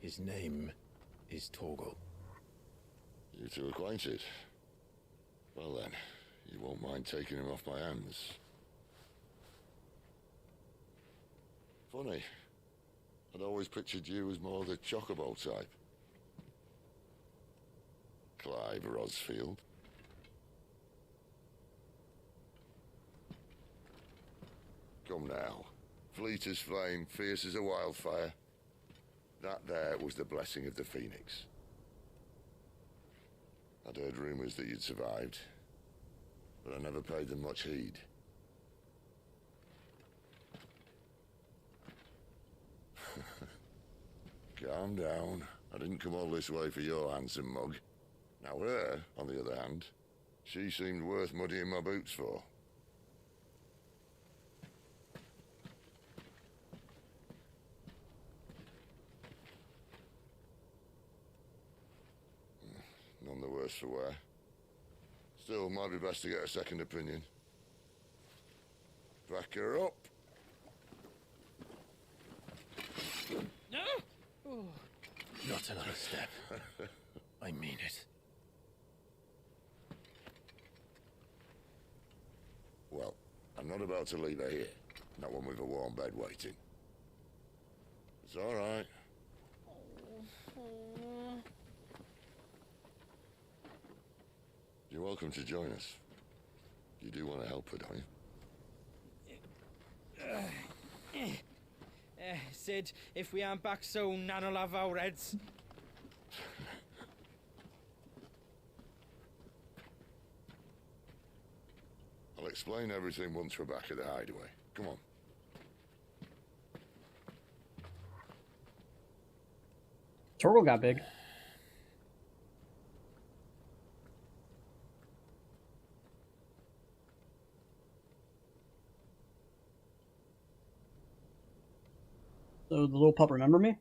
His name is Torgal. You two acquainted? Well then, you won't mind taking him off my hands. Funny. I'd always pictured you as more the chocobo type. Clive Rosfield. Come now. Fleet as flame, fierce as a wildfire. That there was the blessing of the Phoenix. I'd heard rumors that you'd survived, but I never paid them much heed. Calm down. I didn't come all this way for your handsome mug. Now her, on the other hand, she seemed worth muddying my boots for. None the worse for wear. Still, might be best to get a second opinion. Back her up. No! Oh. Not another step. I mean it. Well, I'm not about to leave her here. Not one with a warm bed waiting. It's all right. You're welcome to join us. You do want to help her, don't you? Sid, if we aren't back soon, Nan'll have our heads. I'll explain everything once we're back at the hideaway. Come on. Torgal got big. So the little pup remember me?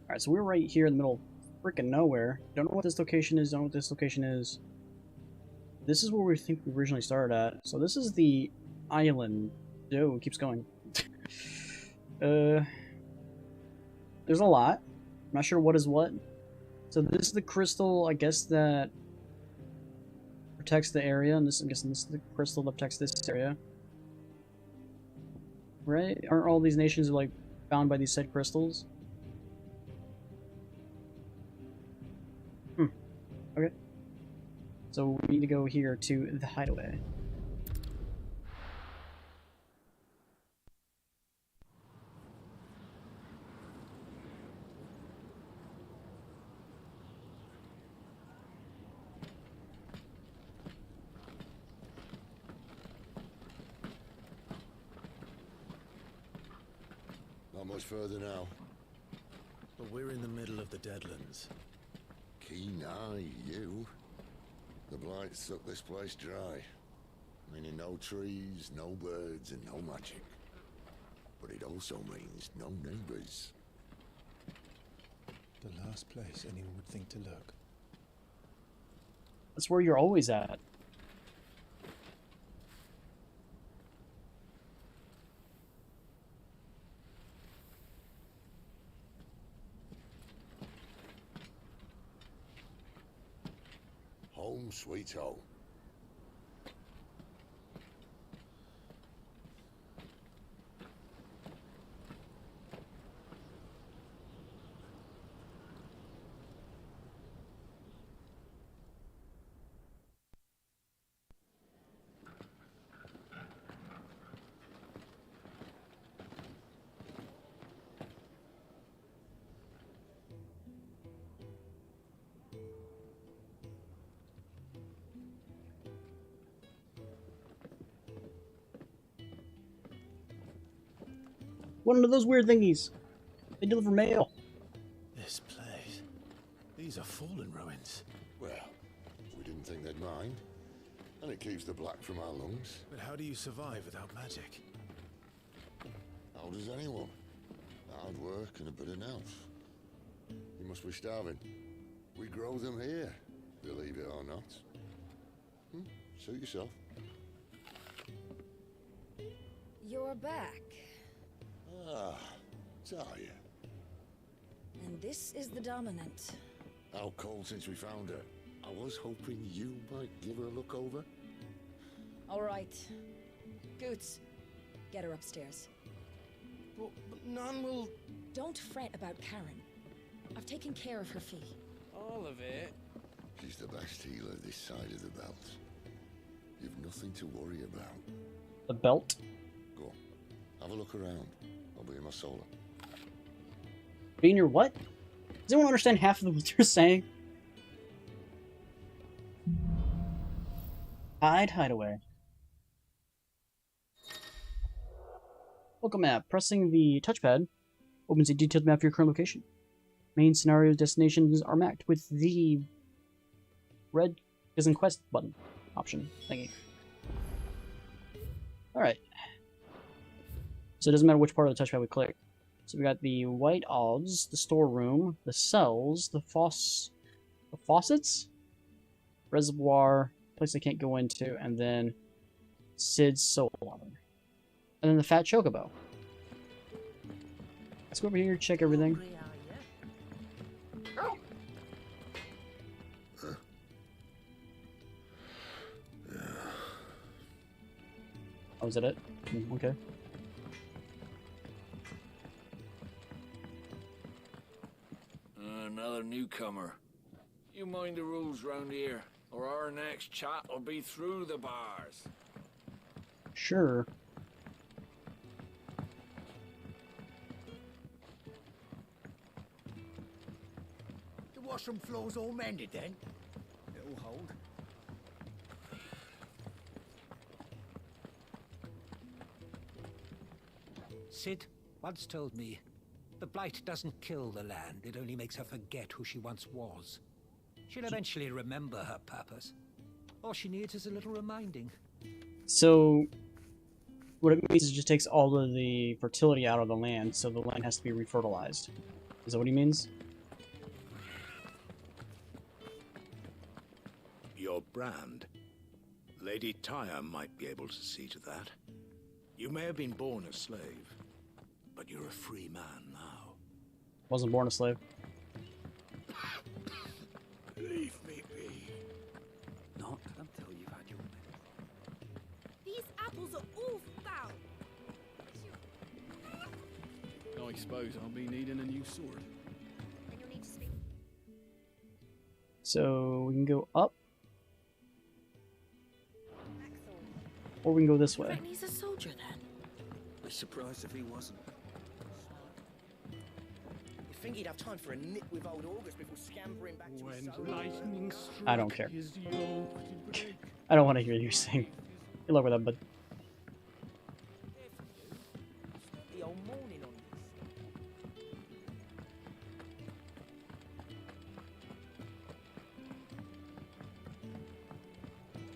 Alright, so we're right here in the middle of freaking nowhere. Don't know what this location is, don't know what this location is. This is where we think we originally started at. So this is the island. Oh, it keeps going. There's a lot. I'm not sure what is what. So this is the crystal, I guess, that protects the area, and this, I'm guessing this is the crystal that protects this area. Right? Aren't all these nations like bound by these said crystals? Okay. So we need to go here to the hideaway. Not much further now. But we're in the middle of the Deadlands. Keen eye, you. The blight sucked this place dry. Meaning no trees, no birds, and no magic. But it also means no neighbors. The last place anyone would think to look. That's where you're always at. Home sweet home. One of those weird thingies. They deliver mail. This place. These are fallen ruins. Well, we didn't think they'd mind. And it keeps the black from our lungs. But how do you survive without magic? How does anyone? Hard work and a bit of nous. You must be starving. We grow them here, believe it or not. Suit yourself. You're back. Ah, Talia. And this is the Dominant. How cold since we found her. I was hoping you might give her a look over. All right. Goots, get her upstairs. But none will... Don't fret about Karen. I've taken care of her fee. All of it? She's the best healer this side of the belt. You've nothing to worry about. The belt? Go on. Have a look around. I'll be in my solar. Being your what? Does anyone understand half of what you're saying? Hideaway. Welcome map. Pressing the touchpad opens a detailed map of your current location. Main scenario destinations are mapped with the red is in quest button option thingy. Alright. So it doesn't matter which part of the touchpad we click. So we got the white odds, the storeroom, the cells, the faucets, reservoir, place I can't go into, and then Sid's soul armor. And then the fat chocobo. Let's go over here, check everything. Oh, is that it? Okay. Another newcomer. You mind the rules round here, or our next chat will be through the bars. Sure. The washroom floor's all mended then? It'll hold. Sid once told me, the Blight doesn't kill the land, it only makes her forget who she once was. She'll eventually remember her purpose. All she needs is a little reminding. So, what it means is it just takes all of the fertility out of the land, so the land has to be refertilized. Is that what he means? Your brand. Lady Tyre might be able to see to that. You may have been born a slave, but you're a free man now. Wasn't born a slave. Leave me be. Not until you've had your These apples are all foul. I suppose I'll be needing a new sword. And you'll need to speak. So we can go up, or we can go this way. He's a soldier then. I'd be surprised if he wasn't. You think he'd have time for a nip with old August before scampering back to his lightning I don't care. is yoked to break. I don't want to hear you sing. Good luck with that, bud. The old morning on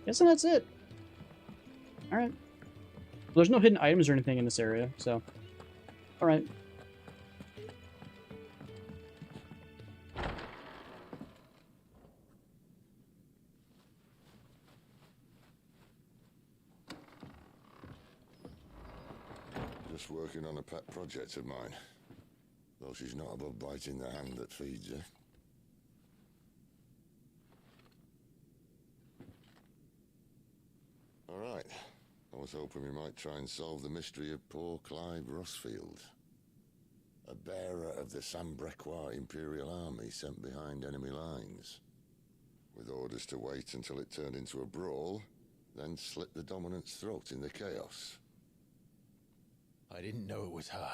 Guessing that's it. Alright. Well, there's no hidden items or anything in this area, so... Alright. Just working on a pet project of mine. Though she's not above biting the hand that feeds her. Alright. I was hoping we might try and solve the mystery of poor Clive Rossfield. A bearer of the Sambrequois Imperial Army sent behind enemy lines. With orders to wait until it turned into a brawl, then slit the Dominant's throat in the chaos. I didn't know it was her.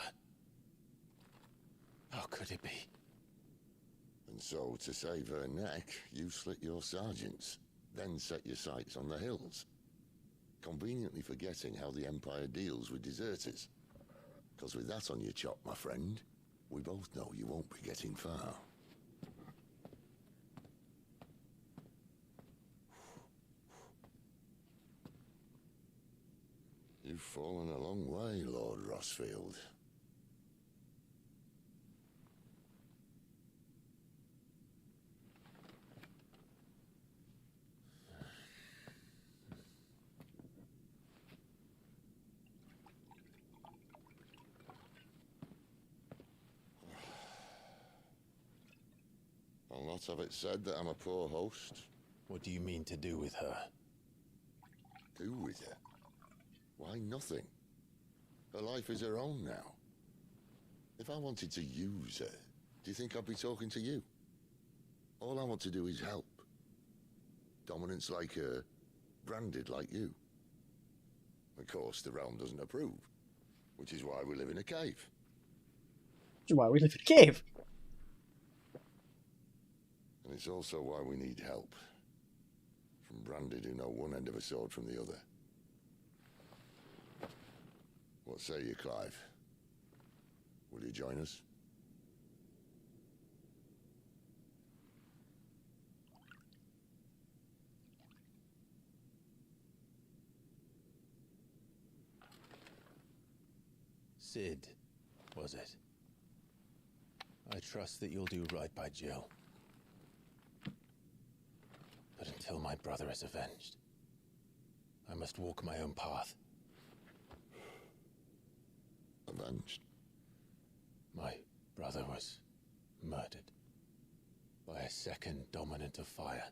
How could it be? And so, to save her neck, you slit your sergeants, then set your sights on the hills. Conveniently forgetting how the Empire deals with deserters. Because with that on your chop, my friend, we both know you won't be getting far. You've fallen a long way, Lord Rossfield. I'll not have it said that I'm a poor host. What do you mean to do with her? Do with her? Why, nothing. Her life is her own now. If I wanted to use her, do you think I'd be talking to you? All I want to do is help. Dominants like her, branded like you. Of course, the realm doesn't approve, which is why we live in a cave. Which is why we live in a cave. And it's also why we need help. From branded who know one end of a sword from the other. What say you, Clive? Will you join us? Cid, was it? I trust that you'll do right by Jill. But until my brother is avenged, I must walk my own path. Avenged? My brother was murdered by a second dominant of fire.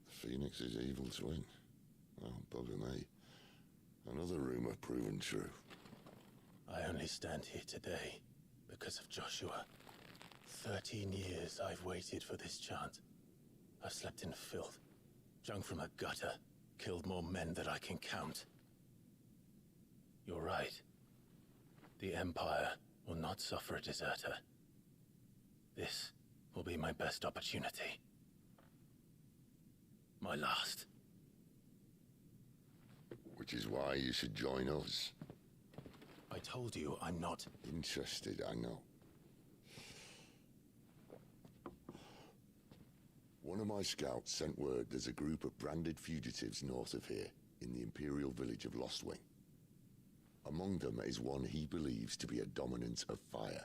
The Phoenix's evil twin. Oh, bugger me. Another rumor proven true. I only stand here today because of Joshua. 13 years I've waited for this chance. I've slept in filth, drunk from a gutter, killed more men than I can count. You're right. The Empire will not suffer a deserter. This will be my best opportunity. My last. Which is why you should join us. I told you I'm not interested, I know. One of my scouts sent word there's a group of branded fugitives north of here, in the Imperial village of Lostwing. Among them is one he believes to be a dominant of fire.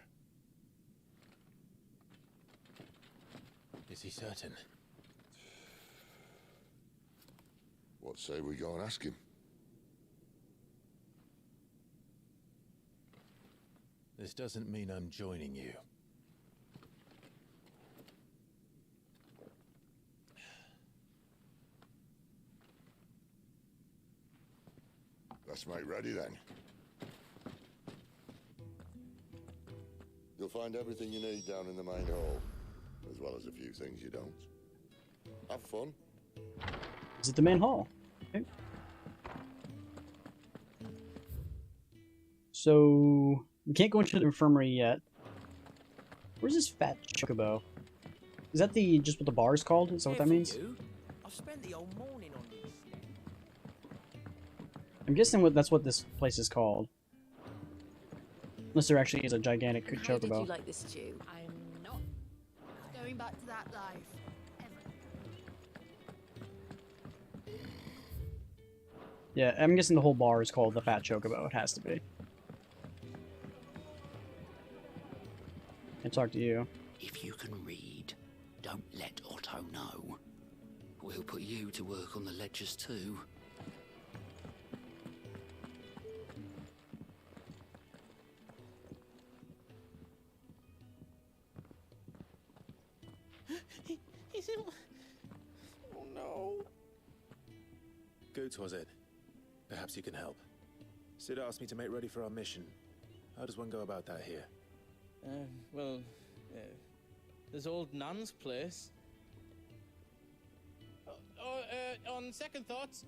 Is he certain? What say we go and ask him? This doesn't mean I'm joining you. Let's make ready then. You'll find everything you need down in the main hall, as well as a few things you don't. Have fun. Is it the main hall? Okay. So we can't go into the infirmary yet. Where's this fat chocobo? Is that the just what the bar is called? Is that what that means? I've spent the whole morning on this. I'm guessing that's what this place is called. Unless there actually is a gigantic chocobo. How did you like this stew? I'm not going back to that life. Yeah, I'm guessing the whole bar is called the Fat Chocobo. It has to be. I talk to you. If you can read, don't let Otto know. We'll put you to work on the ledgers too. He's in... Oh no. Goots, was it? Perhaps you can help. Cid asked me to make ready for our mission. How does one go about that here? Well, there's old Nan's place. On second thoughts,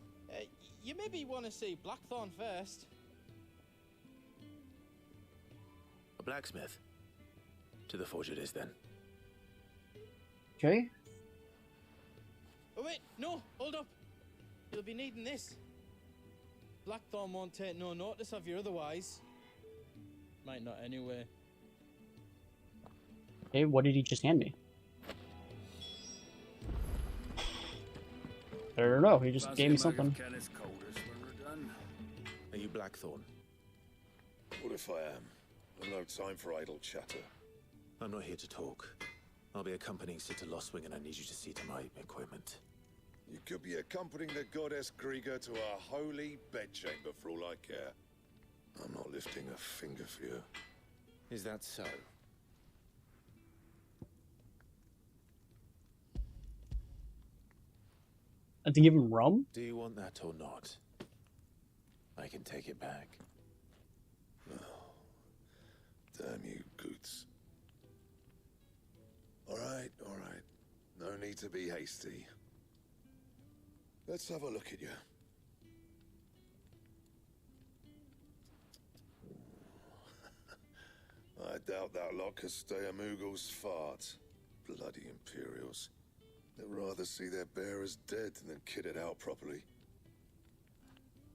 you maybe want to see Blackthorn first. A blacksmith? To the forge it is, then. Okay. Oh wait, no, hold up. You'll be needing this. Blackthorn won't take no notice of you otherwise. Might not anyway. Okay, what did he just hand me? I don't know, he just gave me something. Are you Blackthorn? What if I am? I've no time for idle chatter. I'm not here to talk. I'll be accompanying Sitter Lostwing, and I need you to see to my equipment. You could be accompanying the goddess Krieger to our holy bedchamber for all I care. I'm not lifting a finger for you. Is that so? To give him rum? Do you want that or not? I can take it back. Oh, damn you, Goots. All right. No need to be hasty. Let's have a look at you. I doubt that lot could stay a Moogle's fart. Bloody Imperials. They'd rather see their bearers dead than kitted out properly.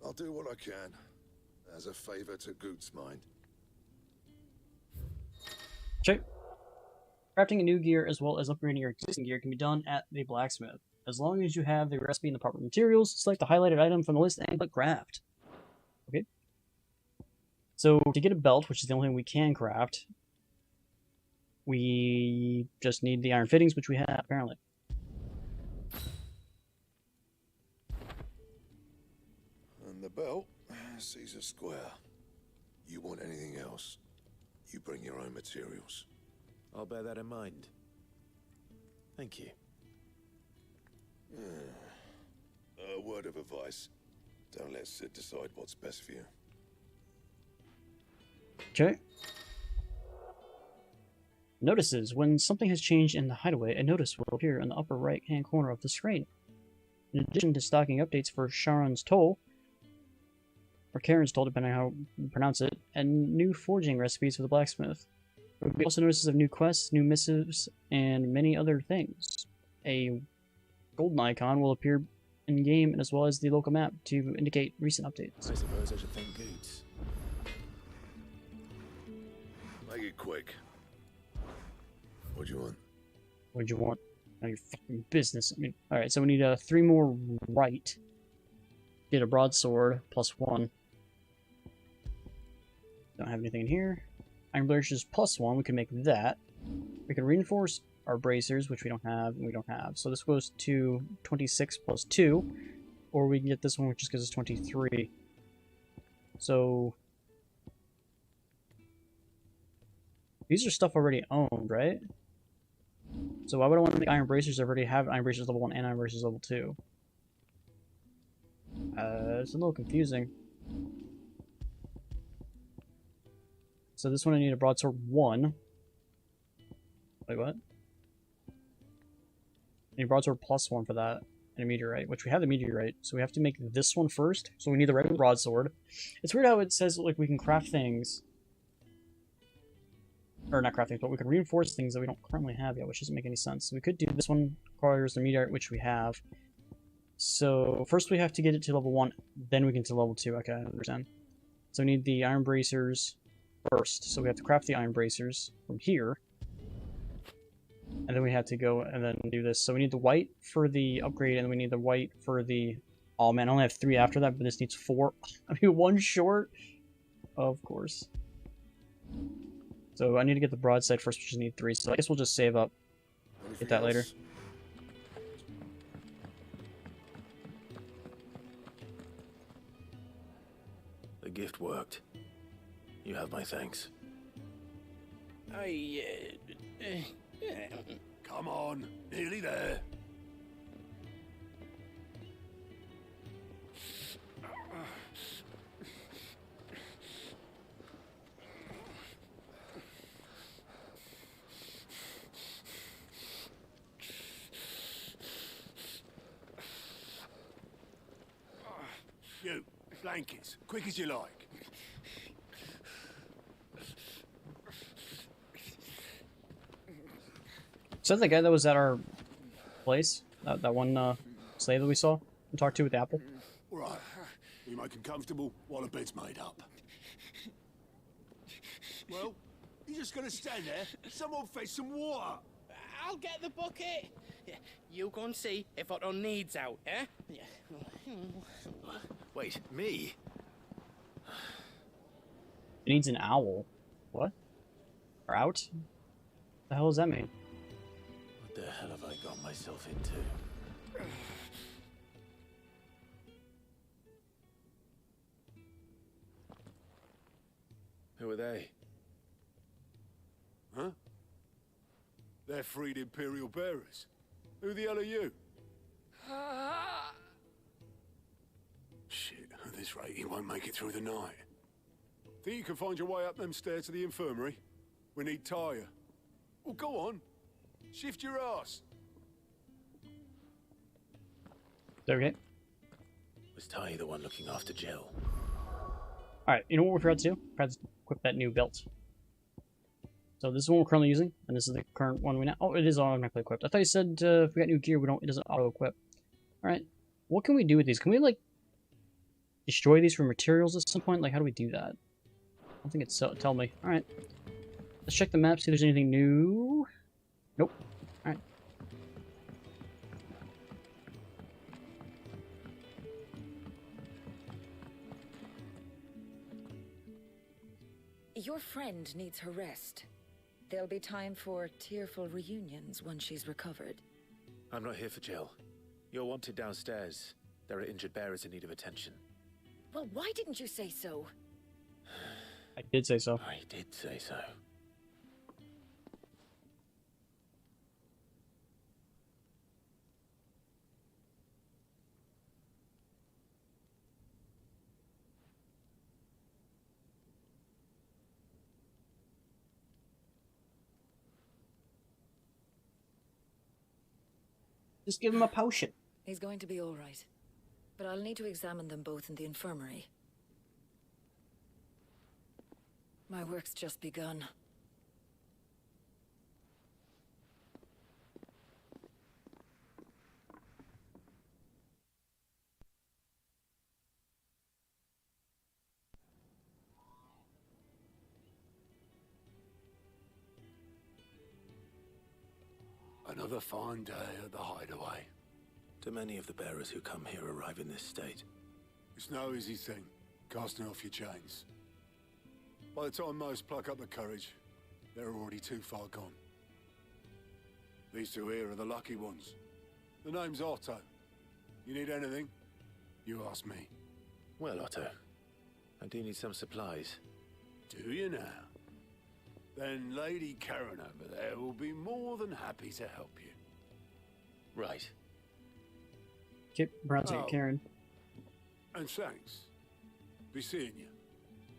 I'll do what I can, as a favor to Goot's mind. Check. Crafting a new gear as well as upgrading your existing gear can be done at the blacksmith. As long as you have the recipe and the proper materials, select the highlighted item from the list and click craft. Okay. So to get a belt, which is the only thing we can craft, we just need the iron fittings, which we have apparently. And the belt, Caesar Square. You want anything else, you bring your own materials. I'll bear that in mind. Thank you. A word of advice. Don't let Sid decide what's best for you. Okay. Notices. When something has changed in the hideaway, a notice will appear in the upper right-hand corner of the screen. In addition to stocking updates for Sharon's Toll, or Karen's Toll, depending on how you pronounce it, and new forging recipes for the blacksmith. There will be also notices of new quests, new missives, and many other things. A golden icon will appear in-game as well as the local map to indicate recent updates. I suppose I should thank Goots. Make it quick. What do you want? What do you want? None of your fucking business. I mean, alright, so we need 3 more right. Get a broadsword, +1. Don't have anything in here. Iron bracers +1, we can make that. We can reinforce our bracers, which we don't have, and we don't have. So this goes to 26 + 2, or we can get this one, which just gives us 23. So these are stuff already owned, right? So why would I want to make iron bracers? I already have iron bracers level 1 and iron bracers level 2. It's a little confusing. So this one I need a broadsword 1. Wait, what? I need a broadsword +1 for that, and a meteorite, which we have the meteorite, so we have to make this one first. So we need the regular broadsword. It's weird how it says like we can craft things, or not craft things, but we can reinforce things that we don't currently have yet, which doesn't make any sense. So we could do this one, requires the meteorite, which we have. So first we have to get it to level 1, then we can to level 2. Okay, I understand. So we need the iron bracers first. So we have to craft the iron bracers from here. And then we have to go and then do this. So we need the white for the upgrade, and we need the white for the... Oh man, I only have 3 after that, but this needs 4. I mean, 1 short? Of course. So I need to get the broadside first, which just need 3. So I guess we'll just save up. Get that later. The gift worked. You have my thanks. Come on, nearly there. You, blankets, quick as you like. Is that the guy that was at our place? That one slave that we saw and talked to with the apple? All right, we make him comfortable while the bed's made up. Well, you just gonna stand there? Someone fetch some water. I'll get the bucket. Yeah, you go and see if Otto needs out, eh? Yeah. Wait, me? It needs an owl. What? Or out? The hell does that mean? What the hell have I got myself into? Who are they? Huh? They're freed Imperial bearers. Who the hell are you? Shit, at this rate he won't make it through the night. Think you can find your way up them stairs to the infirmary? We need Tyre. Well, go on. Shift your ass. Okay. Was Ty the one looking after Jill? Alright, you know what we forgot to do? Forgot to equip that new belt. So this is the one we're currently using, and this is the current one we now... Oh, it is automatically equipped. I thought you said if we got new gear, it doesn't auto-equip. Alright, what can we do with these? Can we, like, destroy these for materials at some point? Like, how do we do that? I don't think it's... Tell me. Alright. Let's check the map, see if there's anything new. Nope. Alright. Your friend needs her rest. There'll be time for tearful reunions once she's recovered. I'm not here for Jill. You're wanted downstairs. There are injured bearers in need of attention. Well, why didn't you say so? I did say so. I did say so. Just give him a potion. He's going to be all right. But I'll need to examine them both in the infirmary. My work's just begun. Another fine day at the hideaway. Do many of the bearers who come here arrive in this state? It's no easy thing, casting off your chains. By the time most pluck up the courage, they're already too far gone. These two here are the lucky ones. The name's Otto. You need anything? You ask me. Well, Otto, I do need some supplies. Do you now? Then Lady Karen over there will be more than happy to help you. Right. Keep pronouncing it Karen. And thanks. Be seeing you.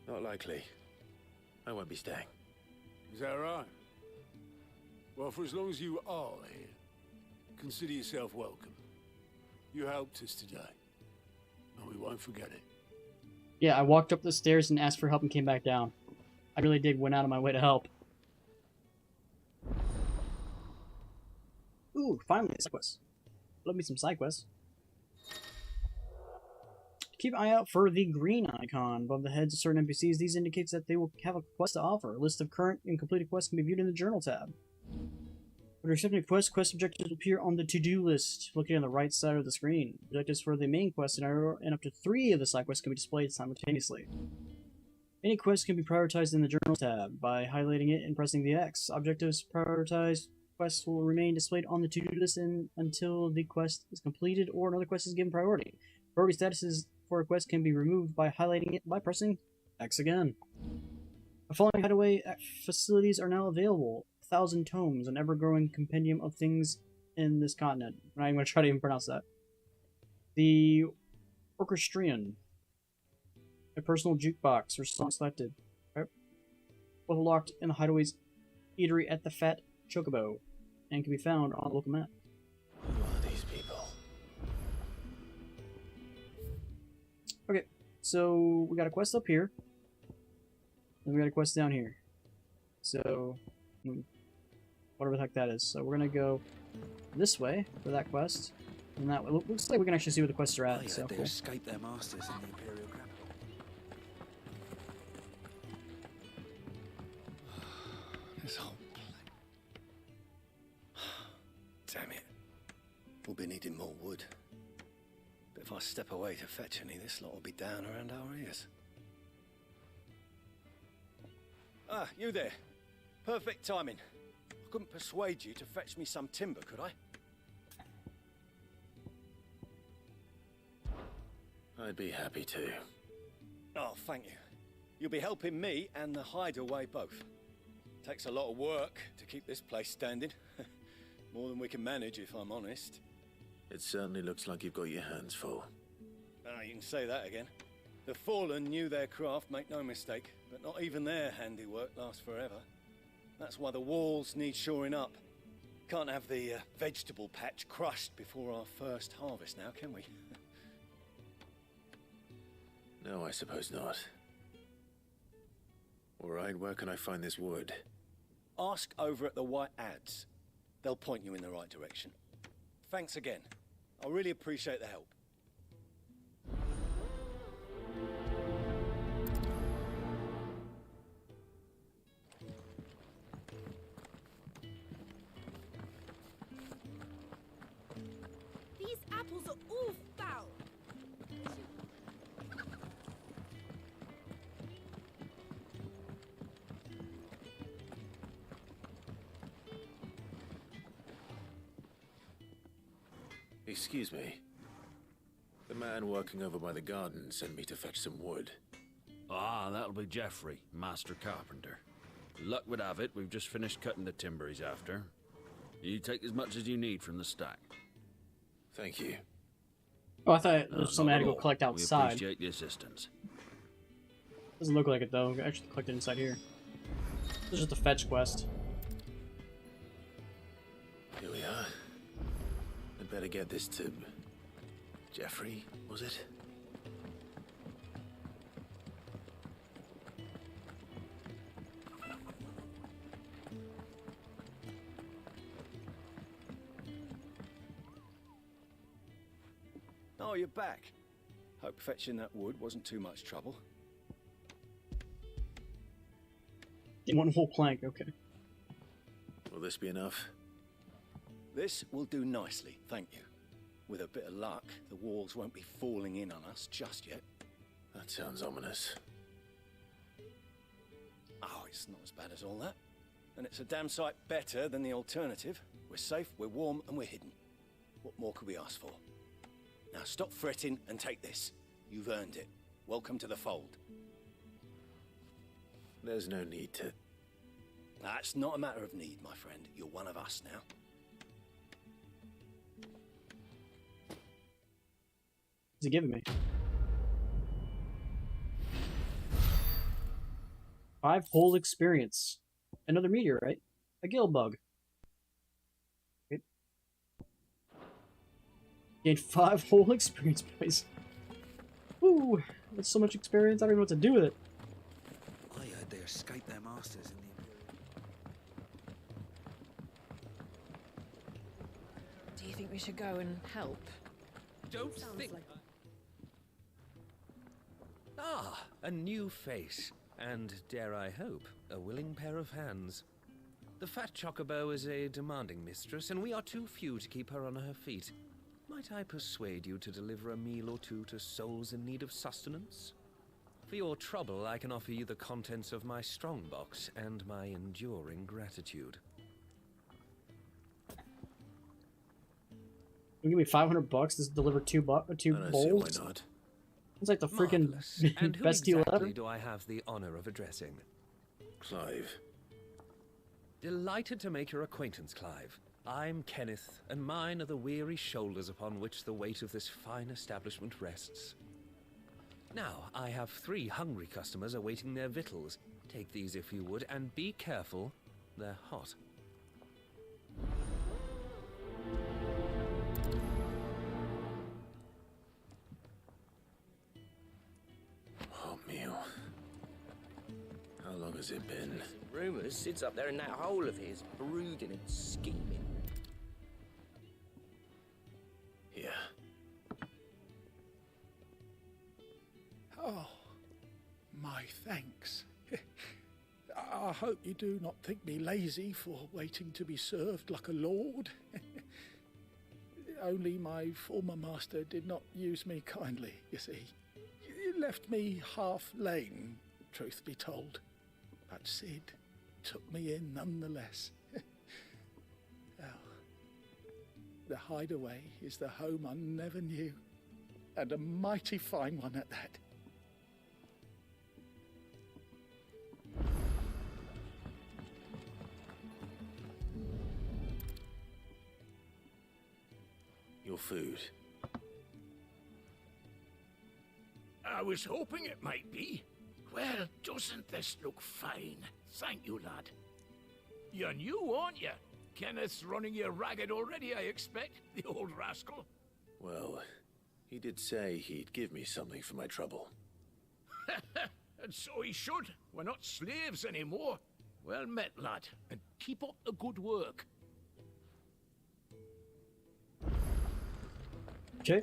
Not likely. I won't be staying. Is that right? Well, for as long as you are here, consider yourself welcome. You helped us today, and we won't forget it. Yeah, I walked up the stairs and asked for help and came back down. I really did went out of my way to help. Ooh, finally a side quest. Love me some side quests. Keep an eye out for the green icon above the heads of certain NPCs. These indicates that they will have a quest to offer. A list of current and completed quests can be viewed in the Journal tab. When accepting a quest, quest objectives will appear on the to-do list, located on the right side of the screen. Objectives for the main quest and up to 3 of the side quests can be displayed simultaneously. Any quest can be prioritized in the Journal tab by highlighting it and pressing the X. Objectives prioritized quests will remain displayed on the to-do list until the quest is completed or another quest is given priority. Priority statuses for a quest can be removed by highlighting it by pressing X again. The following hideaway facilities are now available. 1,000 tomes, an ever-growing compendium of things in this continent. I'm not even going to try to even pronounce that. The Orchestrion. A personal jukebox or song selected. Both locked in the hideaway's eatery at the Fat Chocobo, and can be found on the local map. Who are these people? Okay, so we got a quest up here, and we got a quest down here. So, whatever the heck that is. So we're gonna go this way for that quest, and that looks like we can actually see where the quests are at. Oh, yeah, so they cool. escaped their masters in the Imperial capital. be needing more wood. But if I step away to fetch any, this lot will be down around our ears. Ah, you there. Perfect timing. I couldn't persuade you to fetch me some timber, could I? I'd be happy to. Oh, thank you. You'll be helping me and the hideaway both. Takes a lot of work to keep this place standing. More than we can manage, if I'm honest. It certainly looks like you've got your hands full. Ah, you can say that again. The Fallen knew their craft, make no mistake, but not even their handiwork lasts forever. That's why the walls need shoring up. Can't have the vegetable patch crushed before our first harvest now, can we? No, I suppose not. All right, where can I find this wood? Ask over at the White Adze. They'll point you in the right direction. Thanks again. I really appreciate the help. These apples are all foul. Excuse me. The man working over by the garden sent me to fetch some wood. Ah, that'll be Geoffrey, Master Carpenter. Luck would have it, we've just finished cutting the timber he's after. You take as much as you need from the stack. Thank you. Oh, I thought there was something I had to go collect We outside. appreciate the assistance. Doesn't look like it though. I actually collect it inside here. This is just a fetch quest. Here we are. I'd better get this to... Geoffrey, was it? Oh, you're back. Hope fetching that wood wasn't too much trouble. In one whole plank, okay. Will this be enough? This will do nicely, thank you. With a bit of luck, the walls won't be falling in on us just yet. That sounds ominous. Oh, it's not as bad as all that. And it's a damn sight better than the alternative. We're safe, we're warm, and we're hidden. What more could we ask for? Now stop fretting and take this. You've earned it. Welcome to the fold. There's no need to... That's not a matter of need, my friend. You're one of us now. What's he giving me? 5 whole experience. Another meteorite. A gill bug. Okay. Gained 5 whole experience points. Woo! That's so much experience, I don't even know what to do with it. I heard they escaped their masters in the Imperial. Do you think we should go and help? Don't think. Ah, a new face. And, dare I hope, a willing pair of hands. The fat chocobo is a demanding mistress, and we are too few to keep her on her feet. Might I persuade you to deliver a meal or two to souls in need of sustenance? For your trouble, I can offer you the contents of my strongbox and my enduring gratitude. You give me $500 to deliver two bowls? Why not? It's like the freaking And who best deal exactly ever. do I have the honor of addressing? Clive. Delighted to make your acquaintance, Clive. I'm Kenneth, and mine are the weary shoulders upon which the weight of this fine establishment rests. Now, I have 3 hungry customers awaiting their victuals. Take these if you would, and be careful, they're hot. Hot meal. How long has it been? Rumours sits up there in that hole of his, brooding and scheming. Here. Oh, my thanks. I hope you do not think me lazy for waiting to be served like a lord. only my former master did not use me kindly, you see. He left me half lame, truth be told. But Cid took me in nonetheless. Well, the Hideaway is the home I never knew, and a mighty fine one at that. Your food. I was hoping it might be. Well, doesn't this look fine? Thank you, lad. You're new, aren't you? Kenneth's running you ragged already, I expect, the old rascal. Well, he did say he'd give me something for my trouble. And so he should. We're not slaves anymore. Well met, lad, and keep up the good work. Okay.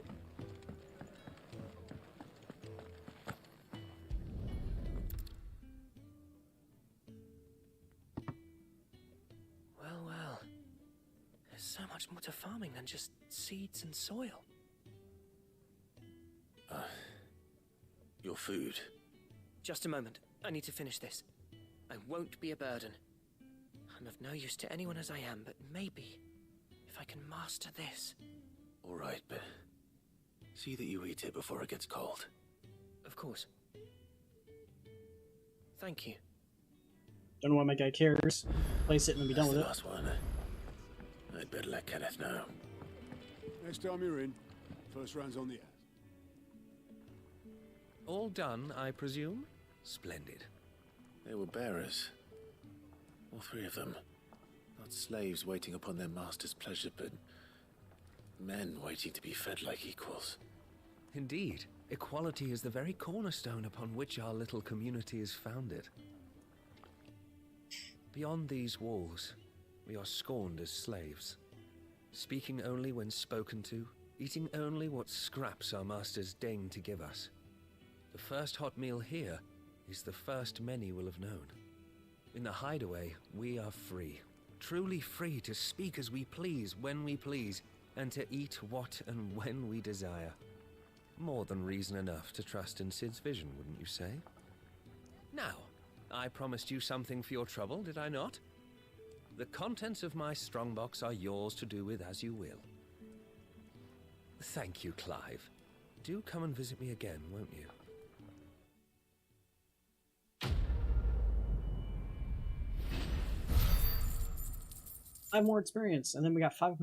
Well. There's so much more to farming than just seeds and soil. Your food. Just a moment. I need to finish this. I won't be a burden. I'm of no use to anyone as I am, but maybe if I can master this. All right, but see that you eat it before it gets cold. Of course. Thank you. Don't know why my guy cares. Place it and then be done with it. That's the last one. I'd better let Kenneth know. Next time you're in, first round's on the ass. All done, I presume? Splendid. They were bearers. All three of them. Not slaves waiting upon their master's pleasure, but men waiting to be fed like equals. Indeed. Equality is the very cornerstone upon which our little community is founded. Beyond these walls, we are scorned as slaves. Speaking only when spoken to, eating only what scraps our masters deign to give us. The first hot meal here is the first many will have known. In the Hideaway, we are free. Truly free to speak as we please, when we please, and to eat what and when we desire. More than reason enough to trust in Cid's vision, wouldn't you say? Now, I promised you something for your trouble, did I not? The contents of my strongbox are yours to do with as you will. Thank you, Clive. Do come and visit me again, won't you? 5 more experience, and then we got $500.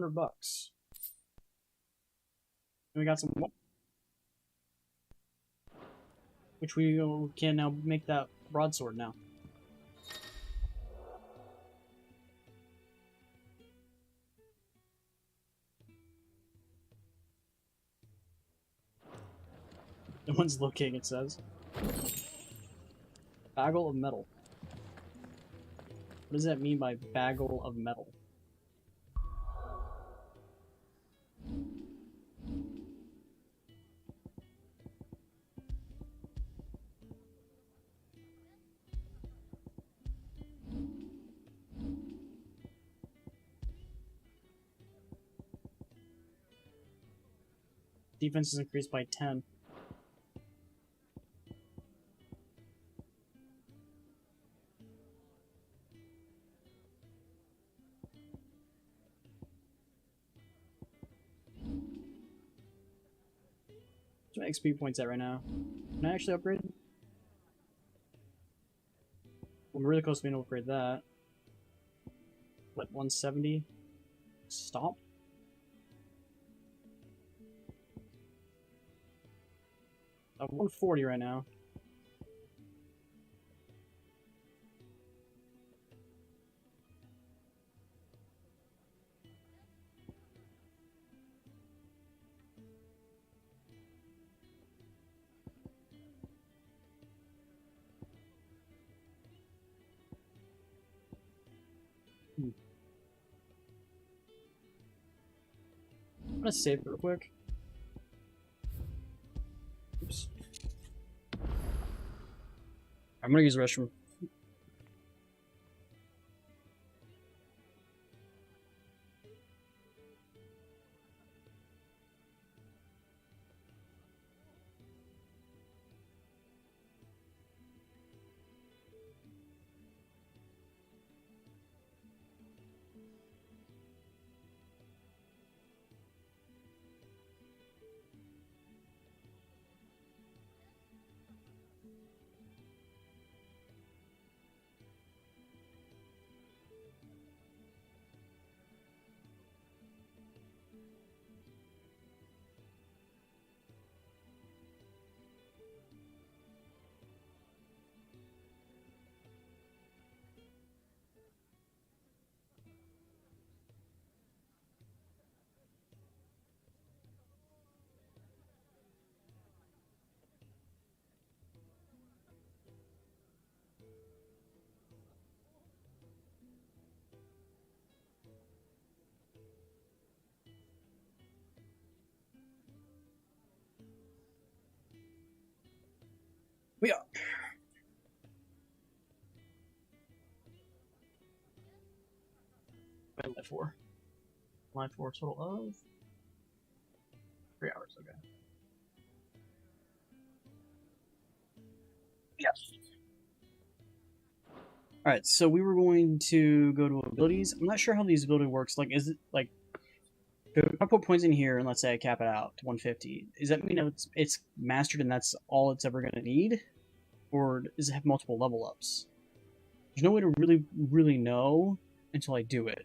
And we got some more, which we can now make that broadsword now. No one's looking, it says. Bagel of metal. What does that mean by bagel of metal? Defense is increased by 10. What's my XP points at right now? Can I actually upgrade? I'm really close to being able to upgrade that. What, 170? Stop? I'm 140 right now. I'm gonna save real quick. Oops. I'm gonna use the restroom. We are. Line 4. Line 4 total of 3 hours, okay. Yes. Alright, so we were going to go to abilities. I'm not sure how these ability works. Like, is it like if I put points in here and let's say I cap it out to 150, does that mean it's mastered and that's all it's ever going to need? Or does it have multiple level ups? There's no way to really know until I do it.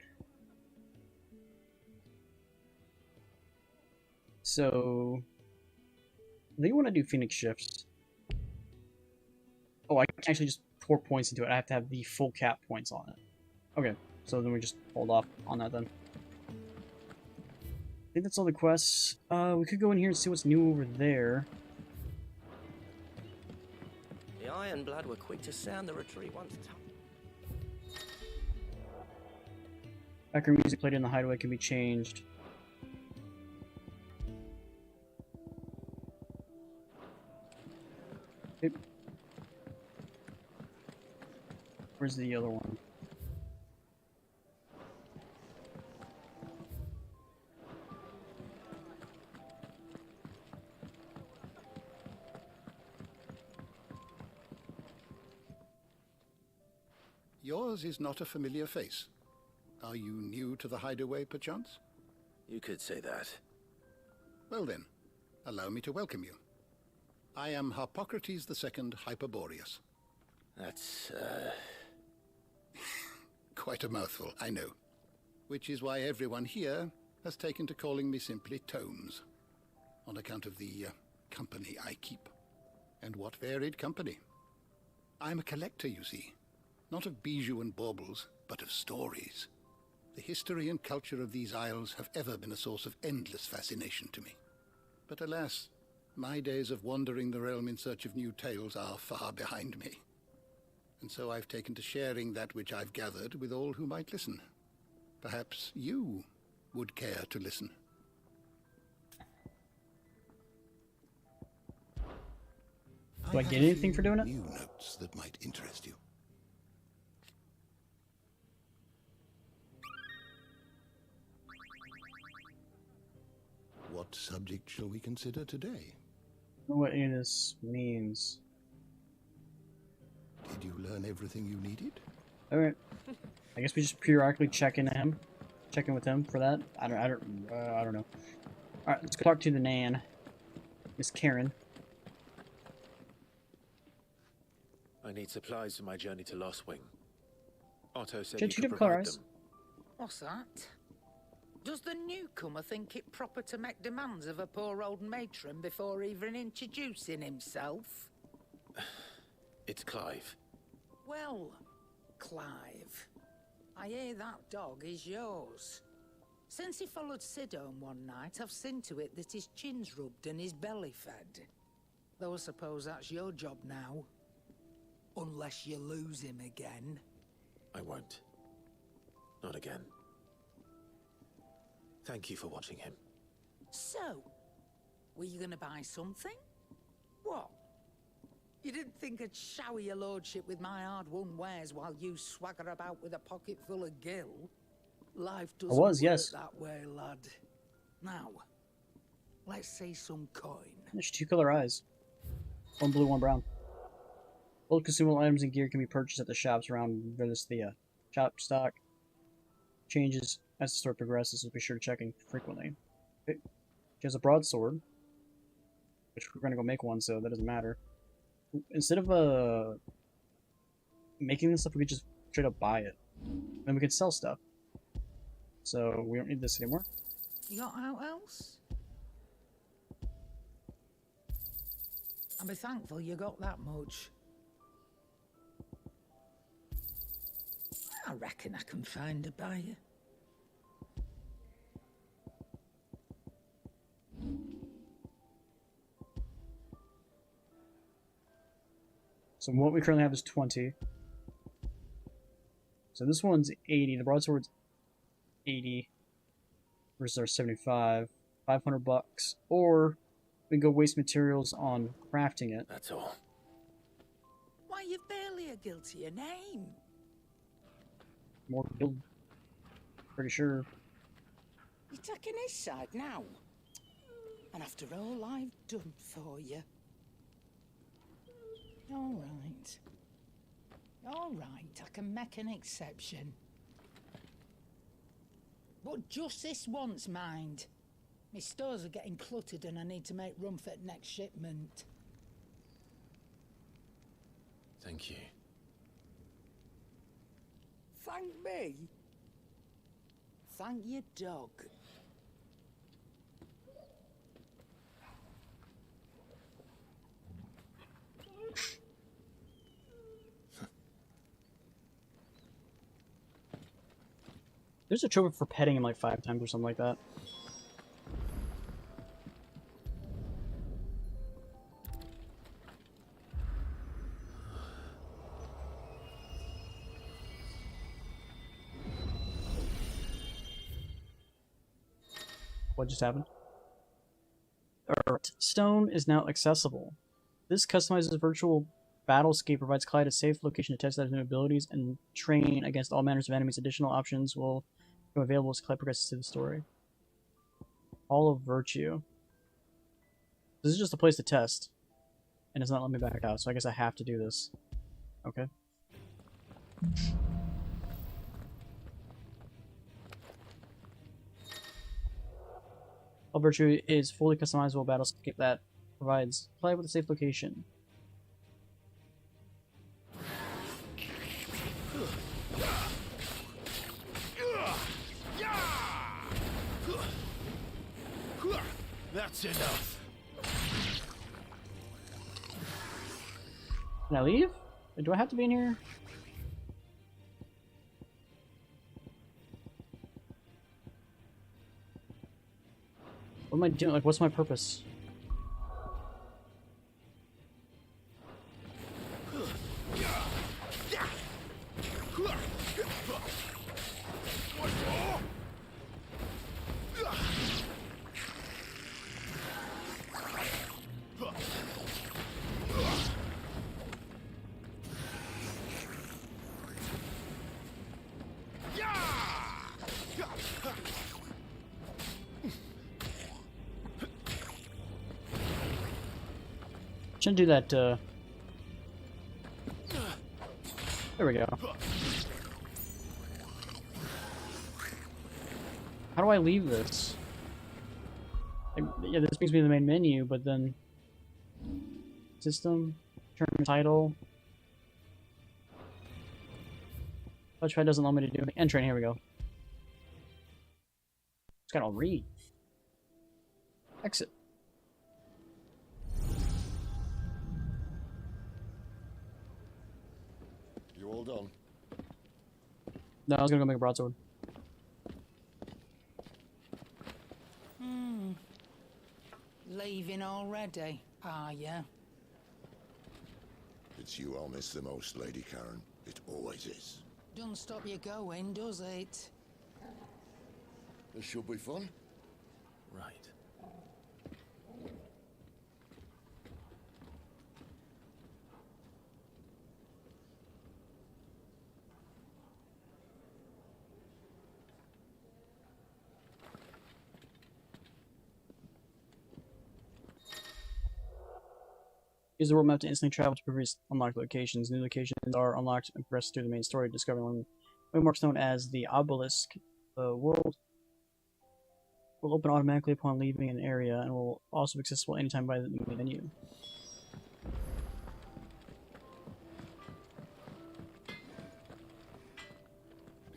So, I think when I do Phoenix Shifts, oh, I can actually just pour points into it. I have to have the full cap points on it. Okay, so then we just hold off on that then. I think that's all the quests. We could go in here and see what's new over there. The Ironblood were quick to sound the retreat once. Background music played in the hideaway can be changed. Okay. Where's the other one? Yours is not a familiar face. Are you new to the hideaway, perchance? You could say that. Well then, allow me to welcome you. I am Harpocrates II Hyperboreus. That's, Quite a mouthful, I know. Which is why everyone here has taken to calling me simply Tomes, on account of the company I keep. And what varied company. I'm a collector, you see. Not of bijou and baubles, but of stories. The history and culture of these isles have ever been a source of endless fascination to me. But alas, my days of wandering the realm in search of new tales are far behind me. And so I've taken to sharing that which I've gathered with all who might listen. Perhaps you would care to listen. Do I get anything for doing it? New notes that might interest you. What subject shall we consider today? I don't know what any of this means. Did you learn everything you needed? Alright. I guess we just periodically check in with him for that. I don't know. Alright, let's go talk to the Nan. Miss Karen. I need supplies for my journey to Lost Wing. Otto said Did you you could color provide eyes? them. What's that? Does the newcomer think it proper to make demands of a poor old matron before even introducing himself? It's Clive. Well, Clive, I hear that dog is yours. Since he followed Sid home one night, I've seen to it that his chin's rubbed and his belly fed. Though I suppose that's your job now. Unless you lose him again. I won't. Not again. Thank you for watching him. So, were you gonna buy something? What? You didn't think I'd shower your lordship with my hard-won wares while you swagger about with a pocket full of gil? Life doesn't work that way, lad. Now, let's see some coin. There's 2 color eyes. One blue, one brown. Old consumable items and gear can be purchased at the shops around Velisthea. Shop stock changes as the story progresses, so be sure to check in frequently. Okay. She has a broadsword, which we're gonna go make one, so that doesn't matter. Instead of making this stuff, we could just straight up buy it. Then we could sell stuff. So we don't need this anymore. You got out else? I'll be thankful you got that much. I reckon I can find a buyer. So what we currently have is 20. So this one's 80. The broadsword's 80. Versus our 75. 500 bucks. Or we can go waste materials on crafting it. That's all. Why, you've barely a guiltier name. More guild. Pretty sure. You're taking his side now. And after all I've done for you. All right. All right, I can make an exception. But just this once, mind. My stores are getting cluttered and I need to make room for the next shipment. Thank you. Thank me? Thank your dog. There's a trophy for petting him like 5 times or something like that. What just happened? Alright, Stone is now accessible. This customizes virtual battlescape provides Clyde a safe location to test out his new abilities and train against all manners of enemies. Additional options will become available as Clyde progresses through the story. Hall of Virtue. This is just a place to test. And it's not letting me back out, so I guess I have to do this. Okay. Hall of Virtue is fully customizable battlescape that provides Clyde with a safe location. That's enough. Can I leave? Or do I have to be in here? What am I doing? Like, what's my purpose? Shouldn't do that, There we go. How do I leave this? Like, yeah, this brings me to the main menu, but then... System, turn title... Touchpad doesn't allow me to do anything. Entering, here we go. Just gotta read. Exit. You all done? No, I was gonna go make a broadsword. Leaving already, are ya? It's you I'll miss the most, Lady Karen. It always is. Don't stop you going, does it? This should be fun. Right. Use the world map to instantly travel to previous unlocked locations. New locations are unlocked and progress through the main story, discovering landmarks known as the Obelisk. The world will open automatically upon leaving an area and will also be accessible anytime by the main menu.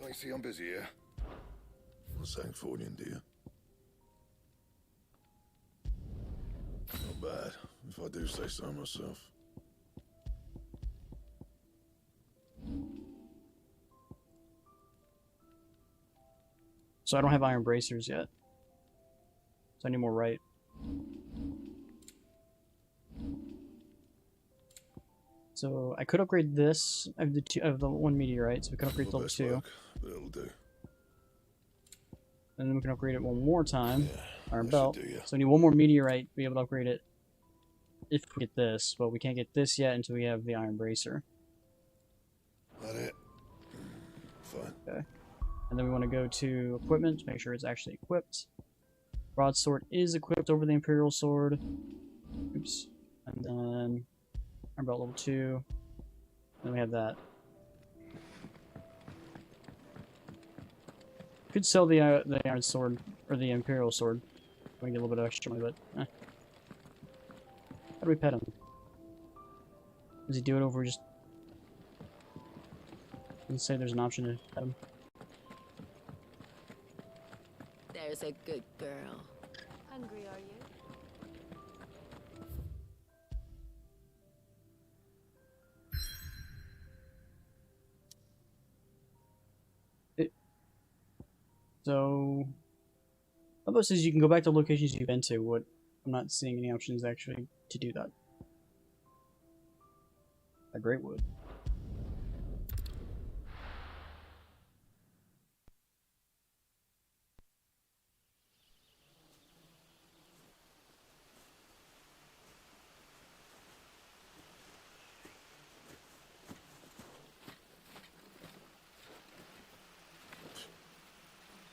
I see I'm busy here. I'm Sanktfordian, dear. Not bad, if I do say so myself. So I don't have iron bracers yet. So I need more right. So I could upgrade this. I have the one meteorite, so we can upgrade level 2. But it'll do. And then we can upgrade it one more time. Yeah, Iron that belt. should do ya. So we need one more meteorite to be able to upgrade it. if we get this, but we can't get this yet until we have the Iron Bracer. That it? Fine. Okay. And then we want to go to equipment to make sure it's actually equipped. Broadsword is equipped over the Imperial Sword. Oops. And then Iron Belt level 2. Then we have that. Could sell the Iron Sword, or the Imperial Sword. We can get a little bit of extra money, but how do we pet him? Does he do it over just... Let's say there's an option to pet him. There's a good girl. Hungry, are you? So... About says you can go back to locations you've been to. What? I'm not seeing any options actually to do that. A great wood.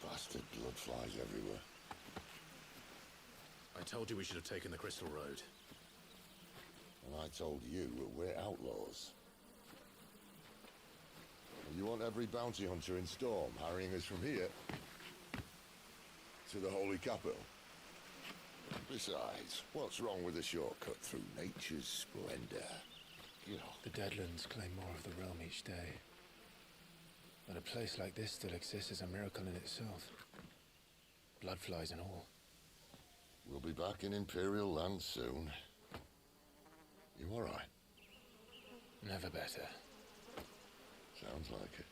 Bastard blood flies everywhere. I told you we should have taken the Crystal Road. And I told you that we're outlaws. And you want every bounty hunter in Storm harrying us from here to the Holy Capital? Besides, what's wrong with a shortcut through nature's splendor? The Deadlands claim more of the realm each day. But a place like this still exists is a miracle in itself. Bloodflies and all. We'll be back in Imperial land soon. You all right? Never better. Sounds like it.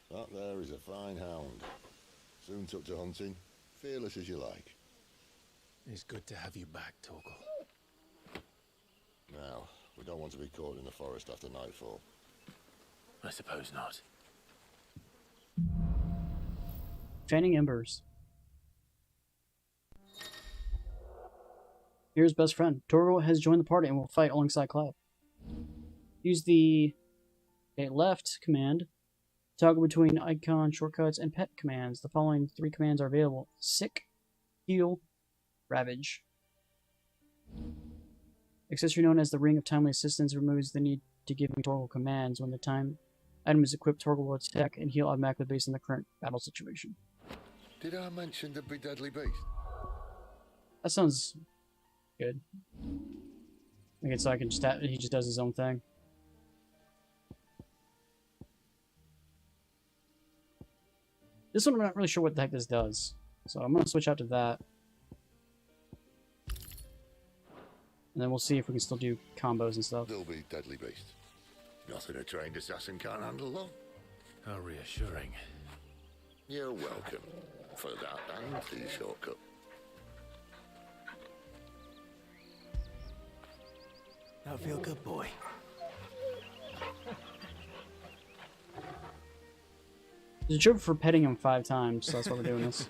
That there is a fine hound. Soon took to hunting. Fearless as you like. It's good to have you back, Torgal. Now, we don't want to be caught in the forest after nightfall. I suppose not. Fanning Embers. Here's best friend. Torgal has joined the party and will fight alongside Cloud. Use the left command. Toggle between icon, shortcuts, and pet commands. The following 3 commands are available. Sick, Heal, Ravage. Accessory known as the Ring of Timely Assistance removes the need to give me Torgal commands. When the time item is equipped, Torgal will attack and heal automatically based on the current battle situation. Did I mention the big deadly beast? That sounds good. I guess I can just he just does his own thing. This one I'm not really sure what the heck this does, so I'm gonna switch out to that. And then we'll see if we can still do combos and stuff. They'll be deadly beast. Nothing a trained assassin can't handle, though. How reassuring. You're welcome for that and the shortcut. That feel good, boy. There's a joke for petting him 5 times, so that's why we're doing this.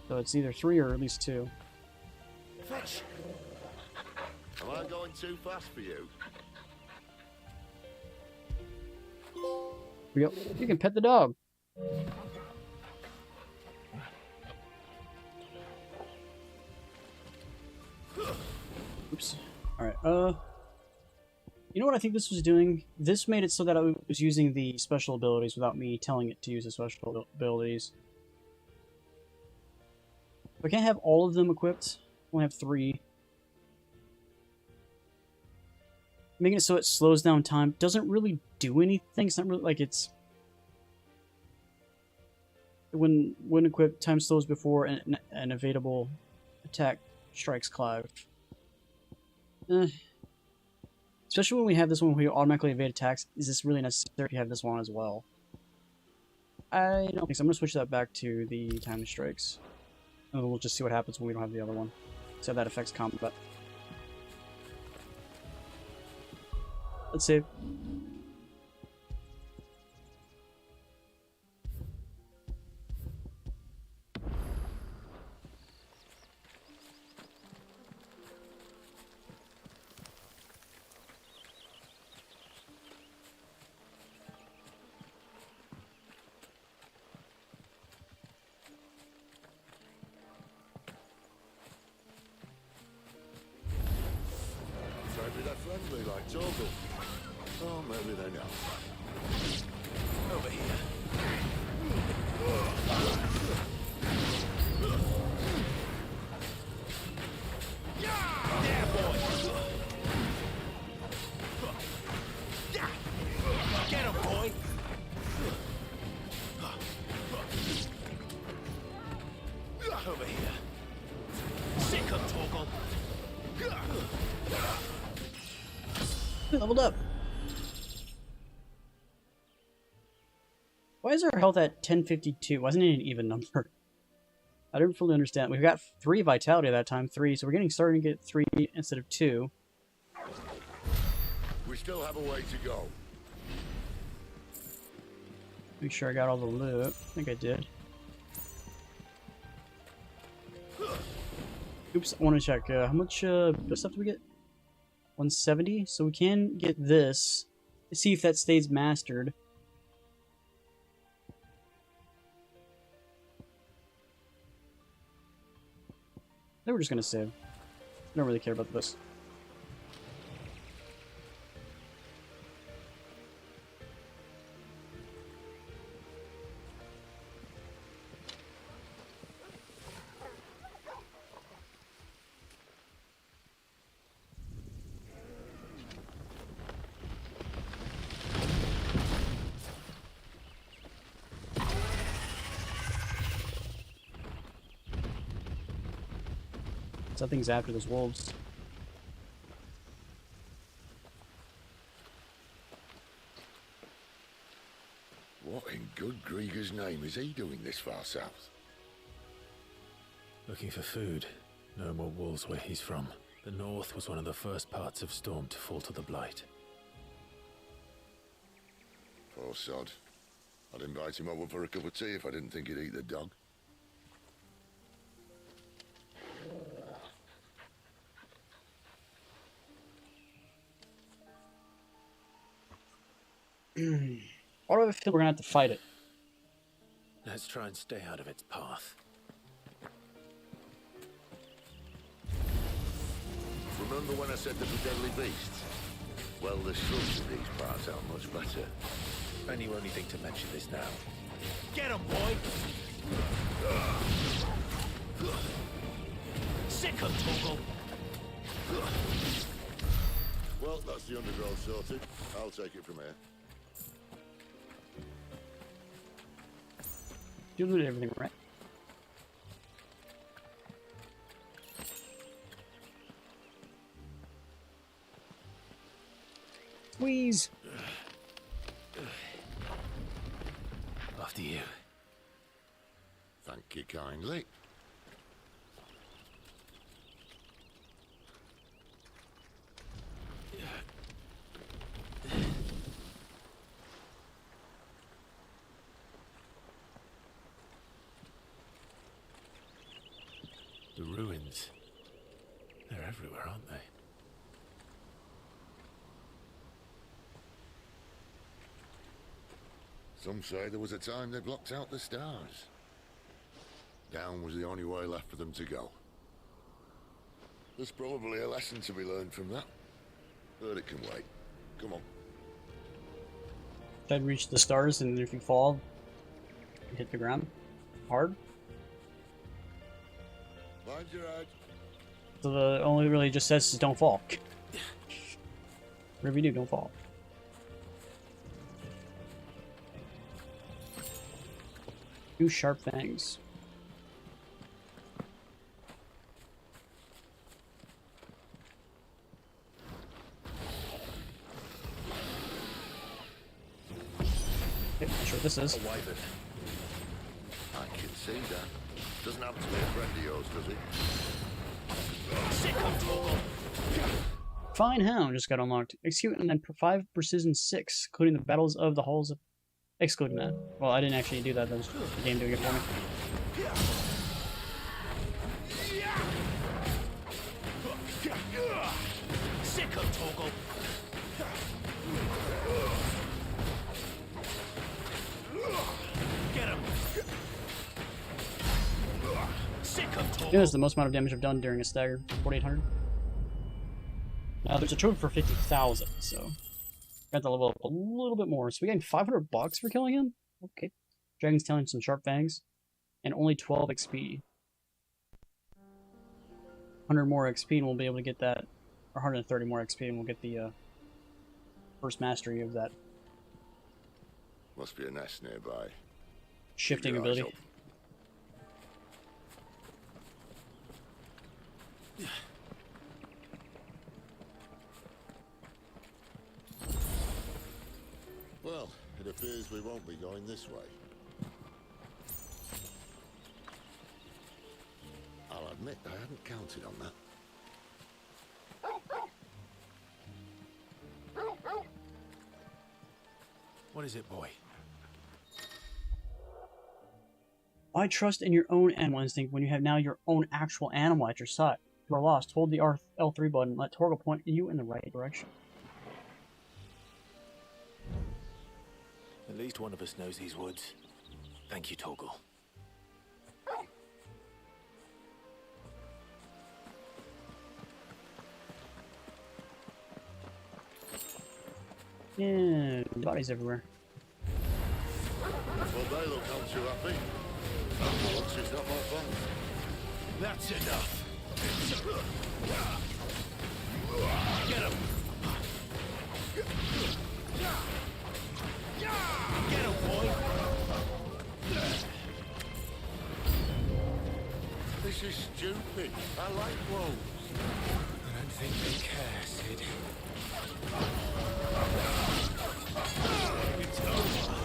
So it's either 3 or at least 2. Fetch! Am I going too fast for you? Here we go. You can pet the dog. Oops. Alright, you know what I think this was doing? This made it so that I was using the special abilities without me telling it to use the special abilities. I can't have all of them equipped. I only have 3. Making it so it slows down time doesn't really do anything. It's not really like it's... When equipped, time slows before an evadable attack strikes Clive. Especially when we have this one where we automatically evade attacks, is this really necessary if you have this one as well? I don't think so. I'm going to switch that back to the time strikes. And then we'll just see what happens when we don't have the other one. So that affects combat. Let's save. like Torgal. Oh, maybe they know. Over here. There, boy. Get him, boy. Over here. Sick of Torgal. Leveled up. Why is our health at 1052? Wasn't it an even number? I didn't fully understand. We got 3 vitality at that time, 3, so we're starting to get 3 instead of 2. We still have a way to go. Make sure I got all the loot. I think I did. Oops, I want to check. How much stuff do we get? 170? So we can get this. Let's see if that stays mastered. Then we're just going to save. I don't really care about this. Something's after those wolves. What in good Grieger's name is he doing this far south? Looking for food. No more wolves where he's from. The north was one of the first parts of Storm to fall to the Blight. Poor sod. I'd invite him over for a cup of tea if I didn't think he'd eat the dog. Why do I feel we're gonna have to fight it? Let's try and stay out of its path. Remember when I said there were deadly beasts? Well, the slugs in these parts are much better. And you only think to mention this now. Get him, boy! Sick of Torgal! Well, that's the undergrowth sorted. I'll take it from here. You looted everything, right? Squeeze! After you. Thank you kindly. The ruins. They're everywhere, aren't they? Some say there was a time they blocked out the stars. Down was the only way left for them to go. There's probably a lesson to be learned from that. But it can wait. Come on. Try to reach the stars, and if you fall, you hit the ground hard. Mind your eye. So the only really just says is don't fall. Whatever you do, don't fall. Two sharp fangs. Okay, not sure what this is. A wyvern. I can see that. Doesn't happen to be a friend of yours, does he? Fine Hound just got unlocked. Execute and then 5 precision 6, including the battles of the halls of... Excluding that. Well, I didn't actually do that. That was the game doing it for me. Sick of Torgal. Get him. Sick of Torgal. Yeah, that's the most amount of damage I've done during a stagger. 4,800. Now there's a trophy for 50,000, so got to level up a little bit more. So we gained $500 for killing him. Okay, Dragon's Talon, some sharp fangs, and only 12 XP. 100 more XP, and we'll be able to get that, or 130 more XP, and we'll get the first mastery of that. Must be a nest nearby. Shifting ability. Well, it appears we won't be going this way. I'll admit I hadn't counted on that. What is it, boy? Why trust in your own animal instinct when you have now your own actual animal at your side? If you are lost, hold the L3 button and let Torgal point you in the right direction. At least one of us knows these woods. Thank you, Torgal. Yeah, bodies everywhere. Well, they look not too happy. Looks it's not more fun. That's enough. Get him. Get him, boy. This is stupid. I like wolves. I don't think they care, Sid. It's over.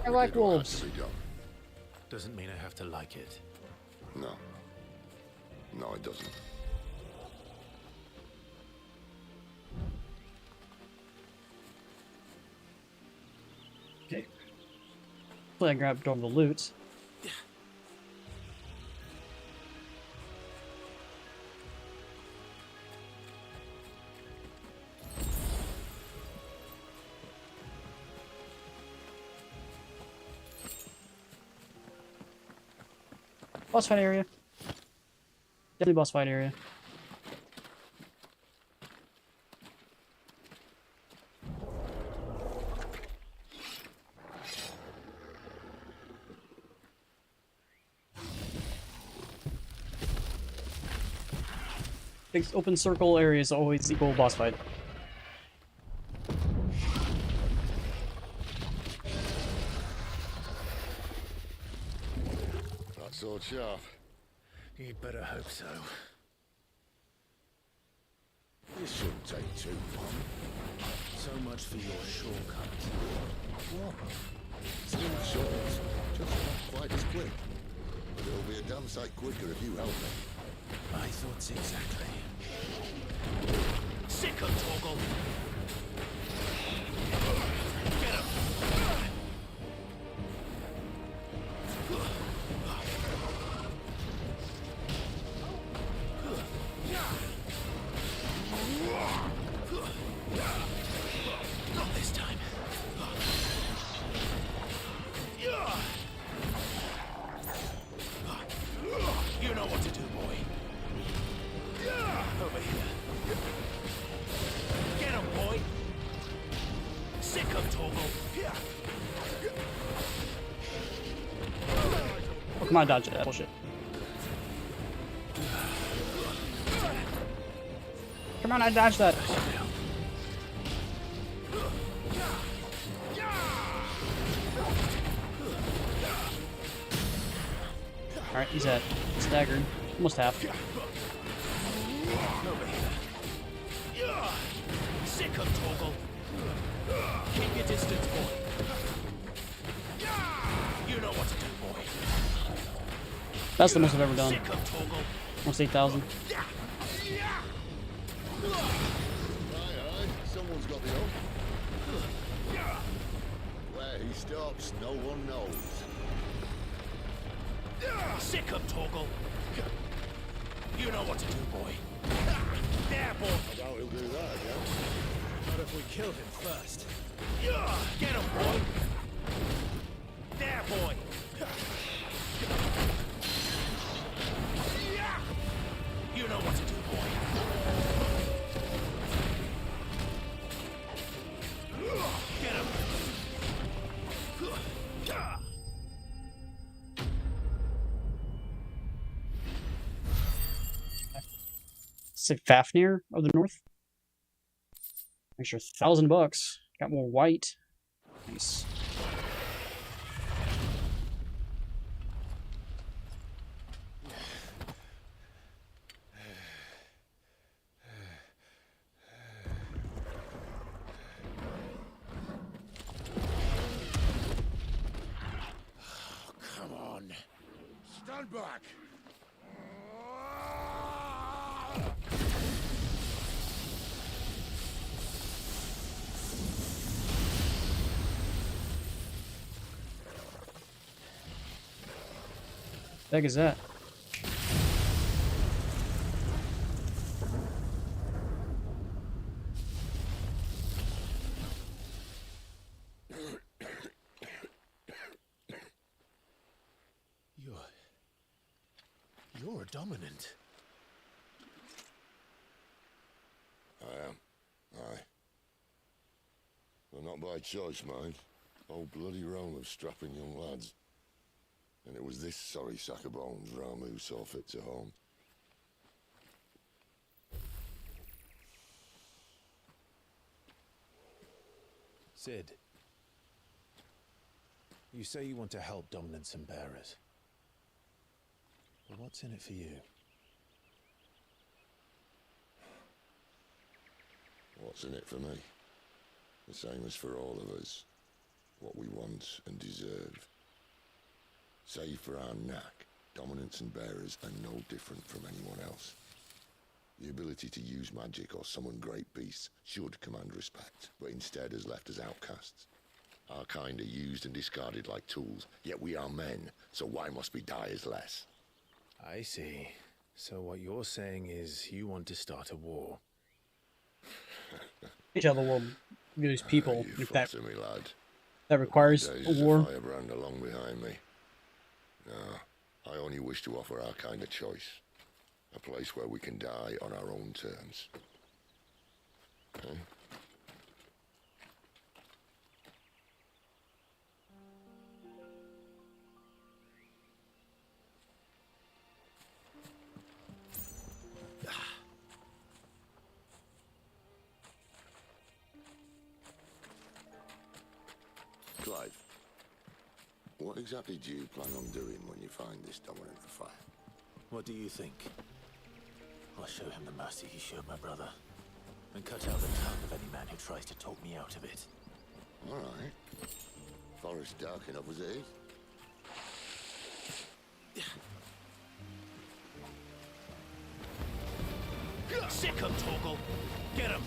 I like wolves. Doesn't mean I have to like it. No. No, it doesn't. Okay. Well, I grabbed all the loot. Boss fight area. Definitely boss fight area. Big open circle areas always equal boss fight. That sword sharp. You'd better hope so. This shouldn't take too long. So much for your shortcut. What? Still short, just not quite as quick. But it'll be a damn sight quicker if you help me. My thoughts exactly. Sick of Torgal. Get him. Not this time. You know what to do, boy. Over here. Get him, boy. Sick of Torgal. Oh, come on, dodge that bullshit. Come on, I dodged that. Alright, he's at staggered. Almost half. Sick of Torgal. Keep your distance, boy. You know what to do, boy. That's the most I've ever done. Sick of Torgal. Almost 8,000. Aye, someone's got the hook. Where he stops, no one knows. Sick of Torgal. You know what to do, boy. There, boy! I doubt he'll do that again. Not if we kill him first. Get him, boy! There, boy! You know what to do, boy. Get him! It's like Fafnir of the North. Extra $1,000. Got more white. Nice. Come on. Stand back. The heck is that? You're a dominant. I am. Aye. Well, not by choice, mind. Old bloody Rome of strapping young lads. And it was this sorry sack of bones Ramu saw fit to home. Cid, you say you want to help dominants and bearers. But what's in it for you? What's in it for me? The same as for all of us. What we want and deserve. Save for our knack, dominants and bearers are no different from anyone else. The ability to use magic or summon great beasts should command respect, but instead has left us outcasts. Our kind are used and discarded like tools, yet we are men, so why must we die as less? I see. So what you're saying is you want to start a war. Each other will use people You if that, flatter me, lad. that requires Days a as war. firebrand along behind me. No, I only wish to offer our kind a choice. A place where we can die on our own terms. Okay? Clive, what exactly do you plan on doing when you find this dominant for fire? What do you think? I'll show him the mercy he showed my brother, and cut out the tongue of any man who tries to talk me out of it. All right. Forest dark enough as it is. Sick him, Torgal! Get him!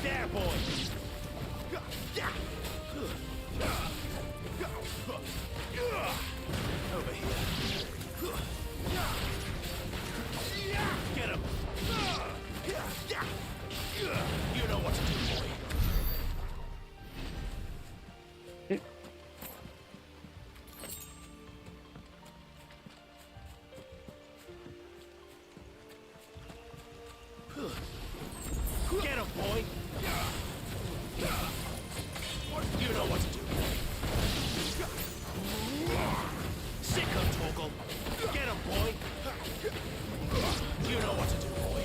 There, boy! Over here. Get him! You know what to do, boy. Get him, boy! You know what to do, boy. Sick him, Torgal! Get him, boy! You know what to do, boy.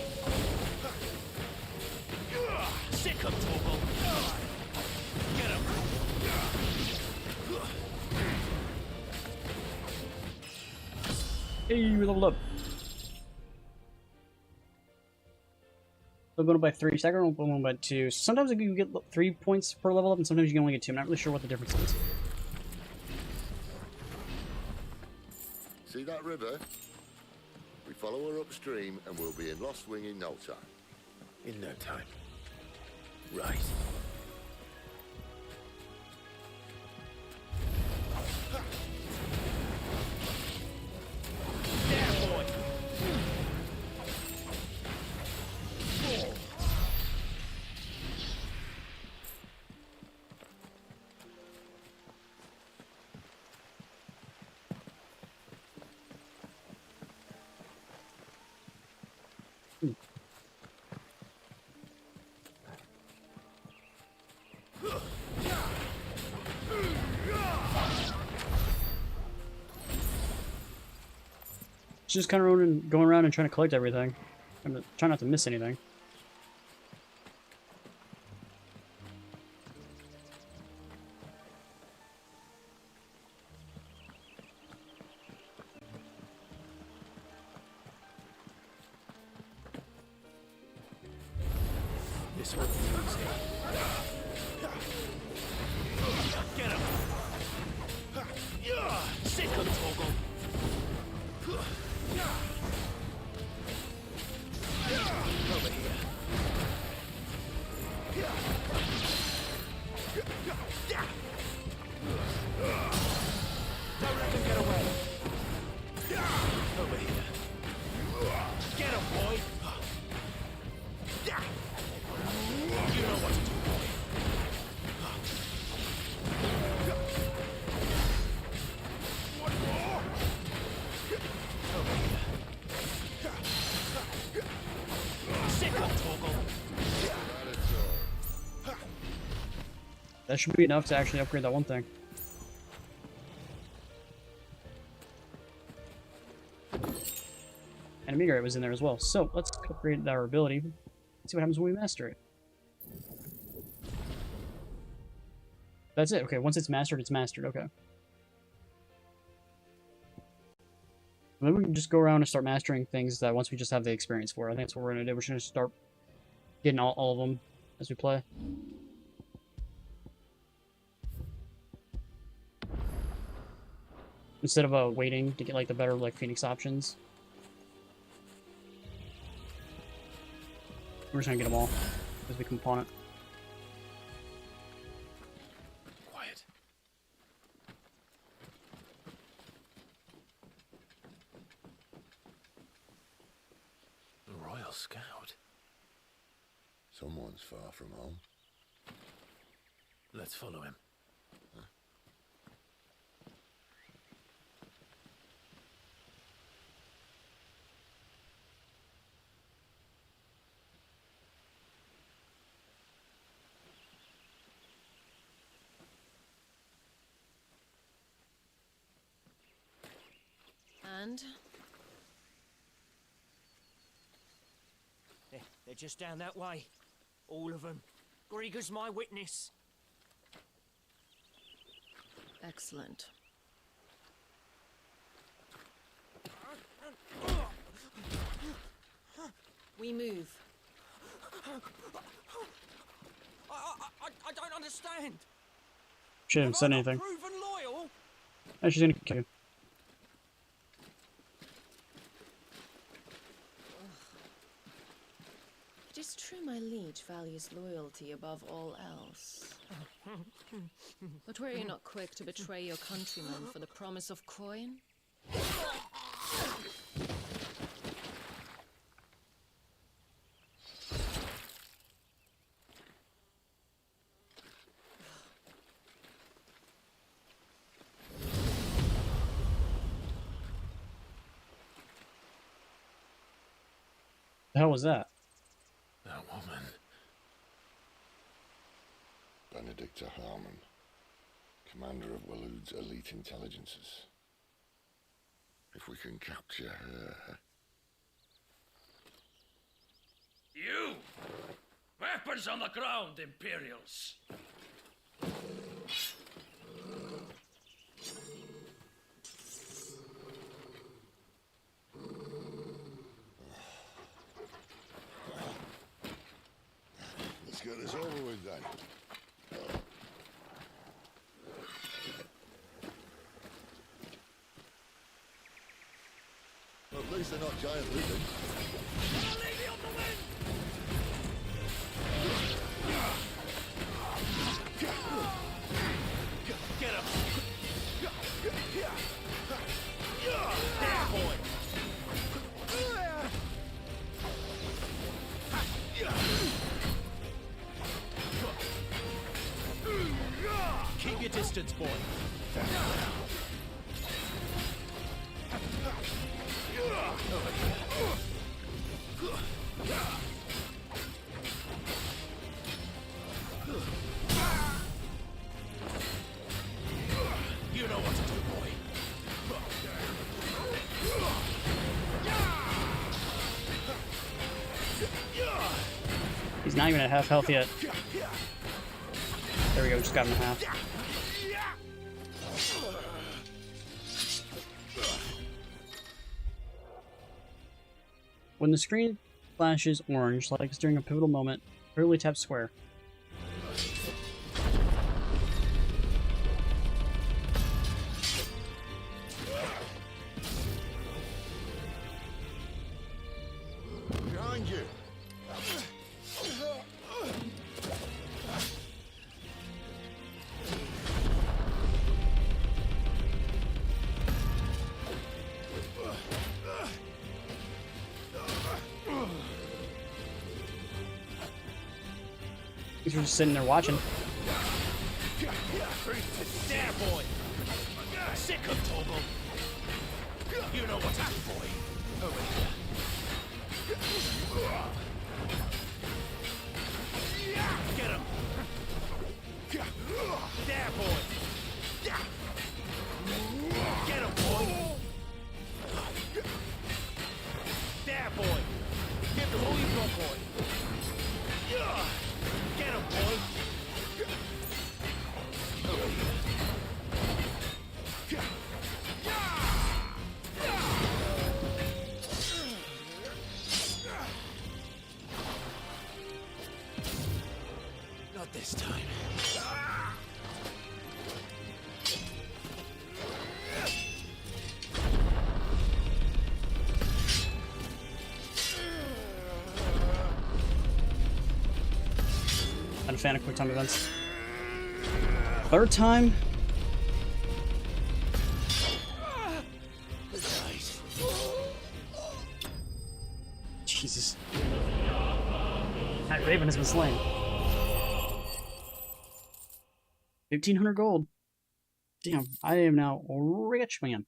Sick him, Torgal! Get him! Hey, we leveled up. Still going by 3 seconds, going by 2. Sometimes you get 3 points per level up, and sometimes you can only get 2. I'm not really sure what the difference is. See See that river? We follow her upstream and we'll be in Lost Wing in no time. In no time. Right. Just kind of going around and trying to collect everything. I'm trying not to miss anything. This won't be easy. Get him! Sick of Torgal! Over here. Don't let them get away! Over here. Get him, boy! You know what to do, boy. One more! Over here. Sick of Torgal! That should be enough to actually upgrade that one thing. And Meteorite was in there as well. So let's upgrade our ability. See what happens when we master it. That's it. Okay, once it's mastered, it's mastered. Okay. And then we can just go around and start mastering things that once we just have the experience for. I think that's what we're going to do. We're just going to start getting all of them as we play. Instead of waiting to get like the better like Phoenix options. We're just gonna get them all as we can pawn it. Quiet. The Royal Scout. Someone's far from home. Let's follow him. And They're just down that way. All of them. Grieger's my witness. excellent. We move. I don't understand. She didn't say anything. Proven loyal. And she's gonna kill you. It is true my liege values loyalty above all else. But were you not quick to betray your countrymen for the promise of coin? The hell was that? That woman. Benedicta Harmon, commander of Waloed's elite intelligences. If we can capture her... You! Weapons on the ground, Imperials! Let's get this over with then. they're not giant lizards. Get him! There, boy! Keep your distance, boy. You know what to do, boy. He's not even at half health yet. There we go, just got him in half. When the screen flashes orange, like it's during a pivotal moment, hurriedly tap square. Behind you. He's just sitting there watching. There, boy! Sick of Toggle! You know what to do, boy. Over here. Get him! There, boy! Get him, boy! There, boy! Give him all you've got, boy! Get him, boy! Over here. Not this time. Not a fan of quick time events. Third time? Jesus. That Raven has been slain. 1,500 gold. Damn, I am now a rich man.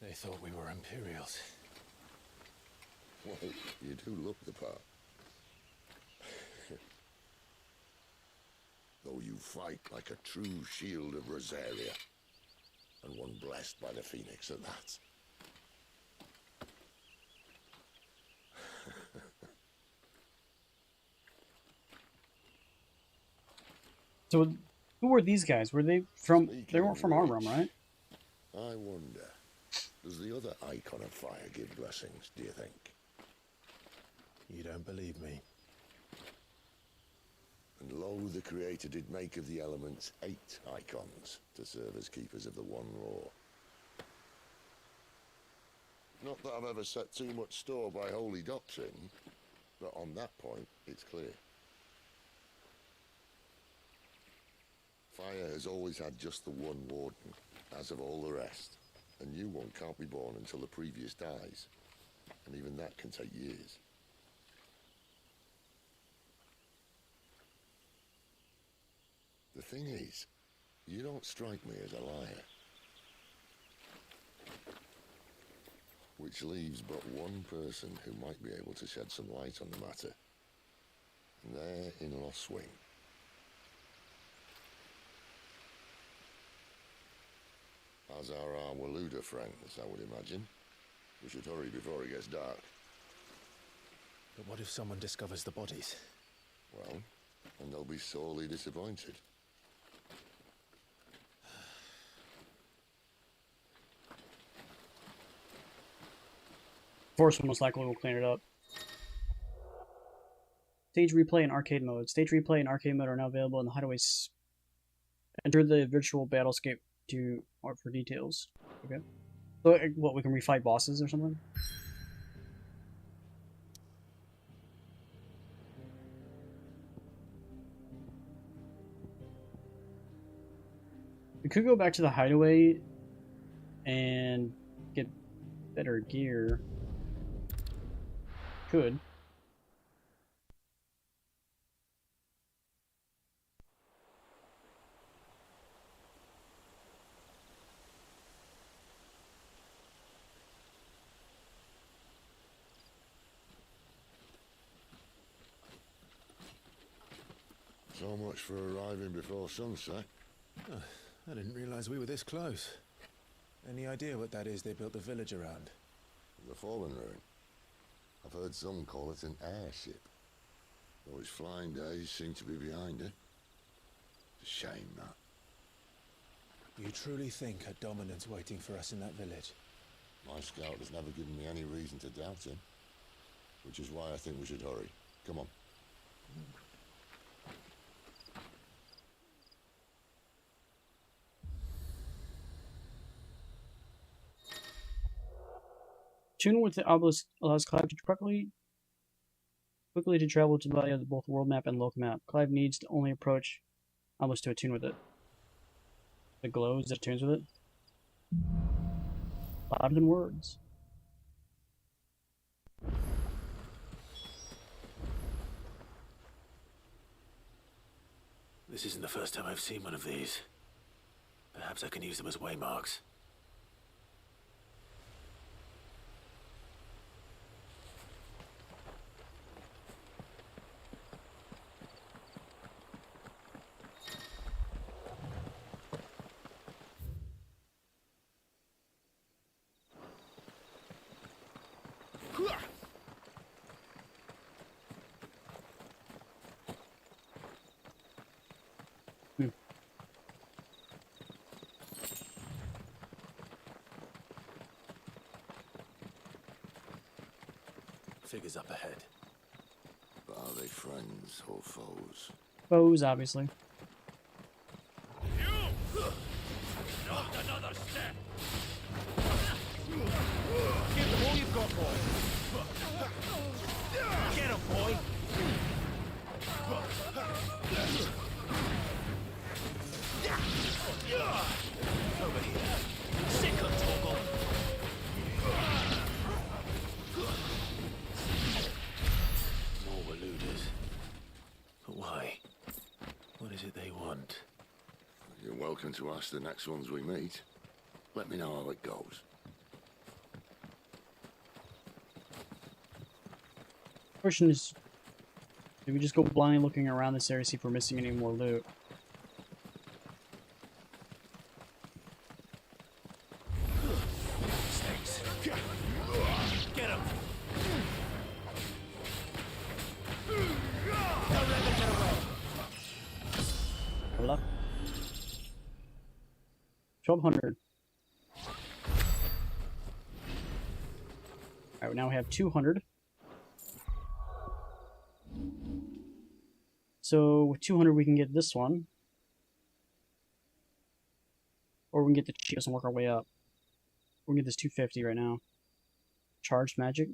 They thought we were Imperials. Well, you do look the part. Though you fight like a true shield of Rosaria, and one blessed by the Phoenix at that. So, who were these guys? Were they from? Speaking They weren't of from our which, realm, right? I wonder, does the other Icon of Fire give blessings, do you think? You don't believe me? And lo, the Creator did make of the elements 8 icons to serve as keepers of the One Law. Not that I've ever set too much store by holy doctrine, but on that point, it's clear. Fire has always had just the one warden, as of all the rest. A new one can't be born until the previous dies, and even that can take years. The thing is, you don't strike me as a liar. Which leaves but one person who might be able to shed some light on the matter. And they're in Lostwing. As are our Waluda friends, I would imagine. We should hurry before it gets dark. But what if someone discovers the bodies? Well, and they'll be sorely disappointed. Force most likely will clean it up. Stage replay and arcade mode. Stage replay and arcade mode are now available in the hideaways. Enter the virtual battlescape for details. Okay. So, what, we can refight bosses or something? We could go back to the hideaway and get better gear. Could. So much for arriving before sunset. Oh, I didn't realize we were this close. Any idea what that is they built the village around? The Fallen Ruin. I've heard some call it an airship. Though its flying days seem to be behind it. It's a shame, that. You truly think a dominant's waiting for us in that village? My scout has never given me any reason to doubt him. Which is why I think we should hurry. Come on. Tune with the obelisk allows Clive to quickly to travel to via both world map and local map. Clive needs to only approach obelisk to attune with it. The glows that attunes with it. Louder than words. This isn't the first time I've seen one of these. Perhaps I can use them as waymarks. Figures up ahead. But are they friends or foes? Foes, obviously. Not another step! Give them all you've got, boy. Get him, boy. Over here. Sick of Torgal. More eluders. But why? What is it they want? You're welcome to ask the next ones we meet. Let me know how it goes. Question is, do we just go blindly looking around this area to see if we're missing any more loot? Snakes. Get him. Don't let them get away. Hold up. 1200. Alright, now we have 200. So with 200 we can get this one. Or we can get the cheapest and work our way up. We can get this 250 right now. Charged magic.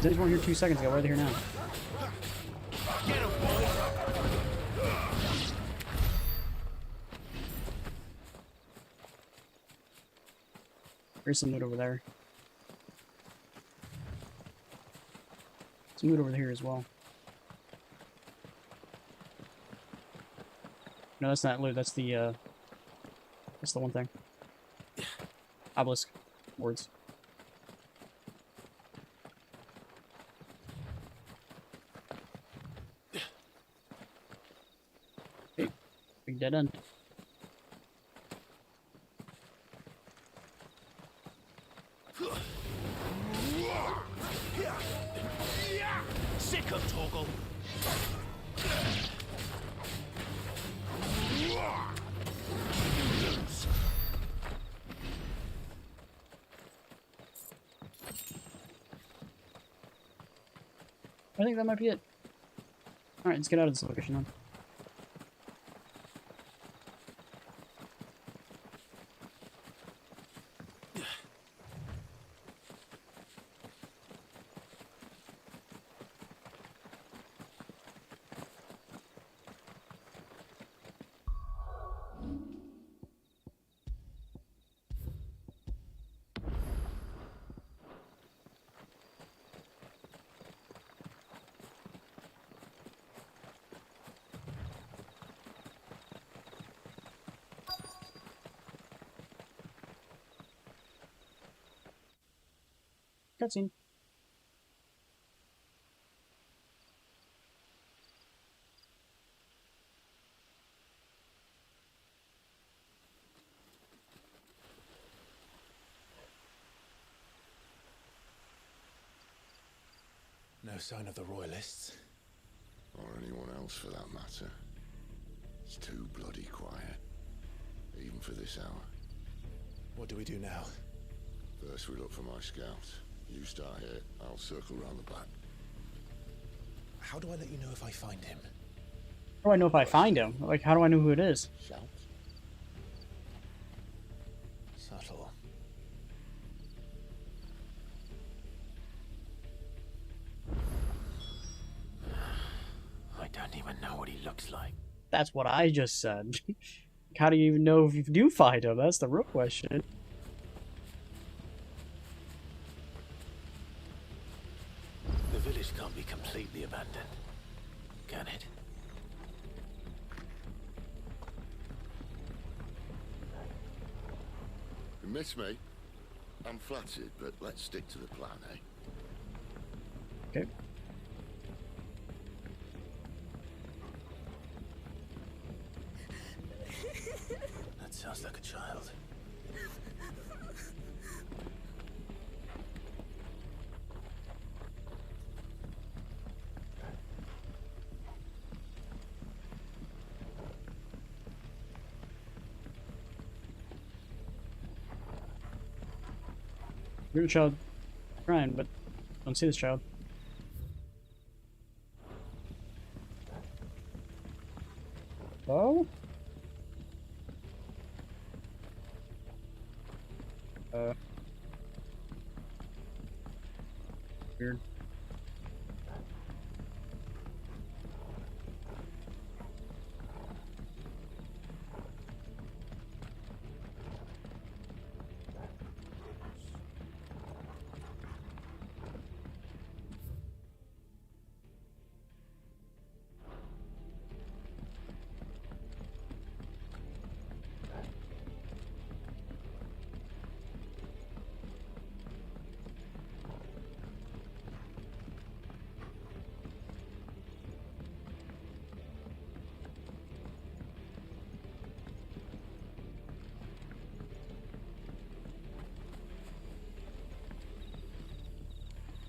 They just weren't here 2 seconds ago. Why are they here now? Get him, boy. There's some loot over there. Some loot over here as well. No, that's not loot. That's the one thing. Obelisk. Words. dead end. Sick of Torgal. I think that might be it. Alright, let's get out of this location then. Cutscene. No sign of the Royalists. Or anyone else for that matter. It's too bloody quiet. Even for this hour. What do we do now? First we look for my scouts. You start here, I'll circle round the back. How do I let you know if I find him? How do I know if I find him? Like, how do I know who it is? Shout. Subtle. I don't even know what he looks like. That's what I just said. How do you even know if you do find him? That's the real question. The village can't be completely abandoned, can it? You miss me? I'm flattered, but let's stick to the plan, eh? Okay. That sounds like a child. You're a child crying, but I don't see this child. Oh? Weird.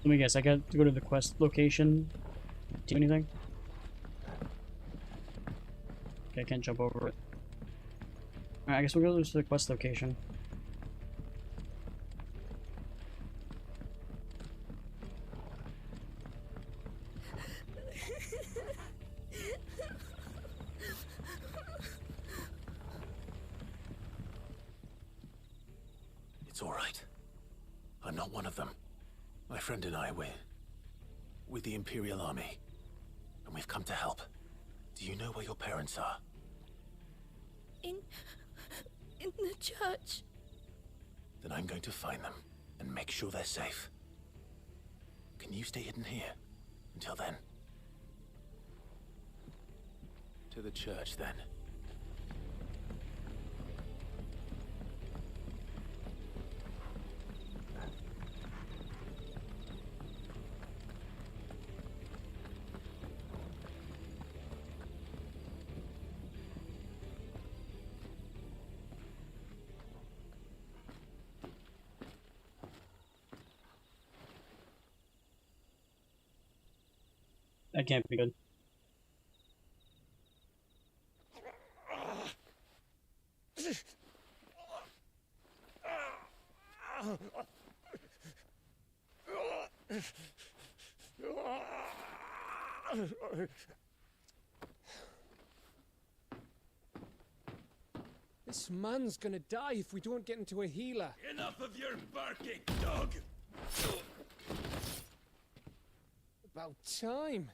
Let me guess, I got to go to the quest location. Do anything? Okay, I can't jump over it. Alright, I guess we'll go to the quest location. It's all right. I'm not one of them. My friend and I, we're with the Imperial Army, and we've come to help. Do you know where your parents are? In the church. Then I'm going to find them and make sure they're safe. Can you stay hidden here until then? To the church, then. That can't be good. This man's gonna die if we don't get into a healer. Enough of your barking, dog! About time.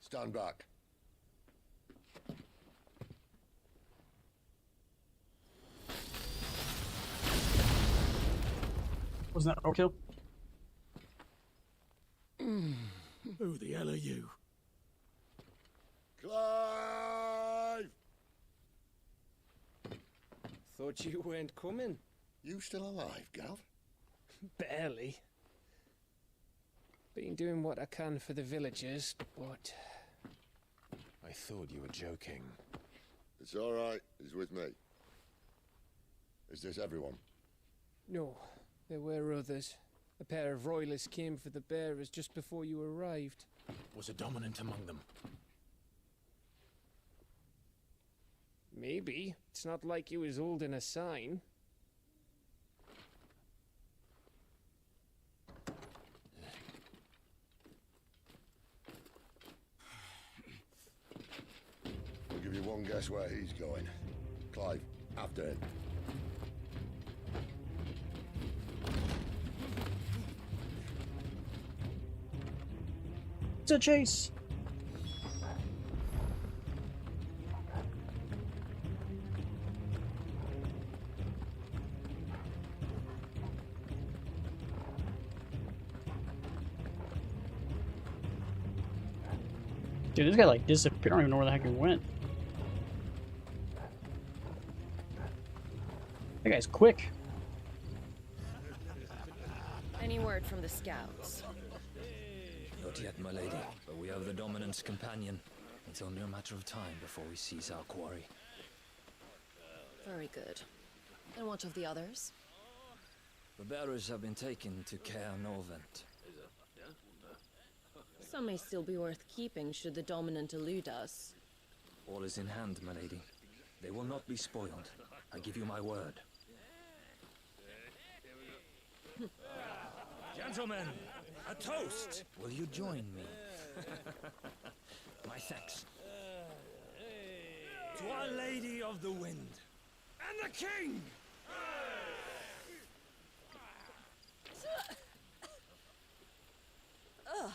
Stand back. Wasn't that overkill? Who the hell are you? Clive! Thought you weren't coming. You still alive, Gav? Barely. Been doing what I can for the villagers, but... I thought you were joking. It's all right. He's with me. Is this everyone? No, there were others. A pair of royalists came for the bearers just before you arrived. Was a dominant among them? Maybe. It's not like he was holding a sign. I'll give you one guess where he's going. Clive, after him. It's a chase! Dude, this guy like disappeared. I don't even know where the heck he went. That guy's quick. Any word from the scouts? Not yet, my lady, but we have the Dominant's companion. It's only a matter of time before we seize our quarry. Very good. And what of the others? The bearers have been taken to Caer Norvent. Some may still be worth keeping should the Dominant elude us. All is in hand, my lady. They will not be spoiled. I give you my word. Gentlemen, a toast! Will you join me? My thanks. To Our Lady of the Wind and the King! Ugh.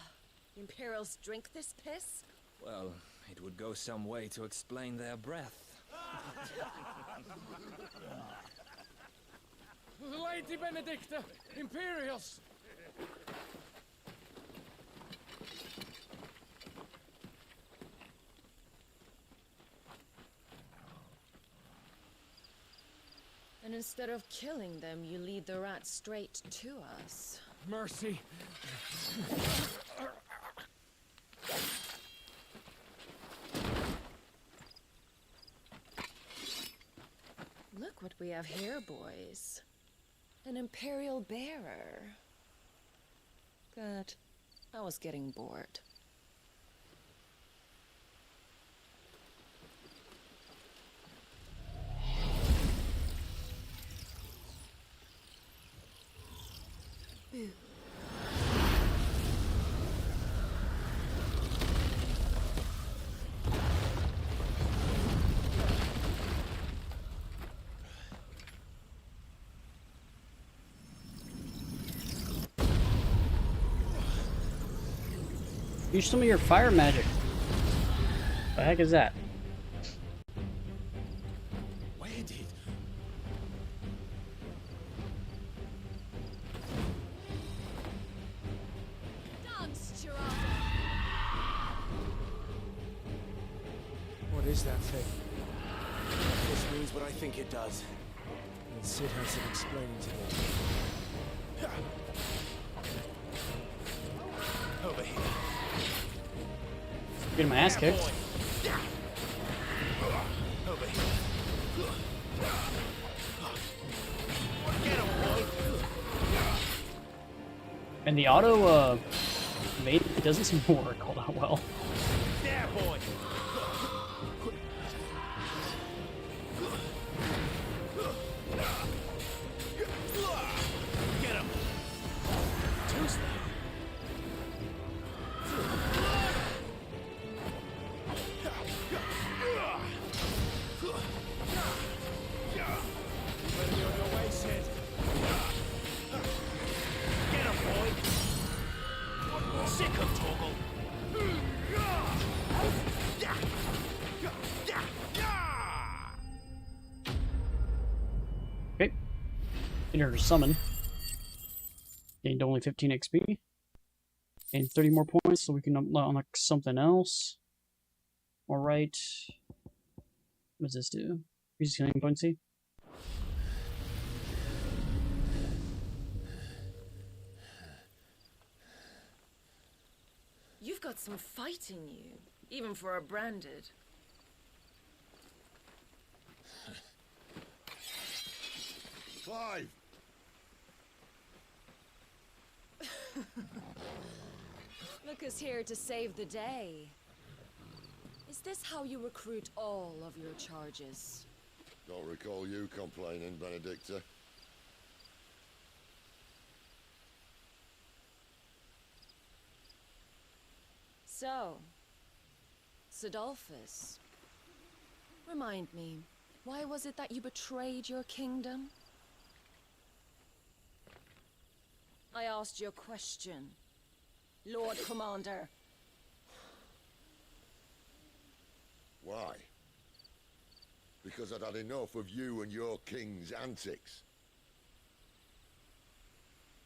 Imperials drink this piss? Well, it would go some way to explain their breath. Lady Benedicta! Imperials! And instead of killing them, you lead the rats straight to us. Mercy! Look what we have here, boys. An Imperial bearer. Good. I was getting bored. Boo. Use some of your fire magic. The heck is that? Where did? Dance, Geraldo! What is that thing? This means what I think it does. And Cid has it explaining to me. Over here. Getting my ass kicked. Over here. And the auto It doesn't seem to work all that well. There, boy! Get him! Tuesday. Better be on your way, Sid. Get him, boy! Sick of Torgal! Okay. Enter summon. Gained only 15 XP. And 30 more points so we can unlock something else. Alright. What does this do? Increases healing potency. You've got some fight in you, even for a branded. Clive! Lucas here to save the day. Is this how you recruit all of your charges? Don't recall you complaining, Benedicta. So, Sidolphus, remind me, why was it that you betrayed your kingdom? I asked you a question, Lord Commander. Why? Because I'd had enough of you and your king's antics.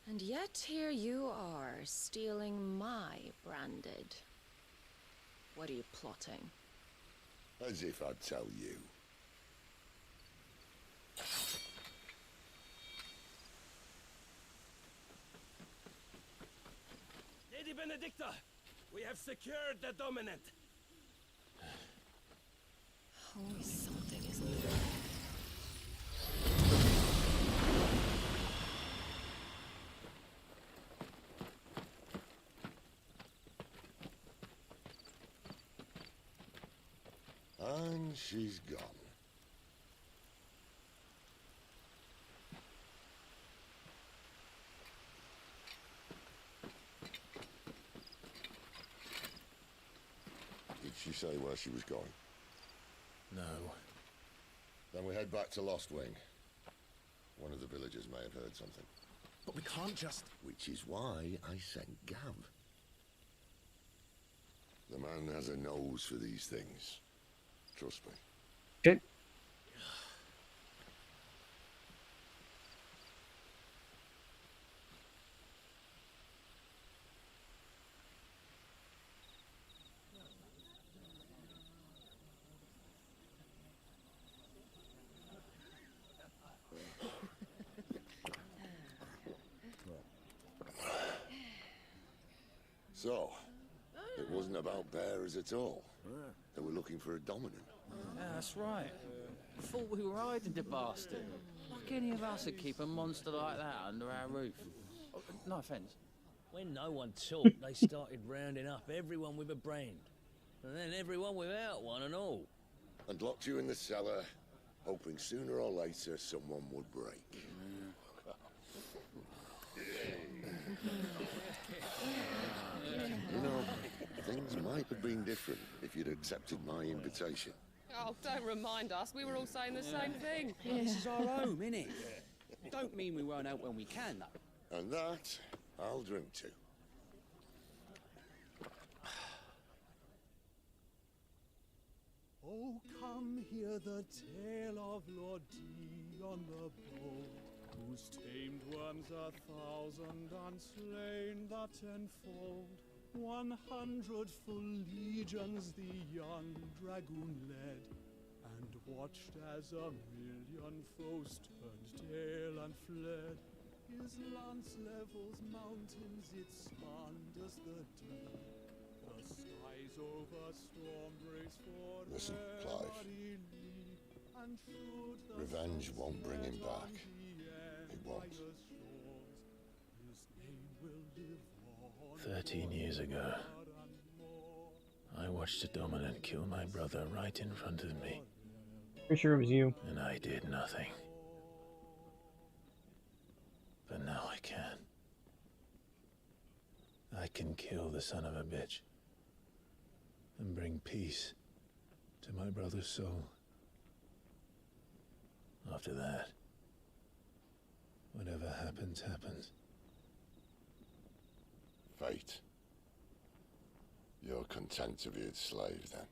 And yet here you are, stealing my branded. What are you plotting? As if I'd tell you. Lady Benedicta, we have secured the dominant. Always something, isn't there? And she's gone. Did she say where she was going? No. Then we head back to Lost Wing. One of the villagers may have heard something. But we can't just... Which is why I sent Gav. The man has a nose for these things. Trust me. Okay. So, it wasn't about bears at all. They were looking for a dominant. Yeah, that's right. Thought we were hiding the bastard. Like any of us would keep a monster like that under our roof. Oh, no offence. When no one talked, they started rounding up everyone with a brand. And then everyone without one and all. And locked you in the cellar, hoping sooner or later someone would break. You know, things might have been different if you'd accepted my invitation. Oh, don't remind us. We were all saying the same thing. This is our home, innit? Don't mean we won't out when we can, though. And that, I'll drink to. Oh, come hear the tale of Lord Dion the Bold, whose tamed worms 1,000 unslain the tenfold. 100 full legions the young dragoon led, and watched as 1,000,000 foes turned tail and fled. His lance levels mountains, it slanders the deep. The skies over storm breaks for Listen, Clive. Revenge won't bring him back. It won't. His name will live on. 13 years ago, I watched a dominant kill my brother right in front of me. Pretty sure it was you. And I did nothing. But now I can. I can kill the son of a bitch and bring peace to my brother's soul. After that, whatever happens, happens. Fate. You're content to be its slave, then?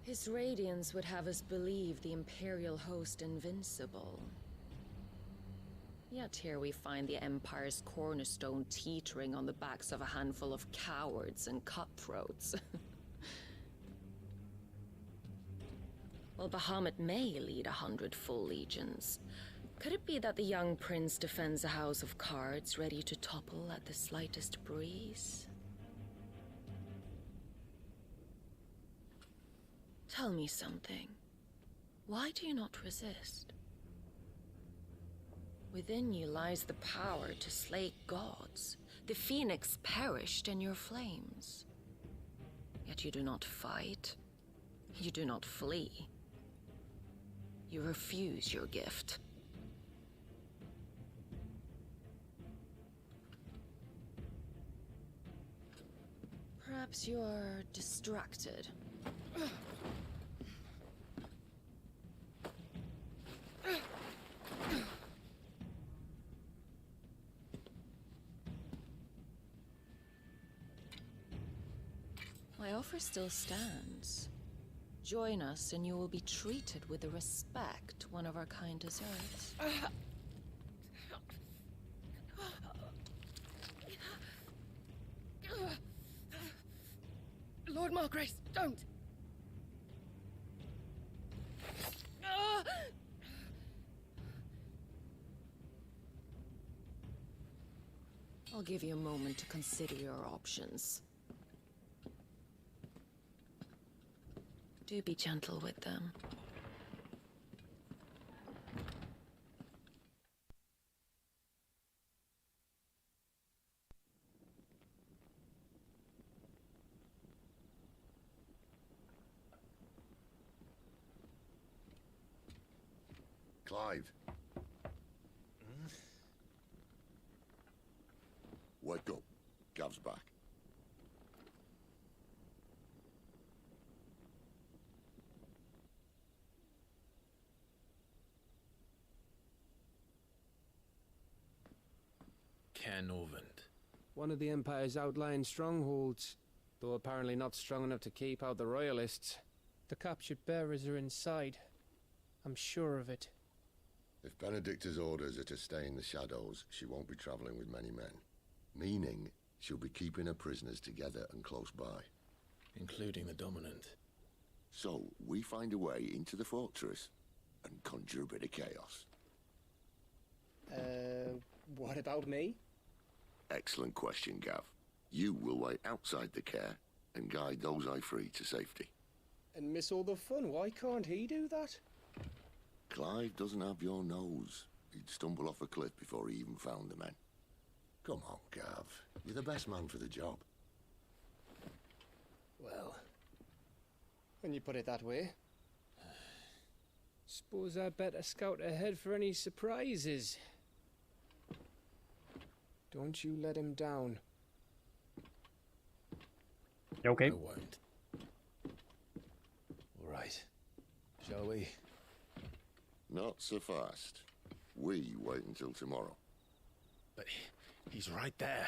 His radiance would have us believe the Imperial host invincible. Yet here we find the Empire's cornerstone teetering on the backs of a handful of cowards and cutthroats. While Bahamut may lead 100 full legions, could it be that the young prince defends a house of cards ready to topple at the slightest breeze? Tell me something. Why do you not resist? Within you lies the power to slay gods. The phoenix perished in your flames. Yet you do not fight. You do not flee. You refuse your gift. Perhaps you're distracted. My offer still stands. Join us and you will be treated with the respect one of our kind deserves. Lord Margrace, don't! I'll give you a moment to consider your options. Do be gentle with them. Clive. Wake up. Gav's back. Caernarvon. One of the Empire's outlying strongholds, though apparently not strong enough to keep out the Royalists. The captured bearers are inside. I'm sure of it. If Benedicta's orders are to stay in the shadows, she won't be traveling with many men. Meaning, she'll be keeping her prisoners together and close by. Including the Dominant. So, we find a way into the fortress and conjure a bit of chaos. What about me? Excellent question, Gav. You will wait outside the care and guide those I free to safety. And miss all the fun. Why can't he do that? Clive doesn't have your nose. He'd stumble off a cliff before he even found the men. Come on, Gav. You're the best man for the job. Well, when you put it that way. Suppose I'd better scout ahead for any surprises. Don't you let him down. You okay? I won't. All right. Shall we? Not so fast. We wait until tomorrow. But he's right there.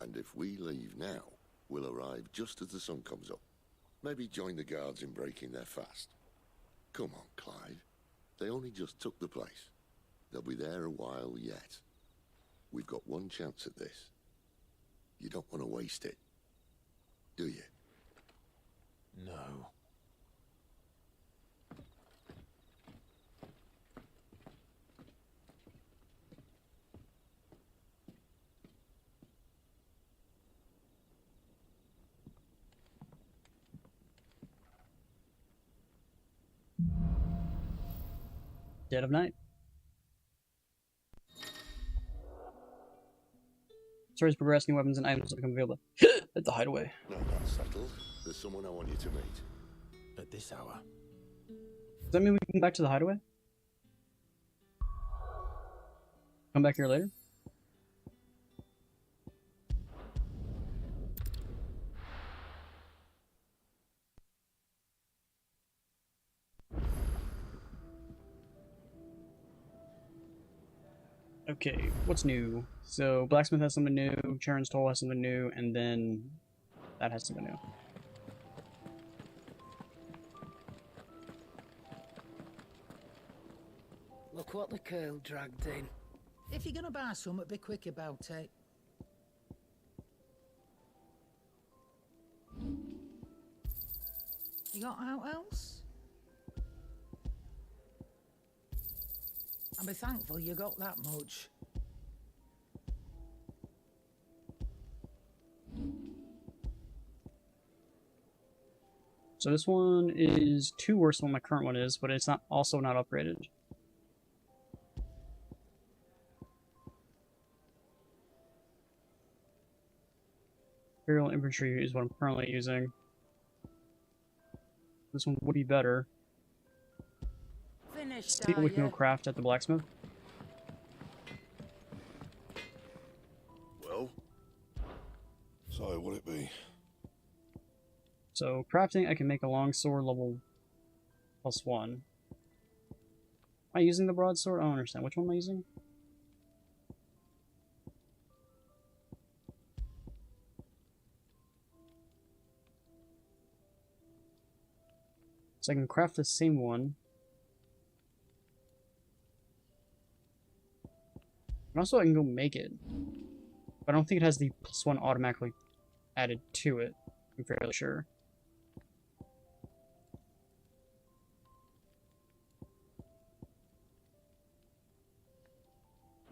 And if we leave now, we'll arrive just as the sun comes up. Maybe join the guards in breaking their fast. Come on, Clive. They only just took the place. They'll be there a while yet. We've got one chance at this. You don't want to waste it, do you? No. Dead of night. Stories progress, new weapons and items will become available at the hideaway. Now that's settled. There's someone I want you to meet. At this hour. Does that mean we can go back to the hideaway? Come back here later? Okay, what's new? So, Blacksmith has something new, Charon's Toll has something new, and then that has something new. Look what the curl dragged in. If you're gonna buy something, be quick about it. You got out else? I'll be thankful you got that much. So this one is 2 worse than what my current one is, but it's not also not upgraded. Imperial Infantry is what I'm currently using. This one would be better. Finished, See what we can go craft at the blacksmith. Well? So, what'd it be? So, crafting, I can make a longsword level +1. Am I using the broadsword? I don't understand. Which one am I using? So I can craft the same one. And also I can go make it. But I don't think it has the +1 automatically added to it. I'm fairly sure.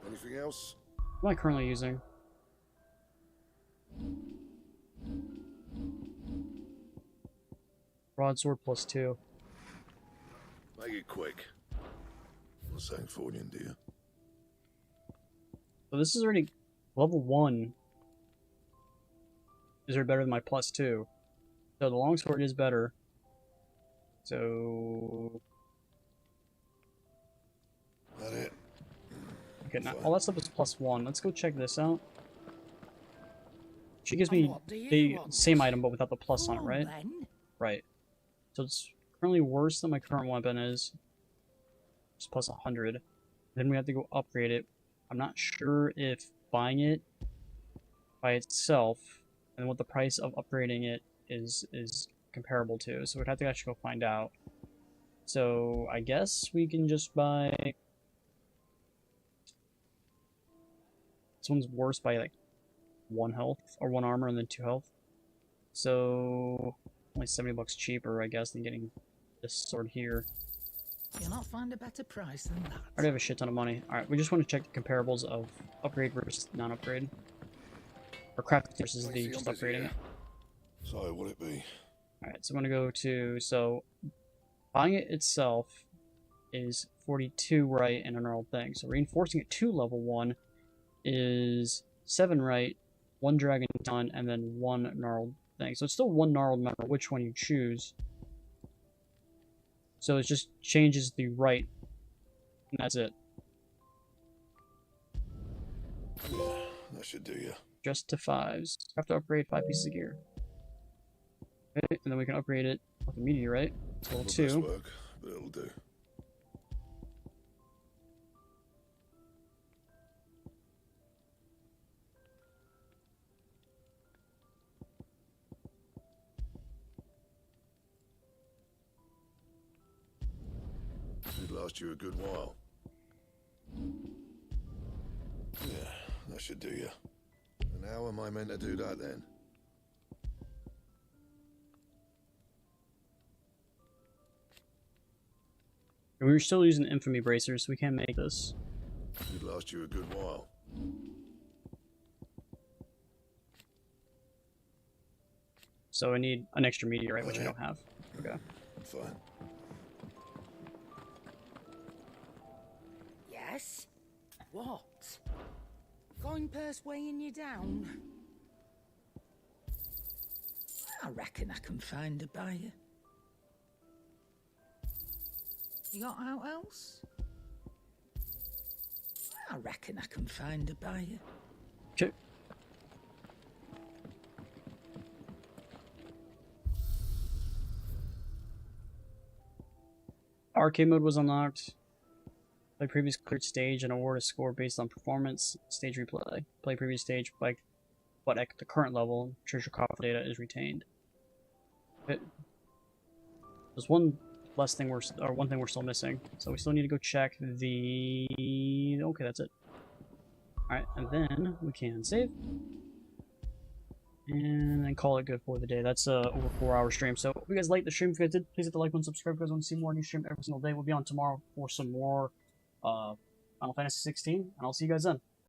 Anything else? What am I currently using? Broadsword +2. Make it quick. Not saying Fornian, do you? So this is already level 1. Is it better than my +2? So the longsword is better. So That it? okay, now all that stuff is +1. Let's go check this out. She gives me the same item but without the plus on it, right? Right. So it's currently worse than my current weapon is. It's +100. Then we have to go upgrade it. I'm not sure if buying it by itself and what the price of upgrading it is comparable to. So we'd have to actually go find out. So I guess we can just buy... This one's worse by like 1 health, or 1 armor and then 2 health. So only $70 cheaper, I guess, than getting this sword here. You'll not find a better price than that. I already have a shit ton of money. Alright, we just want to check the comparables of upgrade versus non-upgrade. Or craft versus the just upgrading it. So, what'd it be? Alright, so I'm gonna go to, so buying it itself is 42 right and a gnarled thing. So reinforcing it to level 1 is 7 right, 1 dragon ton, and then 1 gnarled thing. So it's still 1 gnarled, no matter which one you choose. So it just changes the right, and that's it. Yeah, that should do you. Just to 5s. Have to upgrade 5 pieces of gear. Okay, and then we can upgrade it with a meteorite. It's level 2. Work, but it'll do. It'd last you a good while. Yeah, that should do you. And how am I meant to do that then? And we're still using infamy bracers, so we can't make this. It'd last you a good while. So I need an extra meteorite, which I don't have. Okay. Fine. What? Fine purse weighing you down? I reckon I can find a buyer. You got out else? I reckon I can find a buyer. Okay. Arcade mode was unlocked. Play previous cleared stage and award a score based on performance. Stage replay. Play previous stage but at the current level, treasure coffer data is retained. Okay. There's one thing we're still missing. So we still need to go check the. Okay, that's it. All right, and then we can save. And then call it good for the day. That's over 4-hour stream. So if you guys liked the stream, if you guys did, please hit the like button, subscribe if you guys want to see more new stream every single day. We'll be on tomorrow for some more Final Fantasy 16, and I'll see you guys then.